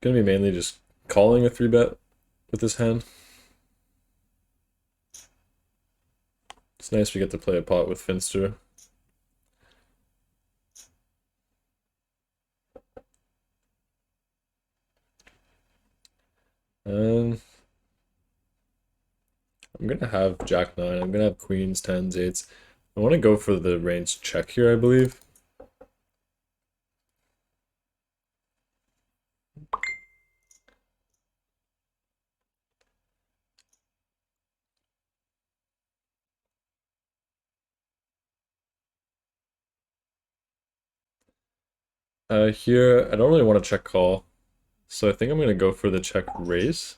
Gonna be mainly just calling a 3-bet with this hand. It's nice we get to play a pot with Finster. And I'm gonna have Jack 9. I'm gonna have Queens, 10s, 8s. I want to go for the range check here, I believe. Here, I don't really want to check call, so I think I'm gonna go for the check raise.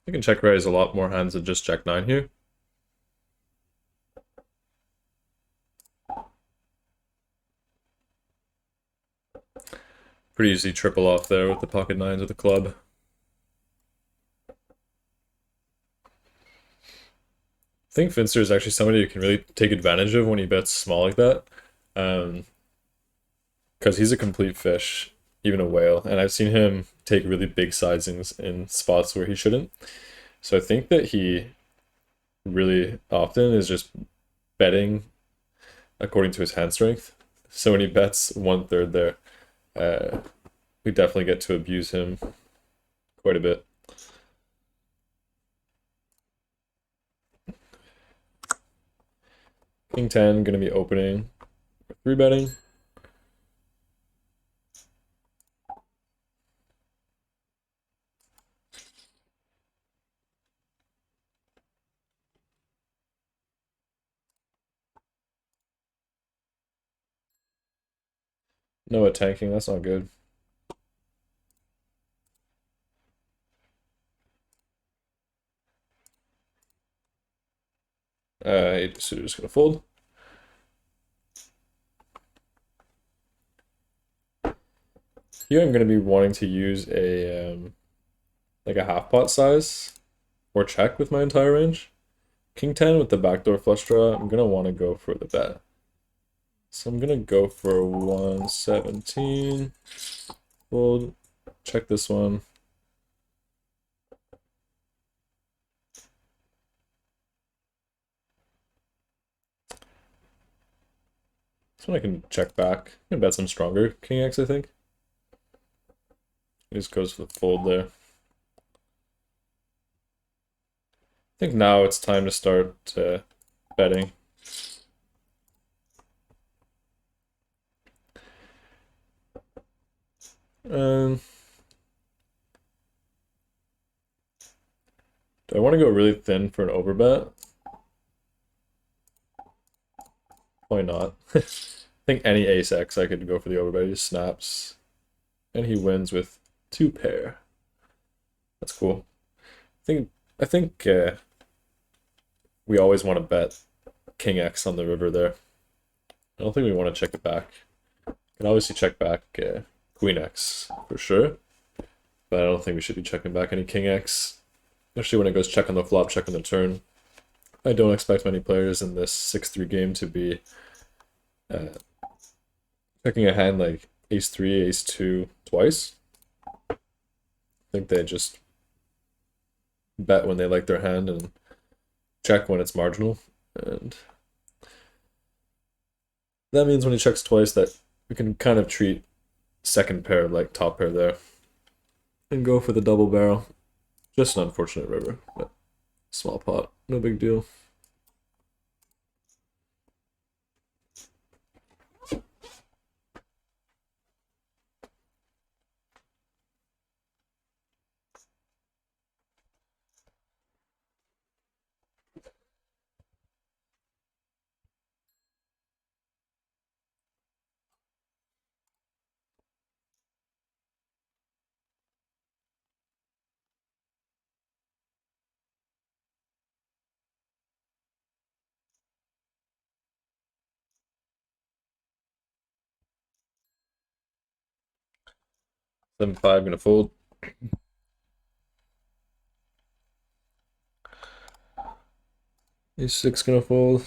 I can check raise a lot more hands than just Jack 9 here. Pretty easy triple off there with the pocket nines with the club. I think Finster is actually somebody you can really take advantage of when he bets small like that. Because he's a complete fish, even a whale. And I've seen him take really big sizings in spots where he shouldn't. So I think that he really often is just betting according to his hand strength. So when he bets 1/3 there, we definitely get to abuse him quite a bit. King 10 gonna be opening, 3-betting. No tanking, that's not good. So just gonna fold. Here I'm gonna be wanting to use a like a half pot size or check with my entire range. King 10 with the backdoor flush draw, I'm gonna want to go for the bet. So I'm gonna go for 117. Fold. Check this one. This one I can check back. I can bet some stronger King X, I think. He just goes for the fold there. I think now it's time to start betting. Do I want to go really thin for an overbet? Probably not. I think any ace X I could go for the overbet. He just snaps. And he wins with 2 pair. That's cool. I think we always want to bet King X on the river there. I don't think we want to check it back. Can obviously check back Queen X for sure, but I don't think we should be checking back any King X, especially when it goes check on the flop, check on the turn. I don't expect many players in this 6-3 game to be checking a hand like Ace-3, Ace-2 twice. I think they just bet when they like their hand and check when it's marginal, and that means when he checks twice that we can kind of treat second pair like top pair there and go for the double barrel. Just an unfortunate river, but small pot, no big deal. 7-5 gonna fold. Ace-6 gonna fold.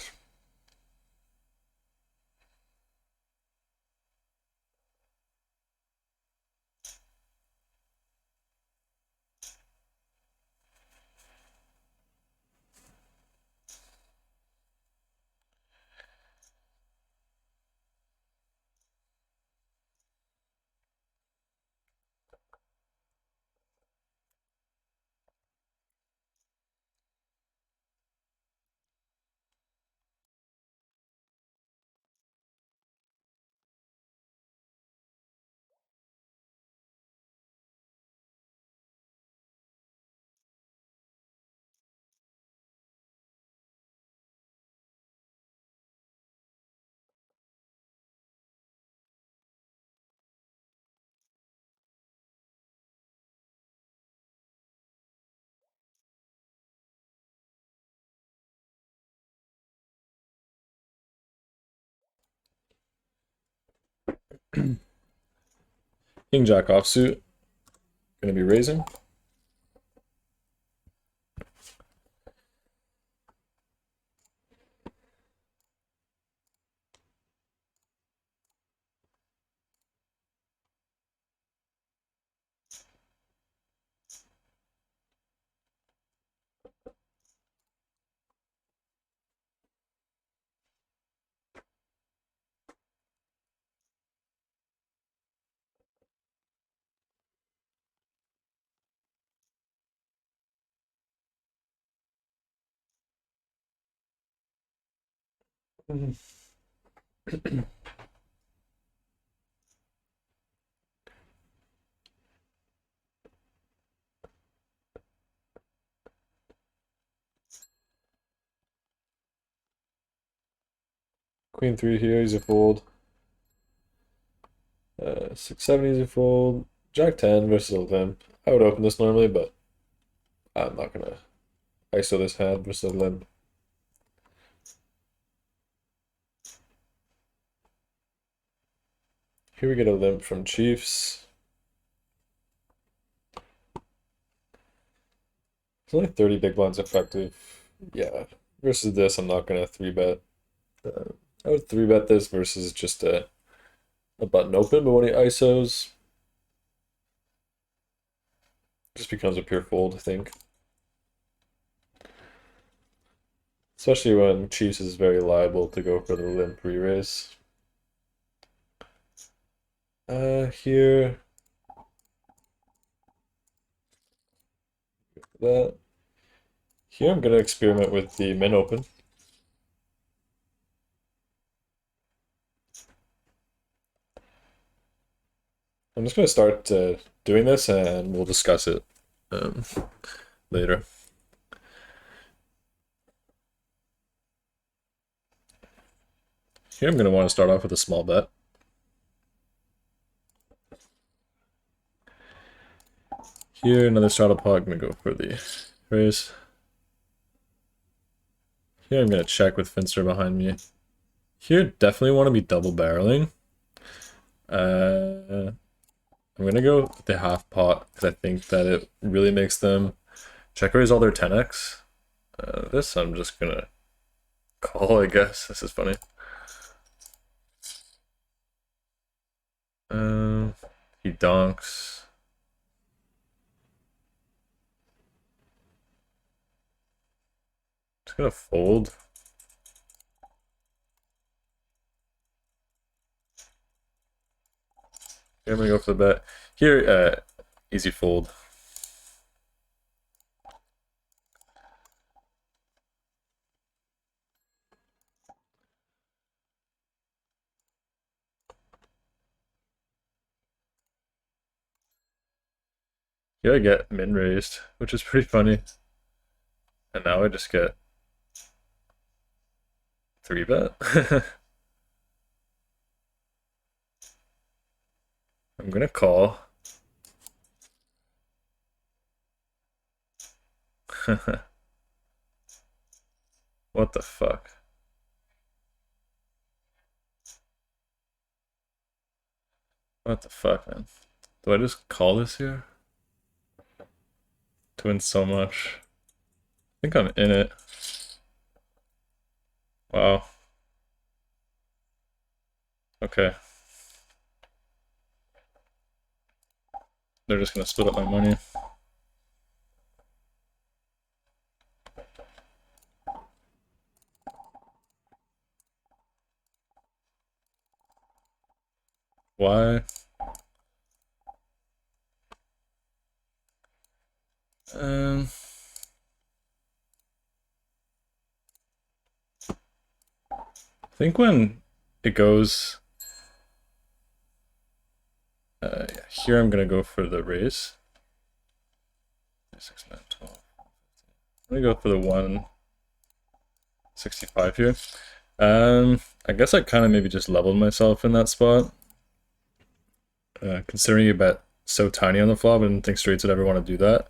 King Jack offsuit. Gonna be raising. Queen 3 here, easy fold. 6-7 easy fold. Jack 10 versus a limp. I would open this normally, but I'm not gonna ISO this hand versus a limp. Here we get a limp from Chiefs. It's only 30 big blinds effective. Yeah. Versus this, I'm not gonna 3-bet. I would 3-bet this versus just a button open, but when he ISOs, just becomes a pure fold, I think. Especially when Chiefs is very liable to go for the limp re-raise. Here. That. Here I'm gonna experiment with the min open. I'm just gonna start doing this and we'll discuss it later. Here I'm gonna want to start off with a small bet. Here, another straddle pot, I'm gonna go for the raise. Here I'm gonna check with Finster behind me. Here, definitely want to be double barreling. I'm gonna go with the half pot because I think that it really makes them check raise all their 10x. This I'm just gonna call, I guess. This is funny. He donks. Just gonna fold. Here I'm gonna go for the bet. Here, easy fold. Here I get min raised, which is pretty funny. And now I just get 3-bet. I'm gonna call. What the fuck? What the fuck, man? Do I just call this here? To win so much. I think I'm in it. Wow. Okay. They're just gonna split up my money. Why? Um, I think when it goes here, I'm gonna go for the raise. 6, 9, 12. I'm gonna go for the 165 here. I guess I kind of maybe just leveled myself in that spot. Considering you bet so tiny on the flop, I didn't think straights would ever want to do that.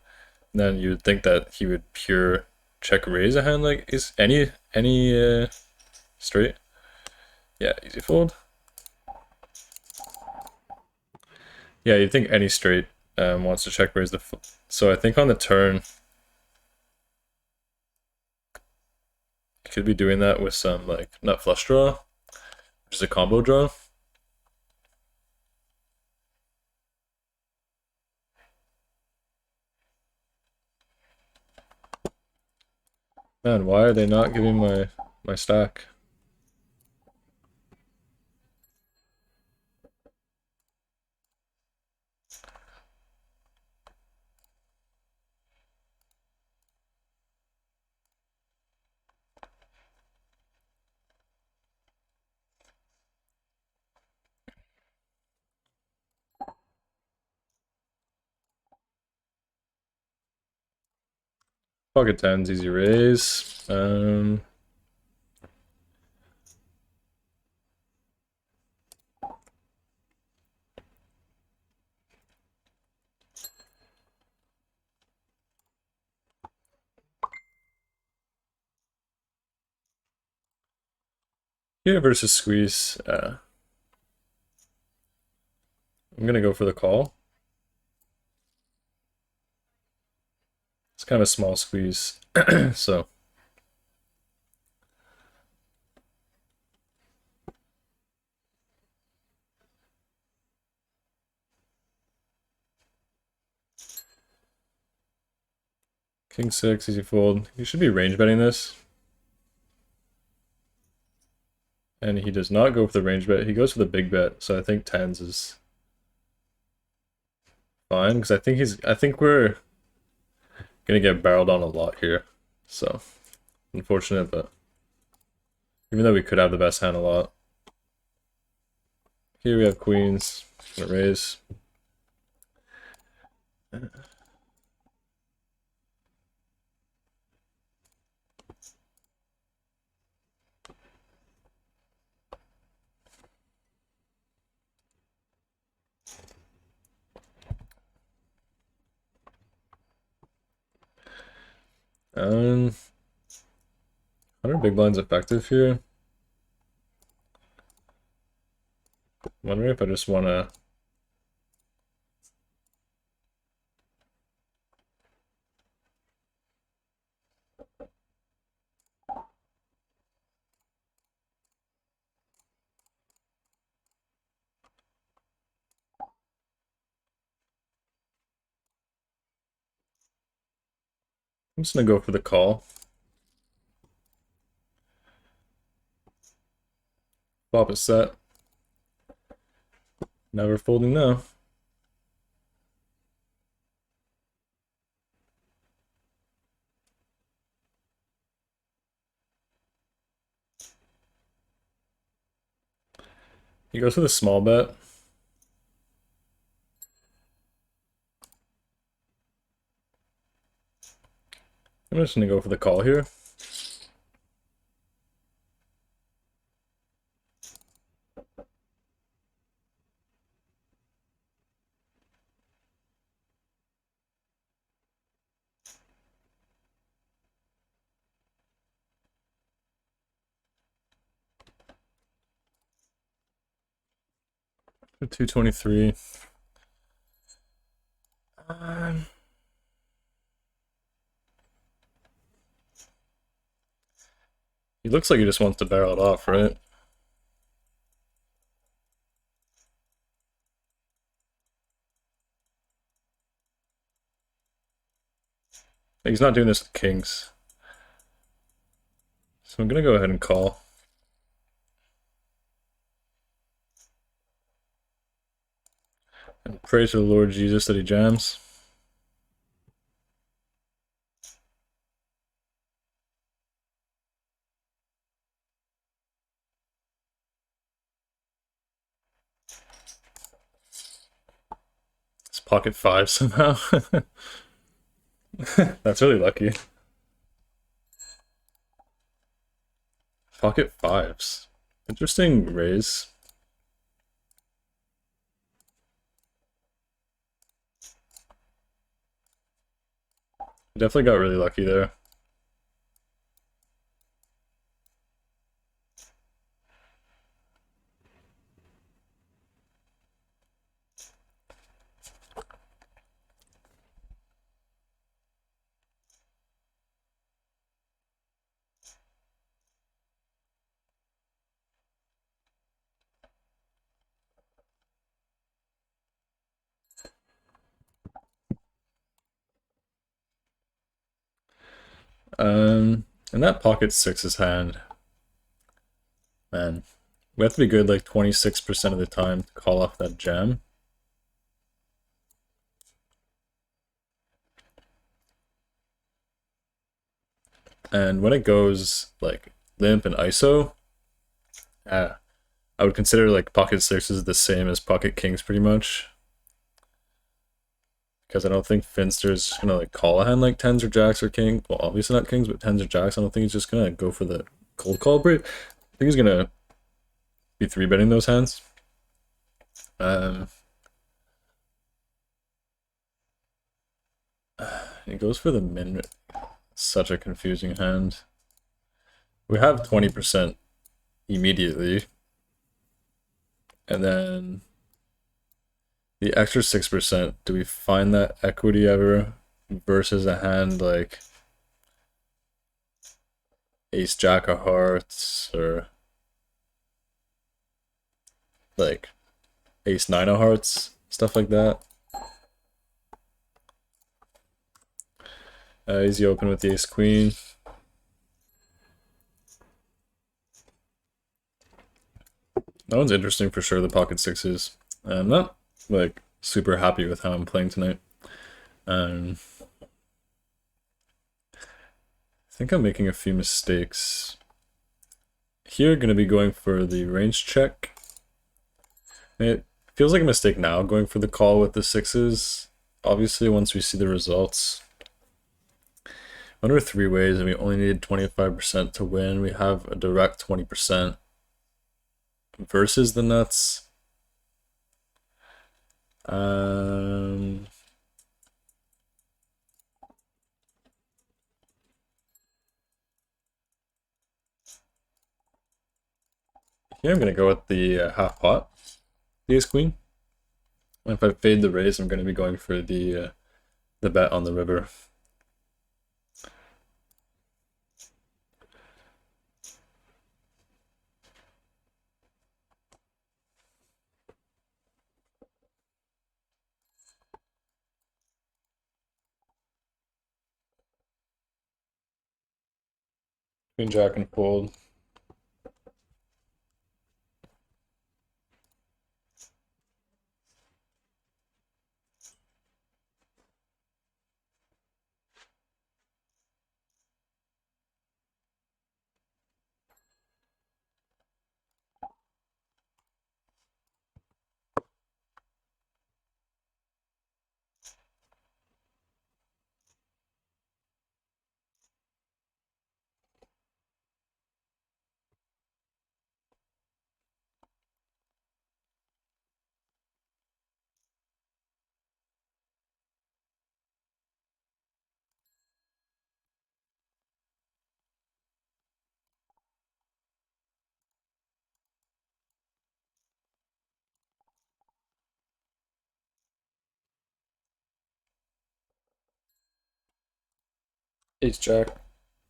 And then you would think that he would pure check raise a hand like is any straight. Yeah, easy fold. Yeah, you'd think any straight wants to check raise the so I think on the turn you could be doing that with some like nut flush draw, which is a combo draw. Man, why are they not giving my stack? Pocket tens, easy raise. Here versus squeeze. I'm gonna go for the call. It's kind of a small squeeze, so. King 6, easy fold. You should be range betting this. And he does not go for the range bet. He goes for the big bet. So I think tens is fine because I think we're gonna get barreled on a lot here. So unfortunate, but even though we could have the best hand a lot. Here we have queens. Gonna raise. Um, 100 big blinds effective here. Wondering if I just wanna. I'm just gonna go for the call. Flop is set. Never folding now. He goes for the small bet. I'm just gonna go for the call here. For 223. Um, he looks like he just wants to barrel it off, right? He's not doing this with kings. So I'm gonna go ahead and call. And pray to the Lord Jesus that he jams. It's pocket five somehow. That's really lucky. Pocket fives. Interesting raise. Definitely got really lucky there. And that pocket sixes hand. Man, we have to be good like 26% of the time to call off that jam. And when it goes like limp and ISO, I would consider like pocket sixes the same as pocket kings pretty much. Because I don't think Finster's gonna like call a hand like tens or jacks or king. Well, obviously not kings, but tens or jacks. I don't think he's just gonna go for the cold call break. I think he's gonna be three betting those hands. He goes for the min. Such a confusing hand. We have 20% immediately, and then the extra 6%. Do we find that equity ever versus a hand like Ace Jack of Hearts or like Ace Nine of Hearts, stuff like that? Easy open with the Ace Queen. That one's interesting for sure, the pocket sixes. I'm not like super happy with how I'm playing tonight. I think I'm making a few mistakes. Here, gonna be going for the range check. It feels like a mistake now going for the call with the sixes. Obviously, once we see the results. Under three ways, and we only needed 25% to win. We have a direct 20% versus the nuts. Here I'm gonna go with the half pot, the ace queen. And if I fade the raise, I'm gonna be going for the bet on the river. Queen jack and fold. Ace jack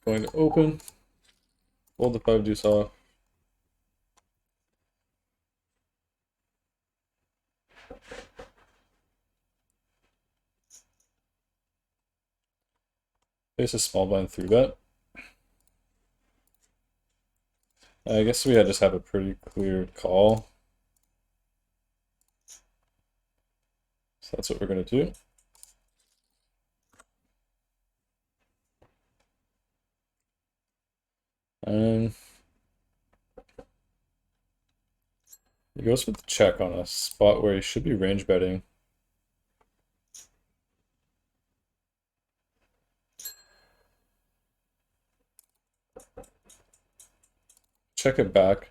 going to open. Fold the 5 deuce off. Face a small blind 3-bet. I guess we just have a pretty clear call. So that's what we're going to do. And he goes for the check on a spot where he should be range betting. Check it back.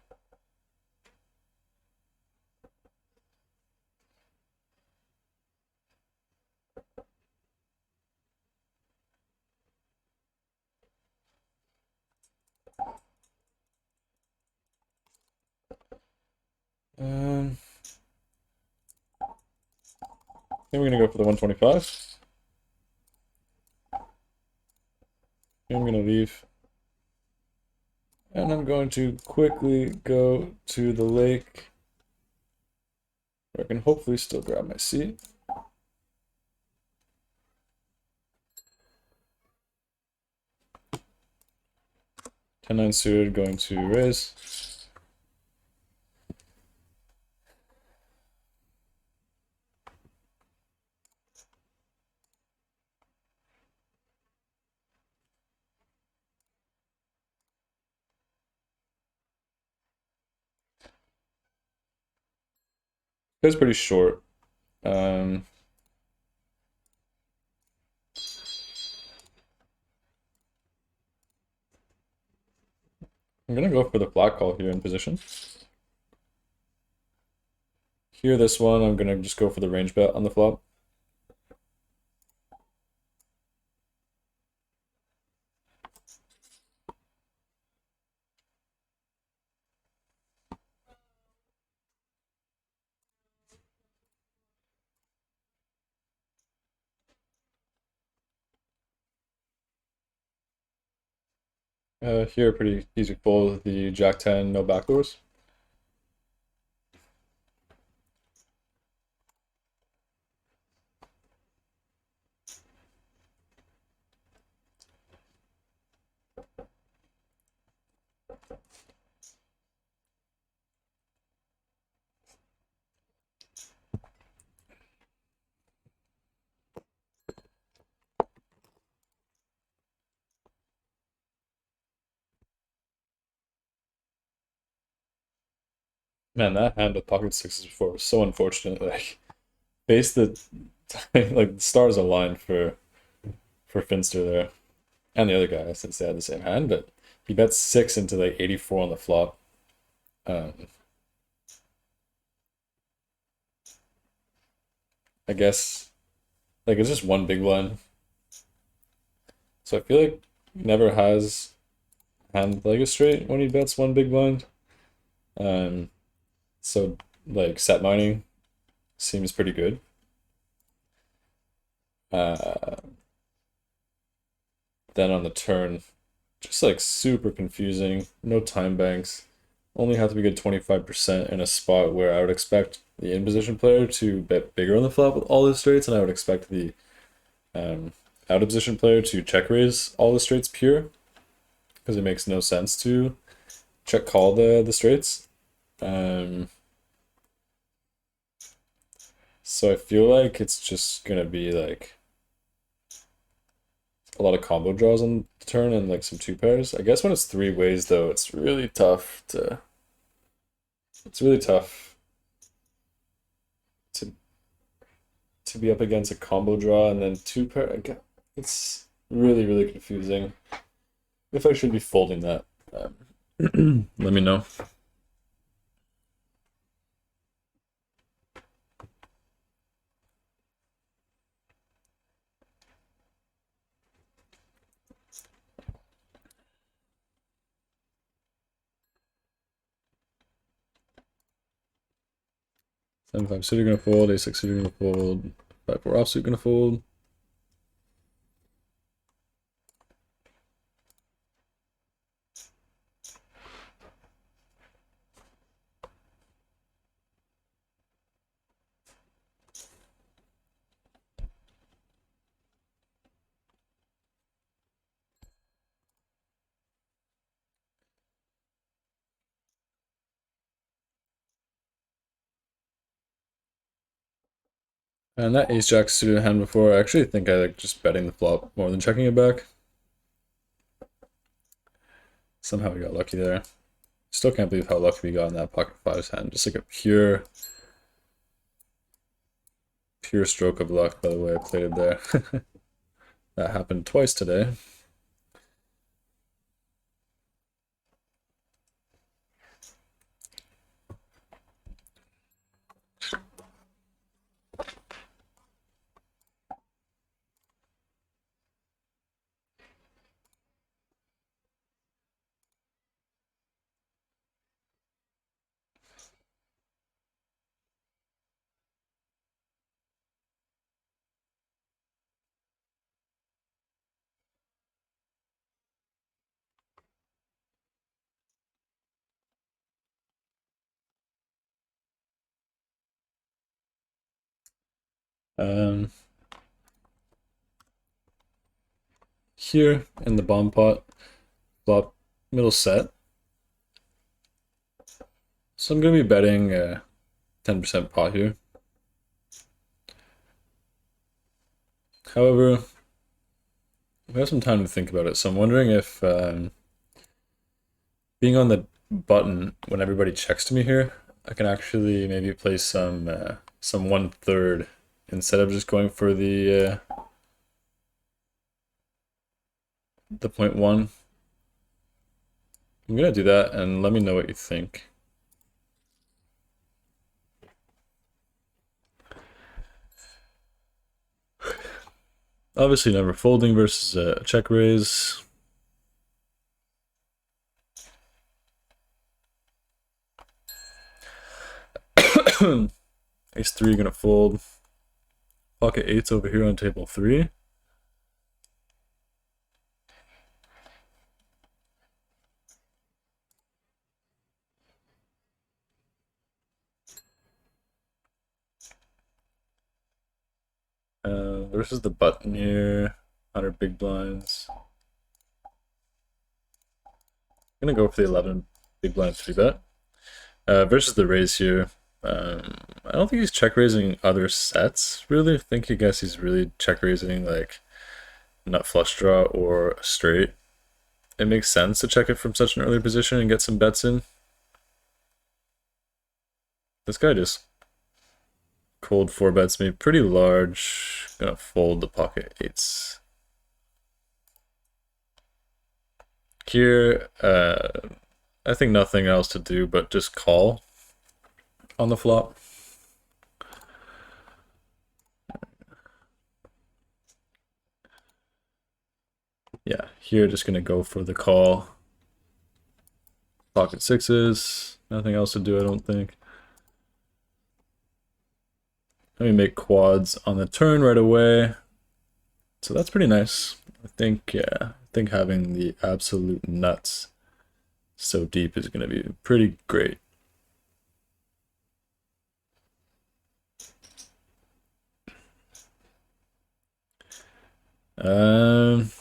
And then we're gonna go for the 125. I'm gonna leave. And I'm going to quickly go to the lake, where I can hopefully still grab my seat. Ten-9 suited, going to raise. It's pretty short. I'm gonna go for the flat call here in position. Here, this one, I'm gonna just go for the range bet on the flop. Here, pretty easy fold, the Jack 10, no backdoors. Man, that hand with pocket sixes before was so unfortunate. Like, base the like the stars aligned for Finster there, and the other guy since they had the same hand. But he bets 6 into like 84 on the flop. I guess like it's just one big blind, so I feel like he never has hand like a straight when he bets one big blind. So like set mining seems pretty good. Then on the turn, just like super confusing. No time banks. Only have to be good 25% in a spot where I would expect the in position player to bet bigger on the flop with all his straights, and I would expect the out of position player to check raise all the straights pure, because it makes no sense to check call the straights. So I feel like it's just gonna be like a lot of combo draws on the turn and like some two pairs. I guess when it's three ways though, it's really tough to to be up against a combo draw and then two pair. It's really confusing. If I should be folding that, let me know. Seven five suited gonna fold. A6 suited gonna fold. 5-4 offsuit gonna fold. And that ace jack suited hand before, I actually think I like just betting the flop more than checking it back. Somehow we got lucky there. Still can't believe how lucky we got in that pocket fives hand. Just like a pure stroke of luck, by the way I played it there. That happened twice today. Here in the bomb pot, flop middle set. So I'm gonna be betting 10% pot here. However, we have some time to think about it, so I'm wondering if being on the button when everybody checks to me here, I can actually maybe play some 1/3 instead of just going for the 0.1. I'm gonna do that and let me know what you think. Obviously never folding versus a check raise. Ace 3 gonna fold. Pocket 8's over here on table 3. Versus the button here, 100 big blinds. I'm gonna go for the 11 big blind 3-bet. Versus the raise here. I don't think he's check raising other sets, really. I think he's really check raising like nut flush draw or a straight. It makes sense to check it from such an early position and get some bets in. This guy just cold 4-bets me pretty large. Gonna fold the pocket 8s. Here, I think nothing else to do but just call on the flop. Yeah, here just gonna go for the call. Pocket 6s, nothing else to do I don't think. Let me make quads on the turn right away. So that's pretty nice. I think, yeah, I think having the absolute nuts so deep is gonna be pretty great. Um,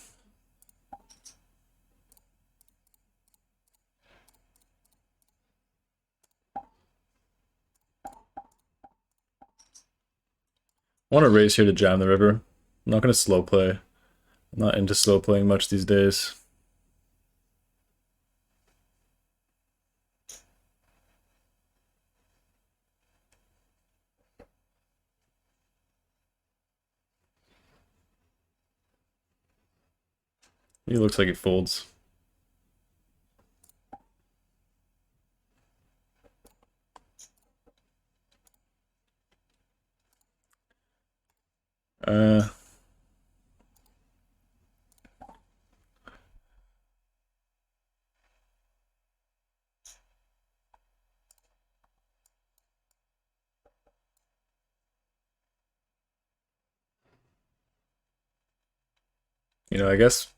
I want to raise here to jam the river. I'm not going to slow play. I'm not into slow playing much these days. He looks like he folds. You know, I guess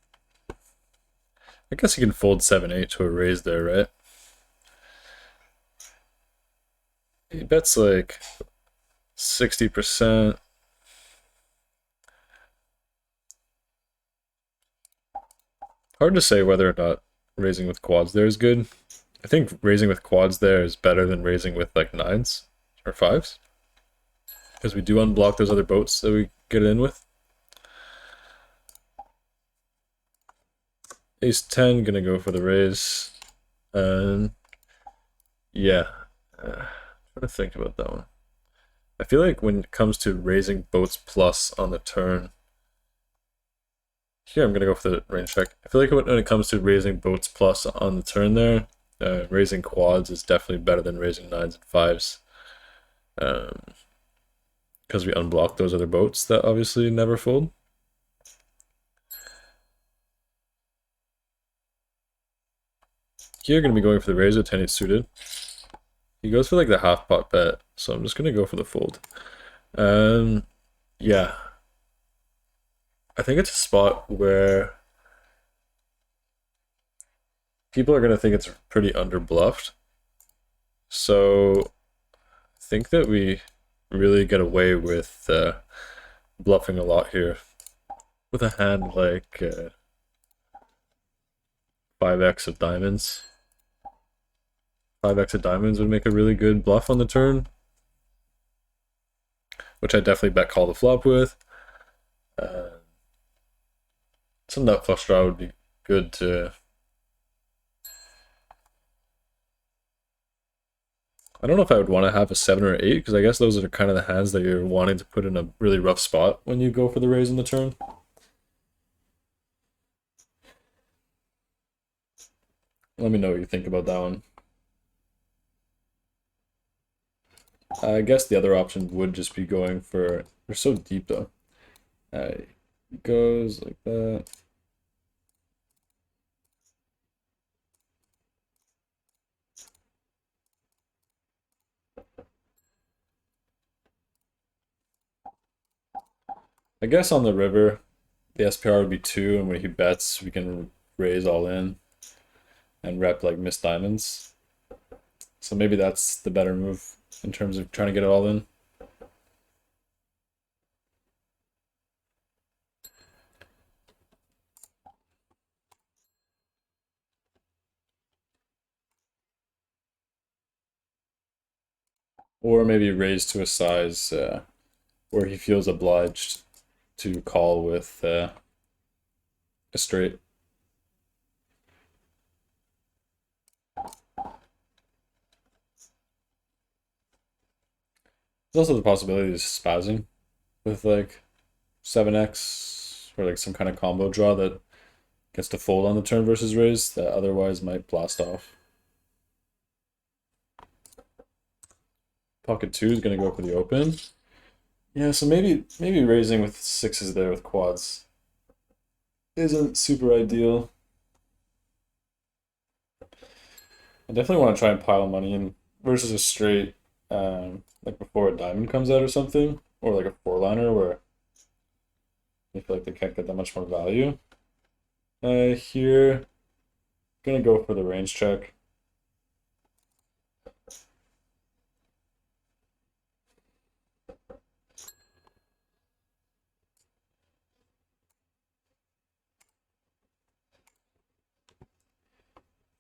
you can fold 7-8 to a raise there, right? He bets like 60%. Hard to say whether or not raising with quads there is good. I think raising with quads there is better than raising with like 9s or 5s. because we do unblock those other boats that we get in with. Ace 10, gonna go for the raise. And yeah, trying to think about that one. I feel like when it comes to raising boats plus on the turn, here I'm gonna go for the range check. I feel like when it comes to raising boats plus on the turn there, raising quads is definitely better than raising 9s and 5s. Because we unblock those other boats that obviously never fold. Here, gonna be going for the raise with 10-8 suited. He goes for like the half pot bet, so I'm just gonna go for the fold. Yeah. I think it's a spot where people are gonna think it's pretty underbluffed. So I think that we really get away with bluffing a lot here. With a hand like 5x of diamonds. 5x of diamonds would make a really good bluff on the turn, which I definitely bet call the flop with. Some nut flush draw would be good to. I don't know if I would want to have a 7 or 8, because I guess those are kind of the hands that you're wanting to put in a really rough spot when you go for the raise in the turn. Let me know what you think about that one. I guess the other option would just be going for. They're so deep though. It goes like that. I guess on the river, the SPR would be 2, and when he bets, we can raise all in and rep like missed diamonds. So maybe that's the better move in terms of trying to get it all in. Or maybe raise to a size where he feels obliged to call with a straight. There's also the possibility of spazzing with like 7x or like some kind of combo draw that gets to fold on the turn versus raise that otherwise might blast off. Pocket 2 is going to go for the open. Yeah, so maybe raising with 6s there with quads isn't super ideal. I definitely want to try and pile money in versus a straight, like before a diamond comes out or something, or like a 4-liner where I feel like they can't get that much more value. Here, gonna go for the range check.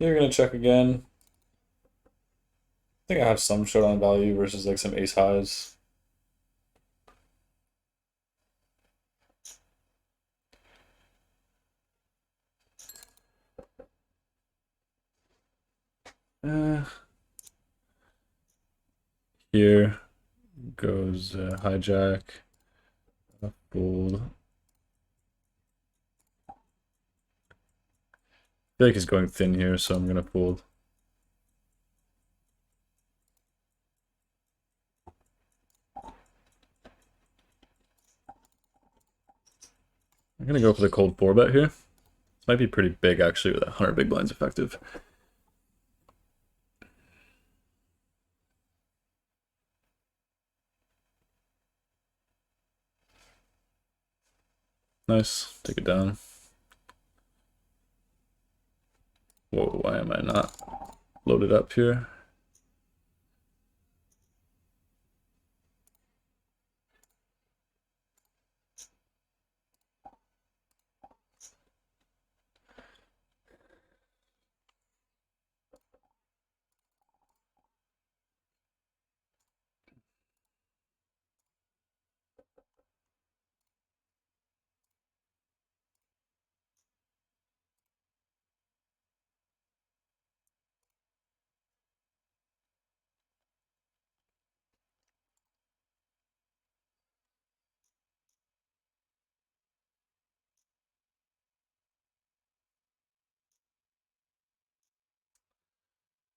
You're gonna check again. I think I have some showdown value versus like some ace highs. Here goes hijack, fold. I feel like he's going thin here, so I'm gonna fold. I'm gonna go for the cold 4-bet here. This might be pretty big actually with 100 big blinds effective. Nice, take it down. Whoa, why am I not loaded up here?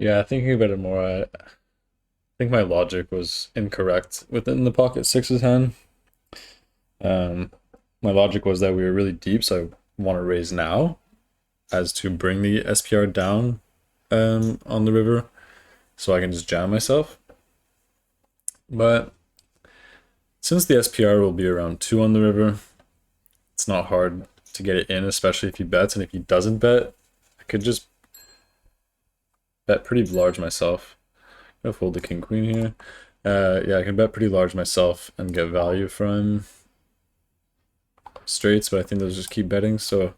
Yeah, thinking about it more, I think my logic was incorrect within the pocket sixes hand. Um, my logic was that we were really deep, so I want to raise now, as to bring the SPR down, on the river, so I can just jam myself. But since the SPR will be around 2 on the river, it's not hard to get it in, especially if he bets. And if he doesn't bet, I could just bet pretty large myself. I'm gonna fold the king queen here. Yeah, I can bet pretty large myself and get value from straights, but I think those just keep betting. So if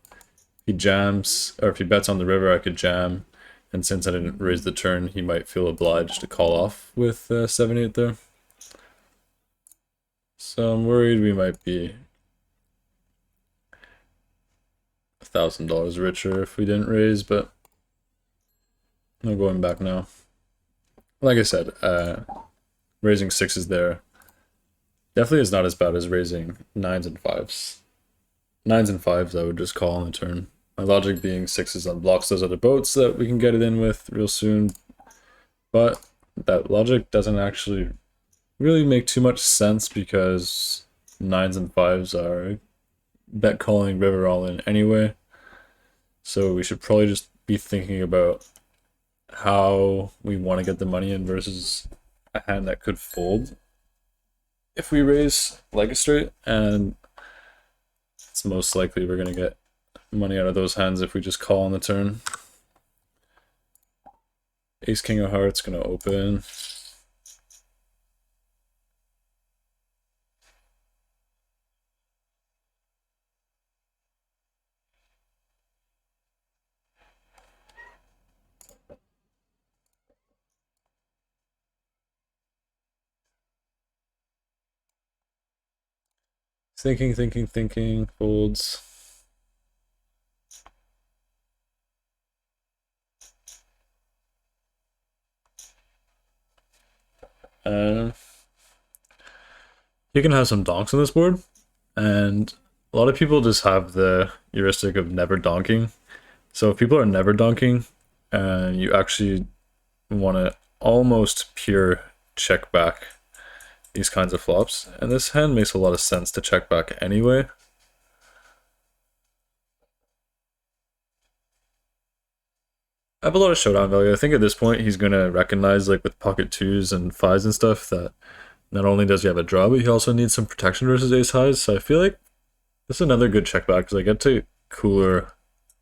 he jams, or if he bets on the river, I could jam. And since I didn't raise the turn, he might feel obliged to call off with 7-8 there. So I'm worried we might be $1,000 richer if we didn't raise, but no going back now. Like I said, raising sixes there definitely is not as bad as raising nines and fives. Nines and fives I would just call on the turn. My logic being sixes unblocks those other boats that we can get it in with real soon. But that logic doesn't actually really make too much sense because nines and fives are bet calling river all in anyway. So we should probably just be thinking about how we want to get the money in versus a hand that could fold if we raise like a straight, and it's most likely we're going to get money out of those hands if we just call on the turn. Ace king of hearts going to open. Thinking, folds. You can have some donks on this board, and a lot of people just have the heuristic of never donking. So if people are never donking, and you actually want to almost pure check back these kinds of flops, and this hand makes a lot of sense to check back anyway. I have a lot of showdown value. I think at this point he's gonna recognize, like with pocket twos and fives and stuff, that not only does he have a draw, but he also needs some protection versus ace highs. So I feel like this is another good check back because I get to cooler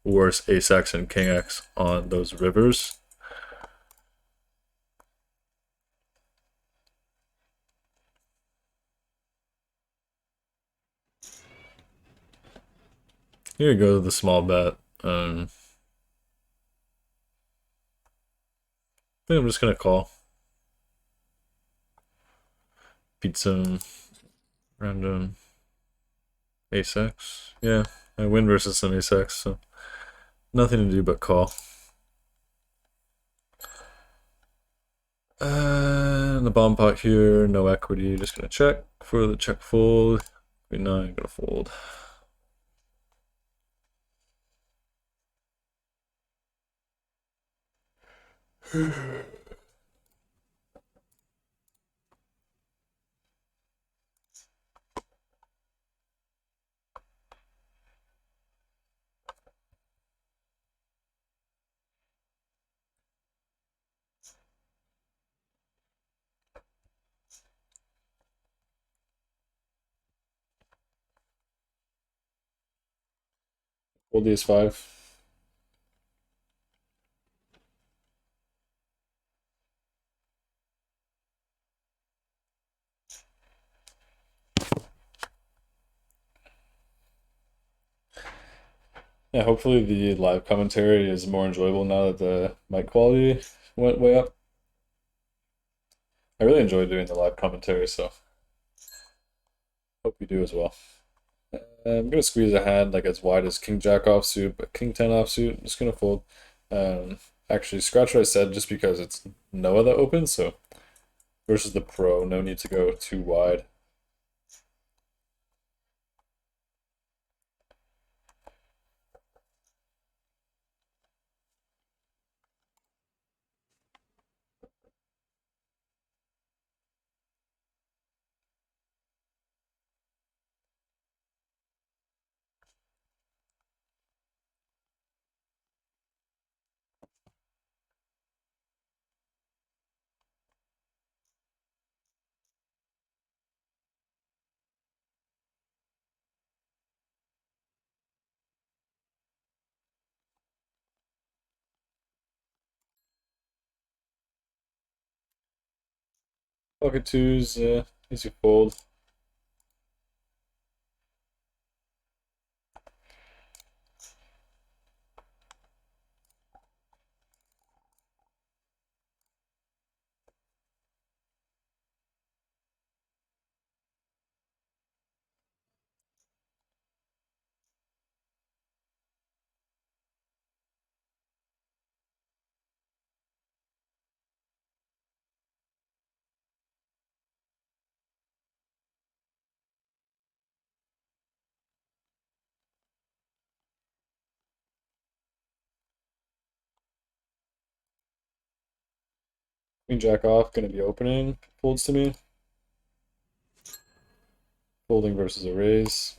worse ace x and king x on those rivers. Here we go, the small bet. I think I'm just gonna call. Beat some random ace x. Yeah, I win versus some ace x, so nothing to do but call. And the bomb pot here, no equity, just gonna check for the check fold. Queen nine, gonna fold. Fold the ace five. Yeah, hopefully the live commentary is more enjoyable now that the mic quality went way up. I really enjoy doing the live commentary, so hope you do as well. I'm gonna squeeze a hand like as wide as king jack offsuit, but king 10 offsuit, I'm just gonna fold. Actually, scratch what I said just because it's Noah that opens, so versus the pro, no need to go too wide. Pocket twos, easy fold. Queen jack off, gonna be opening. Folds to me. Folding versus a raise.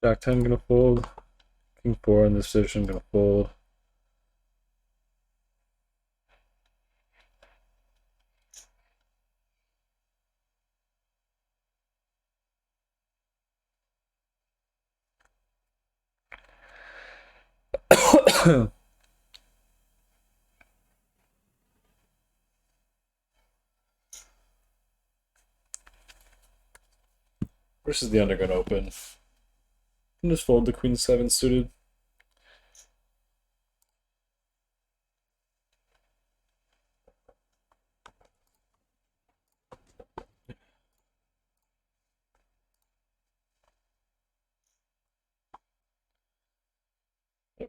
Jack 10 gonna fold. King 4 in this position gonna fold. Versus the undergun open. And just fold the queen 7 suited.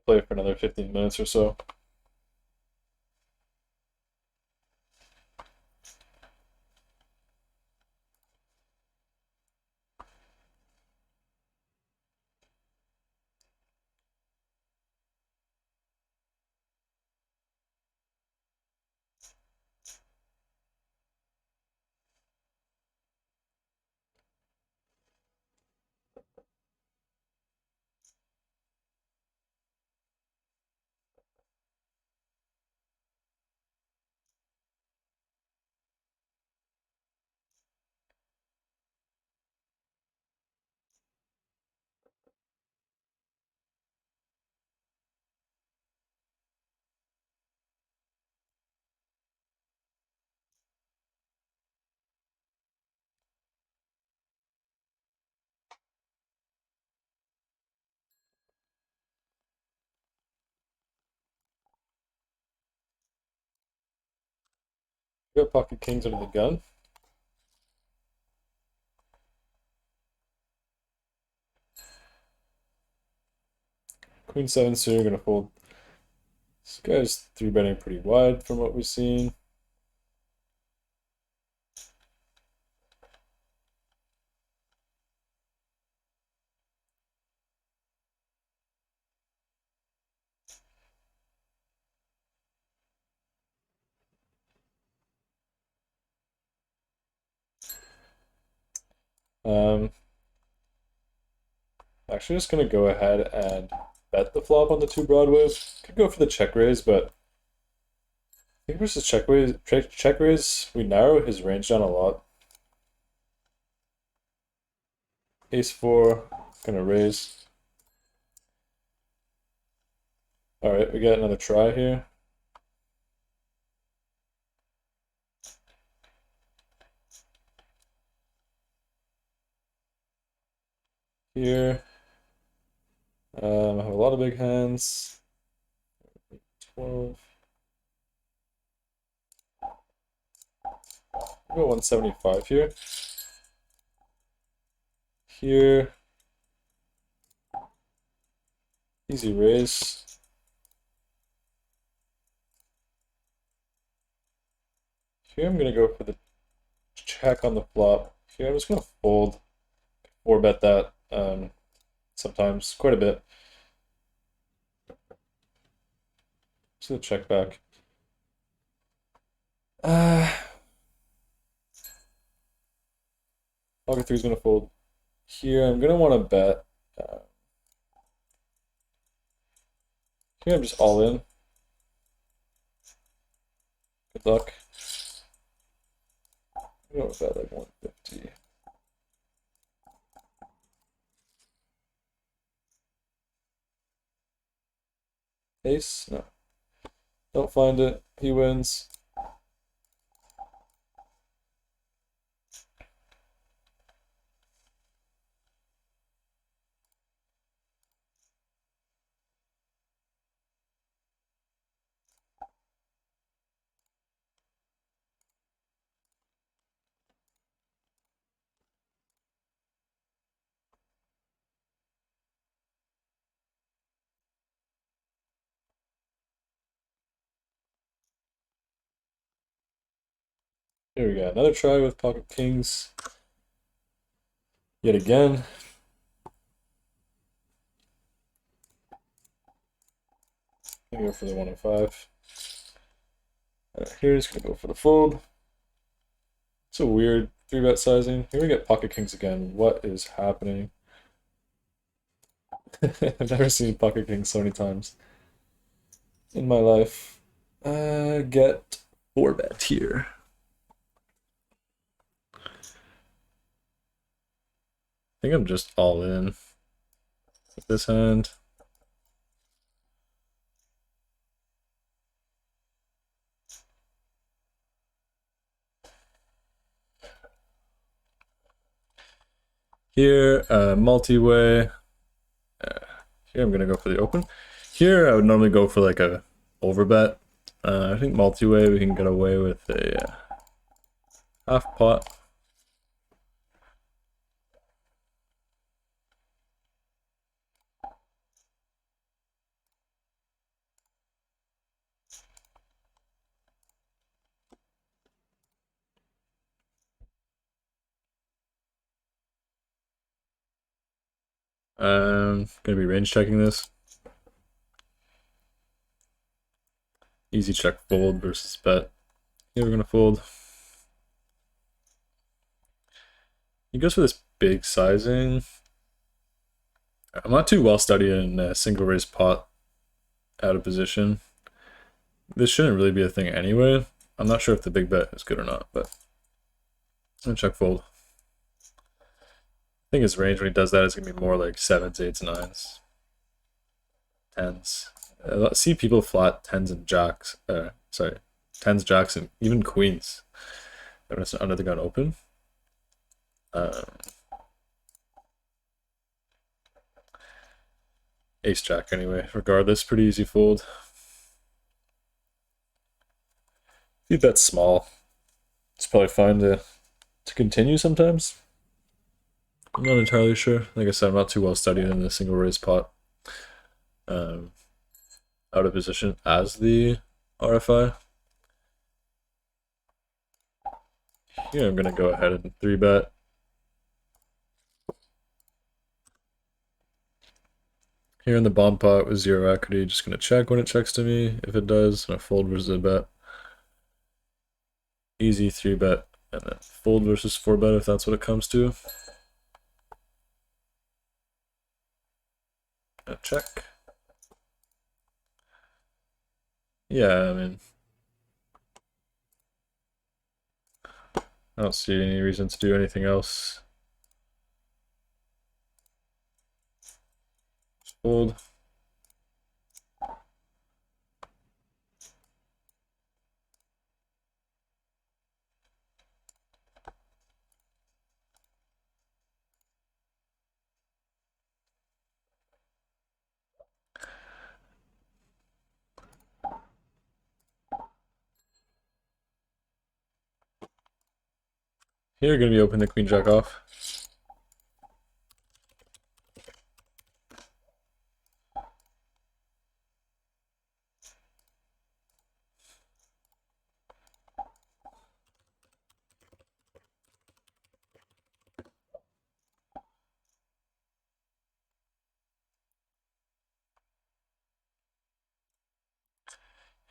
Play for another 15 minutes or so. Got pocket kings under the gun. Queen 7 suited, gonna fold. This guy's 3-betting pretty wide from what we've seen. Actually just gonna go ahead and bet the flop on the 2 Broadway. Could go for the check raise, but I think versus check raise, we narrow his range down a lot. Ace 4, gonna raise. Alright, we got another try here. Here. I have a lot of big hands. 12. I'll go 175 here. Here. Easy raise. Here I'm gonna go for the check on the flop. Here I'm just gonna fold or bet that sometimes quite a bit. Just gonna check back. Pocket 3 is gonna fold. Here I'm gonna want to bet. Here I'm just all in. Good luck. I'm gonna bet like 150. Ace? No. Don't find it. He wins. Here we go. Another try with pocket kings. Yet again. Gonna go for the 105. Here, just gonna go for the fold. It's a weird 3-bet sizing. Here we get pocket kings again. What is happening? I've never seen pocket kings so many times in my life. Get 4-bet here. I think I'm just all in with this hand. Here, multi-way. Here I'm gonna go for the open. Here I would normally go for like a overbet. I think multi-way we can get away with a half pot. Gonna be range checking this. Easy check fold versus bet. Here we're gonna fold. He goes for this big sizing. I'm not too well studied in a single raise pot out of position. This shouldn't really be a thing anyway. I'm not sure if the big bet is good or not, but I'm gonna check fold. I think his range when he does that is gonna be more like 7s, 8s, 9s, 10s. I see people flat 10s and jacks. Sorry, 10s, jacks, and even queens. When it's under the gun open. Ace jack anyway. Regardless, pretty easy fold. If you bet small, it's probably fine to continue sometimes. I'm not entirely sure. Like I said, I'm not too well studied in the single raise pot. out of position as the RFI. Here I'm gonna go ahead and 3-bet. Here in the bomb pot with 0 equity, just gonna check when it checks to me. If it does, and I fold versus a bet. Easy 3-bet, and then fold versus 4-bet if that's what it comes to. A check. Yeah, I mean, I don't see any reason to do anything else. Fold. Here you're gonna be open the queen jack off.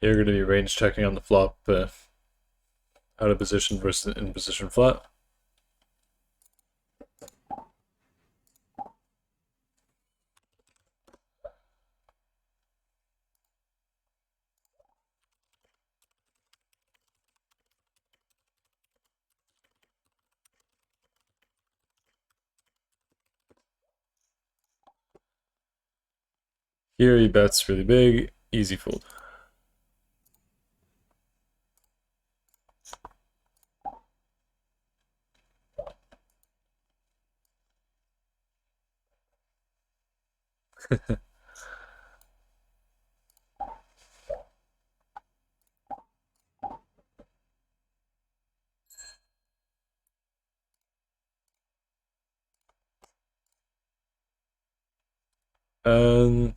Here you're gonna be range checking on the flop, out of position versus in position flat. Here he bets really big, easy fold. Um,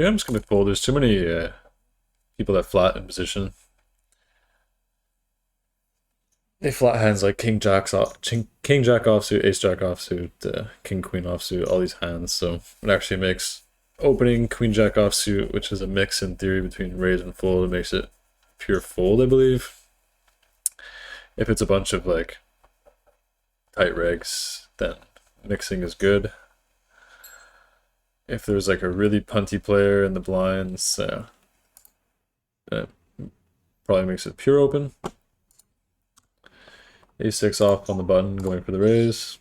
Here I'm just gonna fold. There's too many people that flat in position. They flat hands like king jack offsuit, ace jack offsuit, king queen offsuit, all these hands. So it actually makes opening queen jack offsuit, which is a mix in theory between raise and fold, it makes it pure fold, I believe. If it's a bunch of like tight regs, then mixing is good. If there's like a really punty player in the blinds, that probably makes it pure open. A6 off on the button, going for the raise.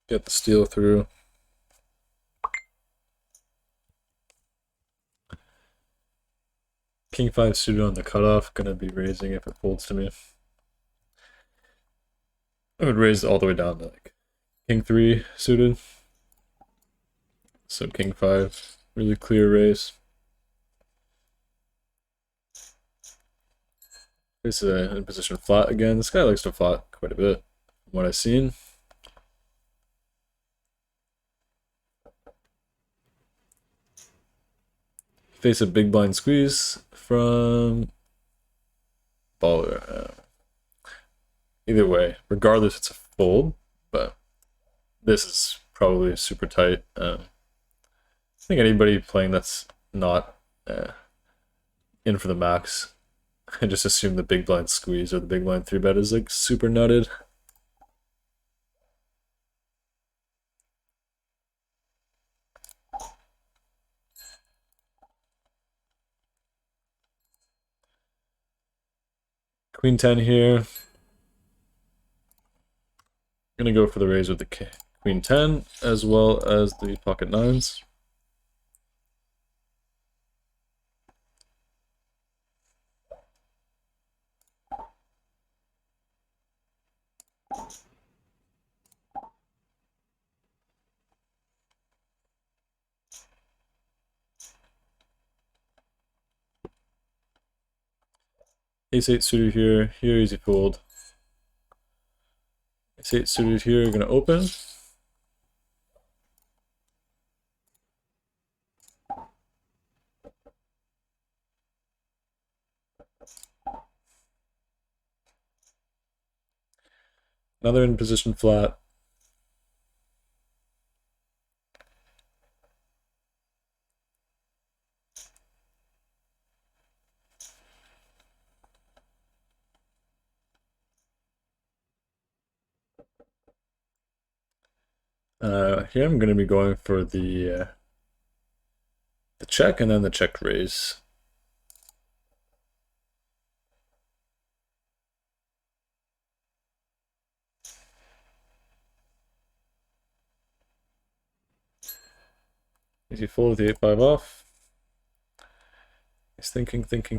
Get the steal through. King 5 suited on the cutoff, gonna be raising if it folds to me. I would raise all the way down to like King 3 suited. So King 5, really clear raise. This is in position flat again. This guy likes to flat quite a bit, from what I've seen. Face a big blind squeeze from baller. Either way, regardless, it's a fold, but this is probably super tight. I think anybody playing that's not in for the max, I just assume the big blind squeeze or the big blind 3-bet is like super nutted. Queen 10 here. Gonna go for the raise with the Queen 10 as well as the pocket 9s. Ace-8 suited here, here easy fold. Ace-8 suited here, gonna open. Another in position flat. Here I'm gonna be going for the check and then the check raise. Easy fold with the 8-5 off. He's thinking. I think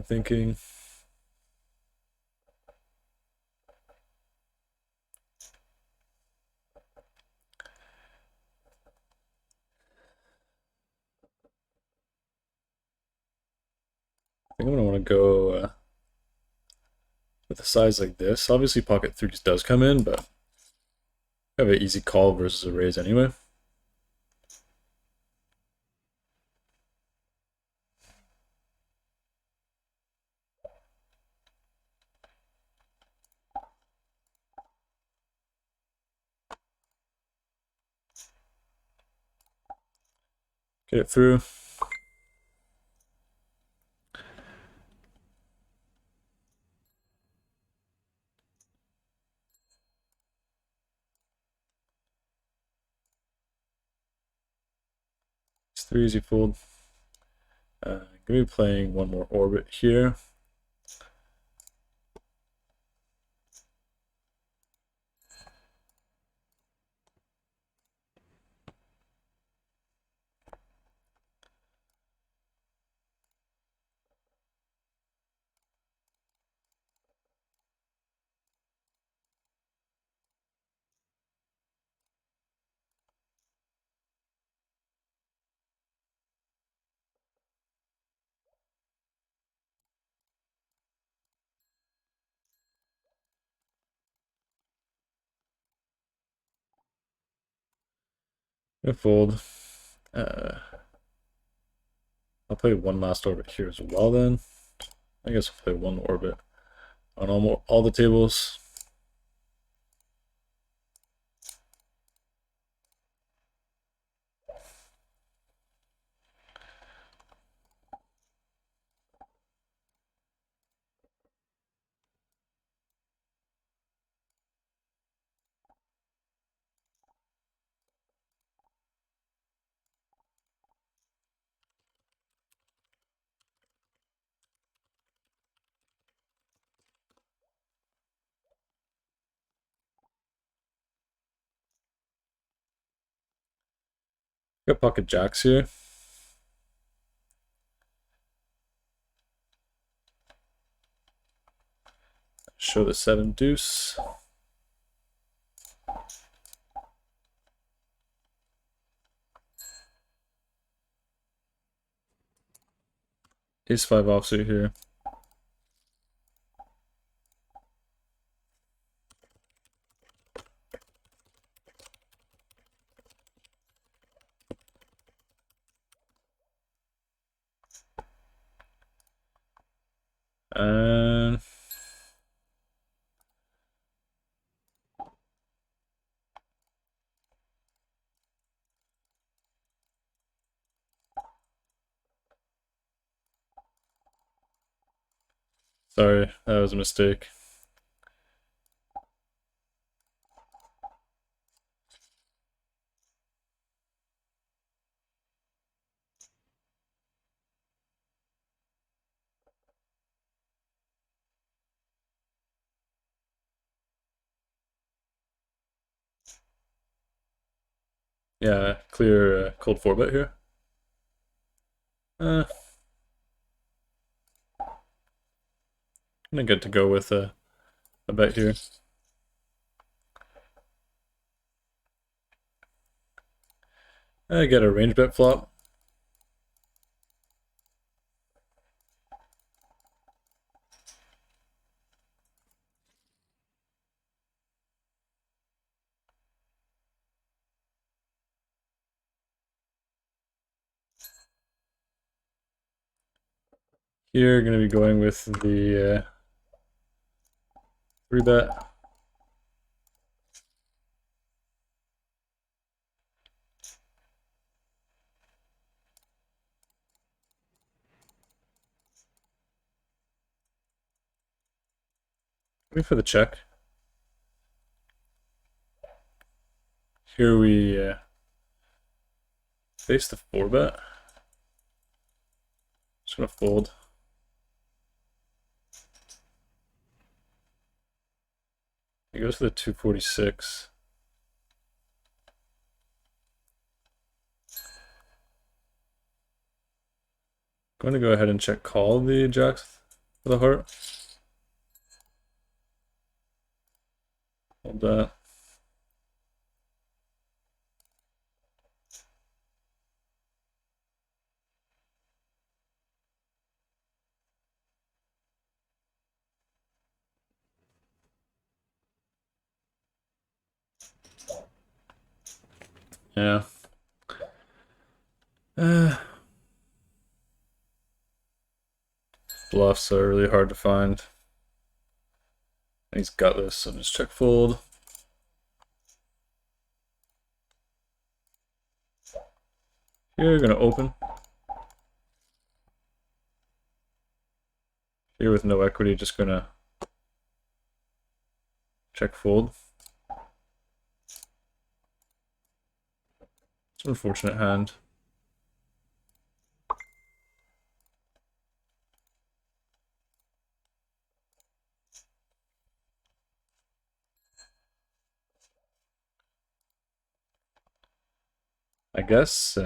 I'm gonna want to go with a size like this. Obviously pocket threes does come in, but I have an easy call versus a raise anyway. Get it through. It's 3 easy fold. Gonna be playing one more orbit here. Gonna fold. I'll play one last orbit here as well then. I guess I'll play one orbit on all the tables. Got pocket jacks here. Show the 7 deuce. Ace-5 offsuit here. And sorry, that was a mistake. Yeah, clear cold 4-bet here. I'm gonna get to go with a bet here. I get a range bet flop. Here, gonna be going with the 3-bet. Wait for the check. Here we face the 4-bet. Just gonna fold. He goes for the 246. Going to go ahead and check call the jacks for the heart. Hold that. Yeah. Bluffs are really hard to find. He's got this, so just check fold. Here, we're gonna open. Here with no equity, just gonna check fold. It's an unfortunate hand. I guess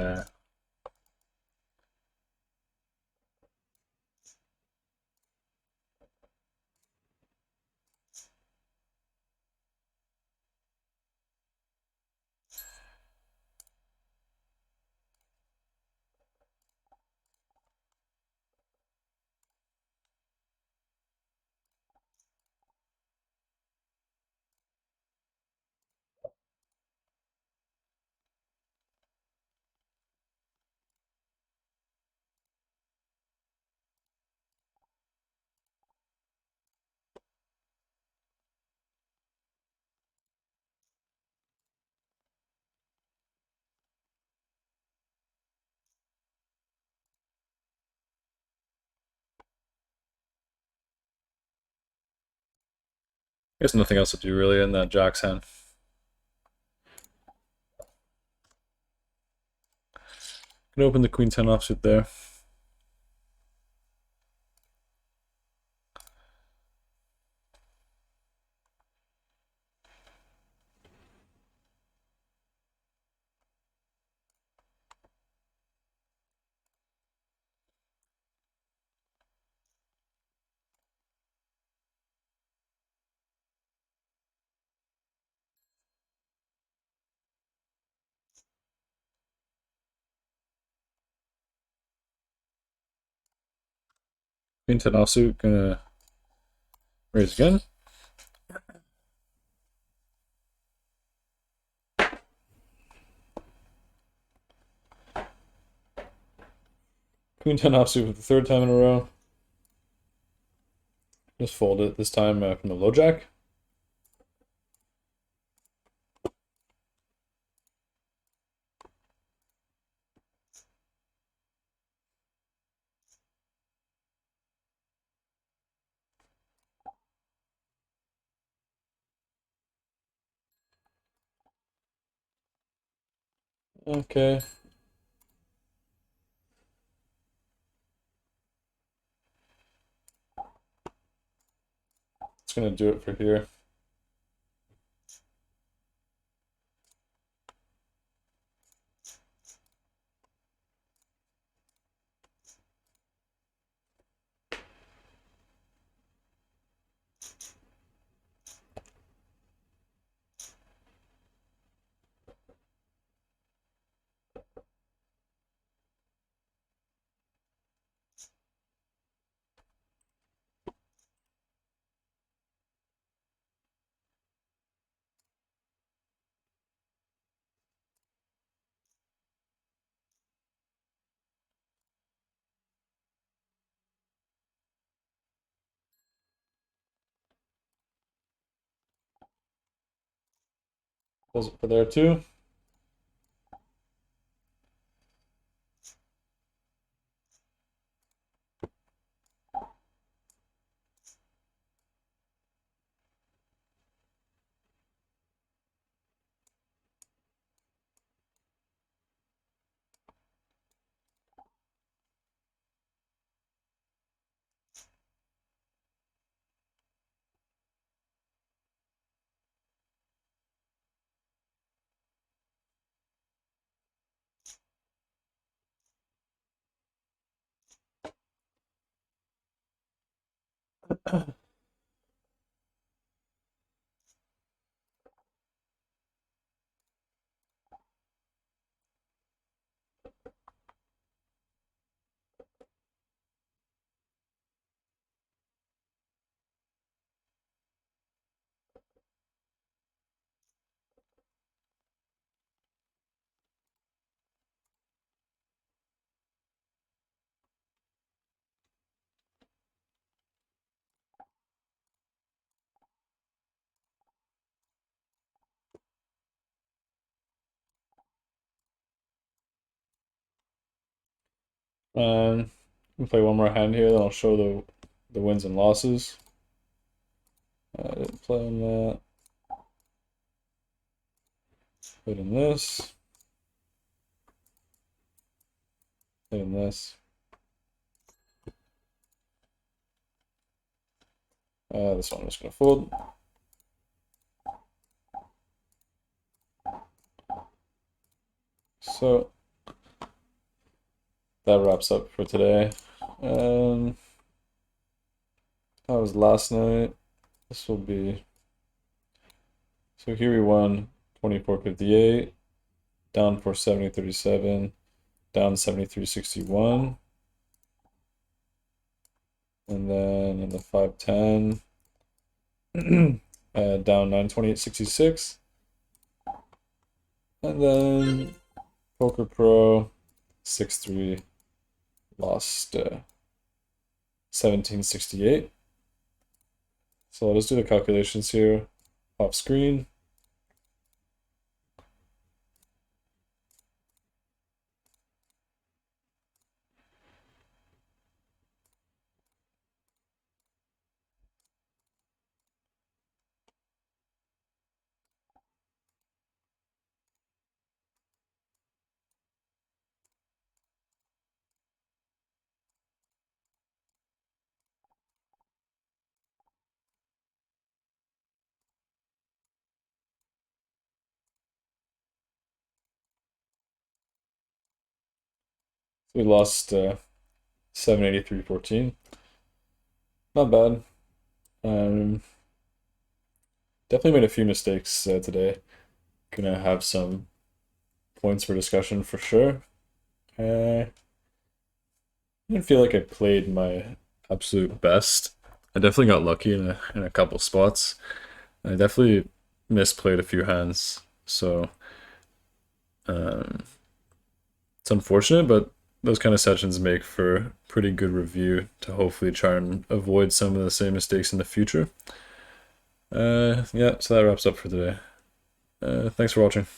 nothing else to do really in that Jack's hand. Gonna open the Queen 10 offsuit there. Queen 10 offsuit, gonna raise again. Queen 10 offsuit for the 3rd time in a row. Just fold it this time from the low jack. Okay. It's gonna do it for here. Close it for there too. We'll play one more hand here, then I'll show the wins and losses. I didn't play on that. Put in this. Put in this. This one I'm just gonna fold. So that wraps up for today. That was last night. This will be. So here we won 24.58, down 470.37, down 73.61, and then in the 510, down 928.66, and then Poker Pro 6-3 lost 17.68. So let's do the calculations here off screen. We lost 783.14. Not bad. Definitely made a few mistakes today. Gonna have some points for discussion for sure. I didn't feel like I played my absolute best. I definitely got lucky in a couple spots. I definitely misplayed a few hands, so it's unfortunate, but those kind of sessions make for pretty good review to hopefully try and avoid some of the same mistakes in the future. Yeah, so that wraps up for today. Thanks for watching.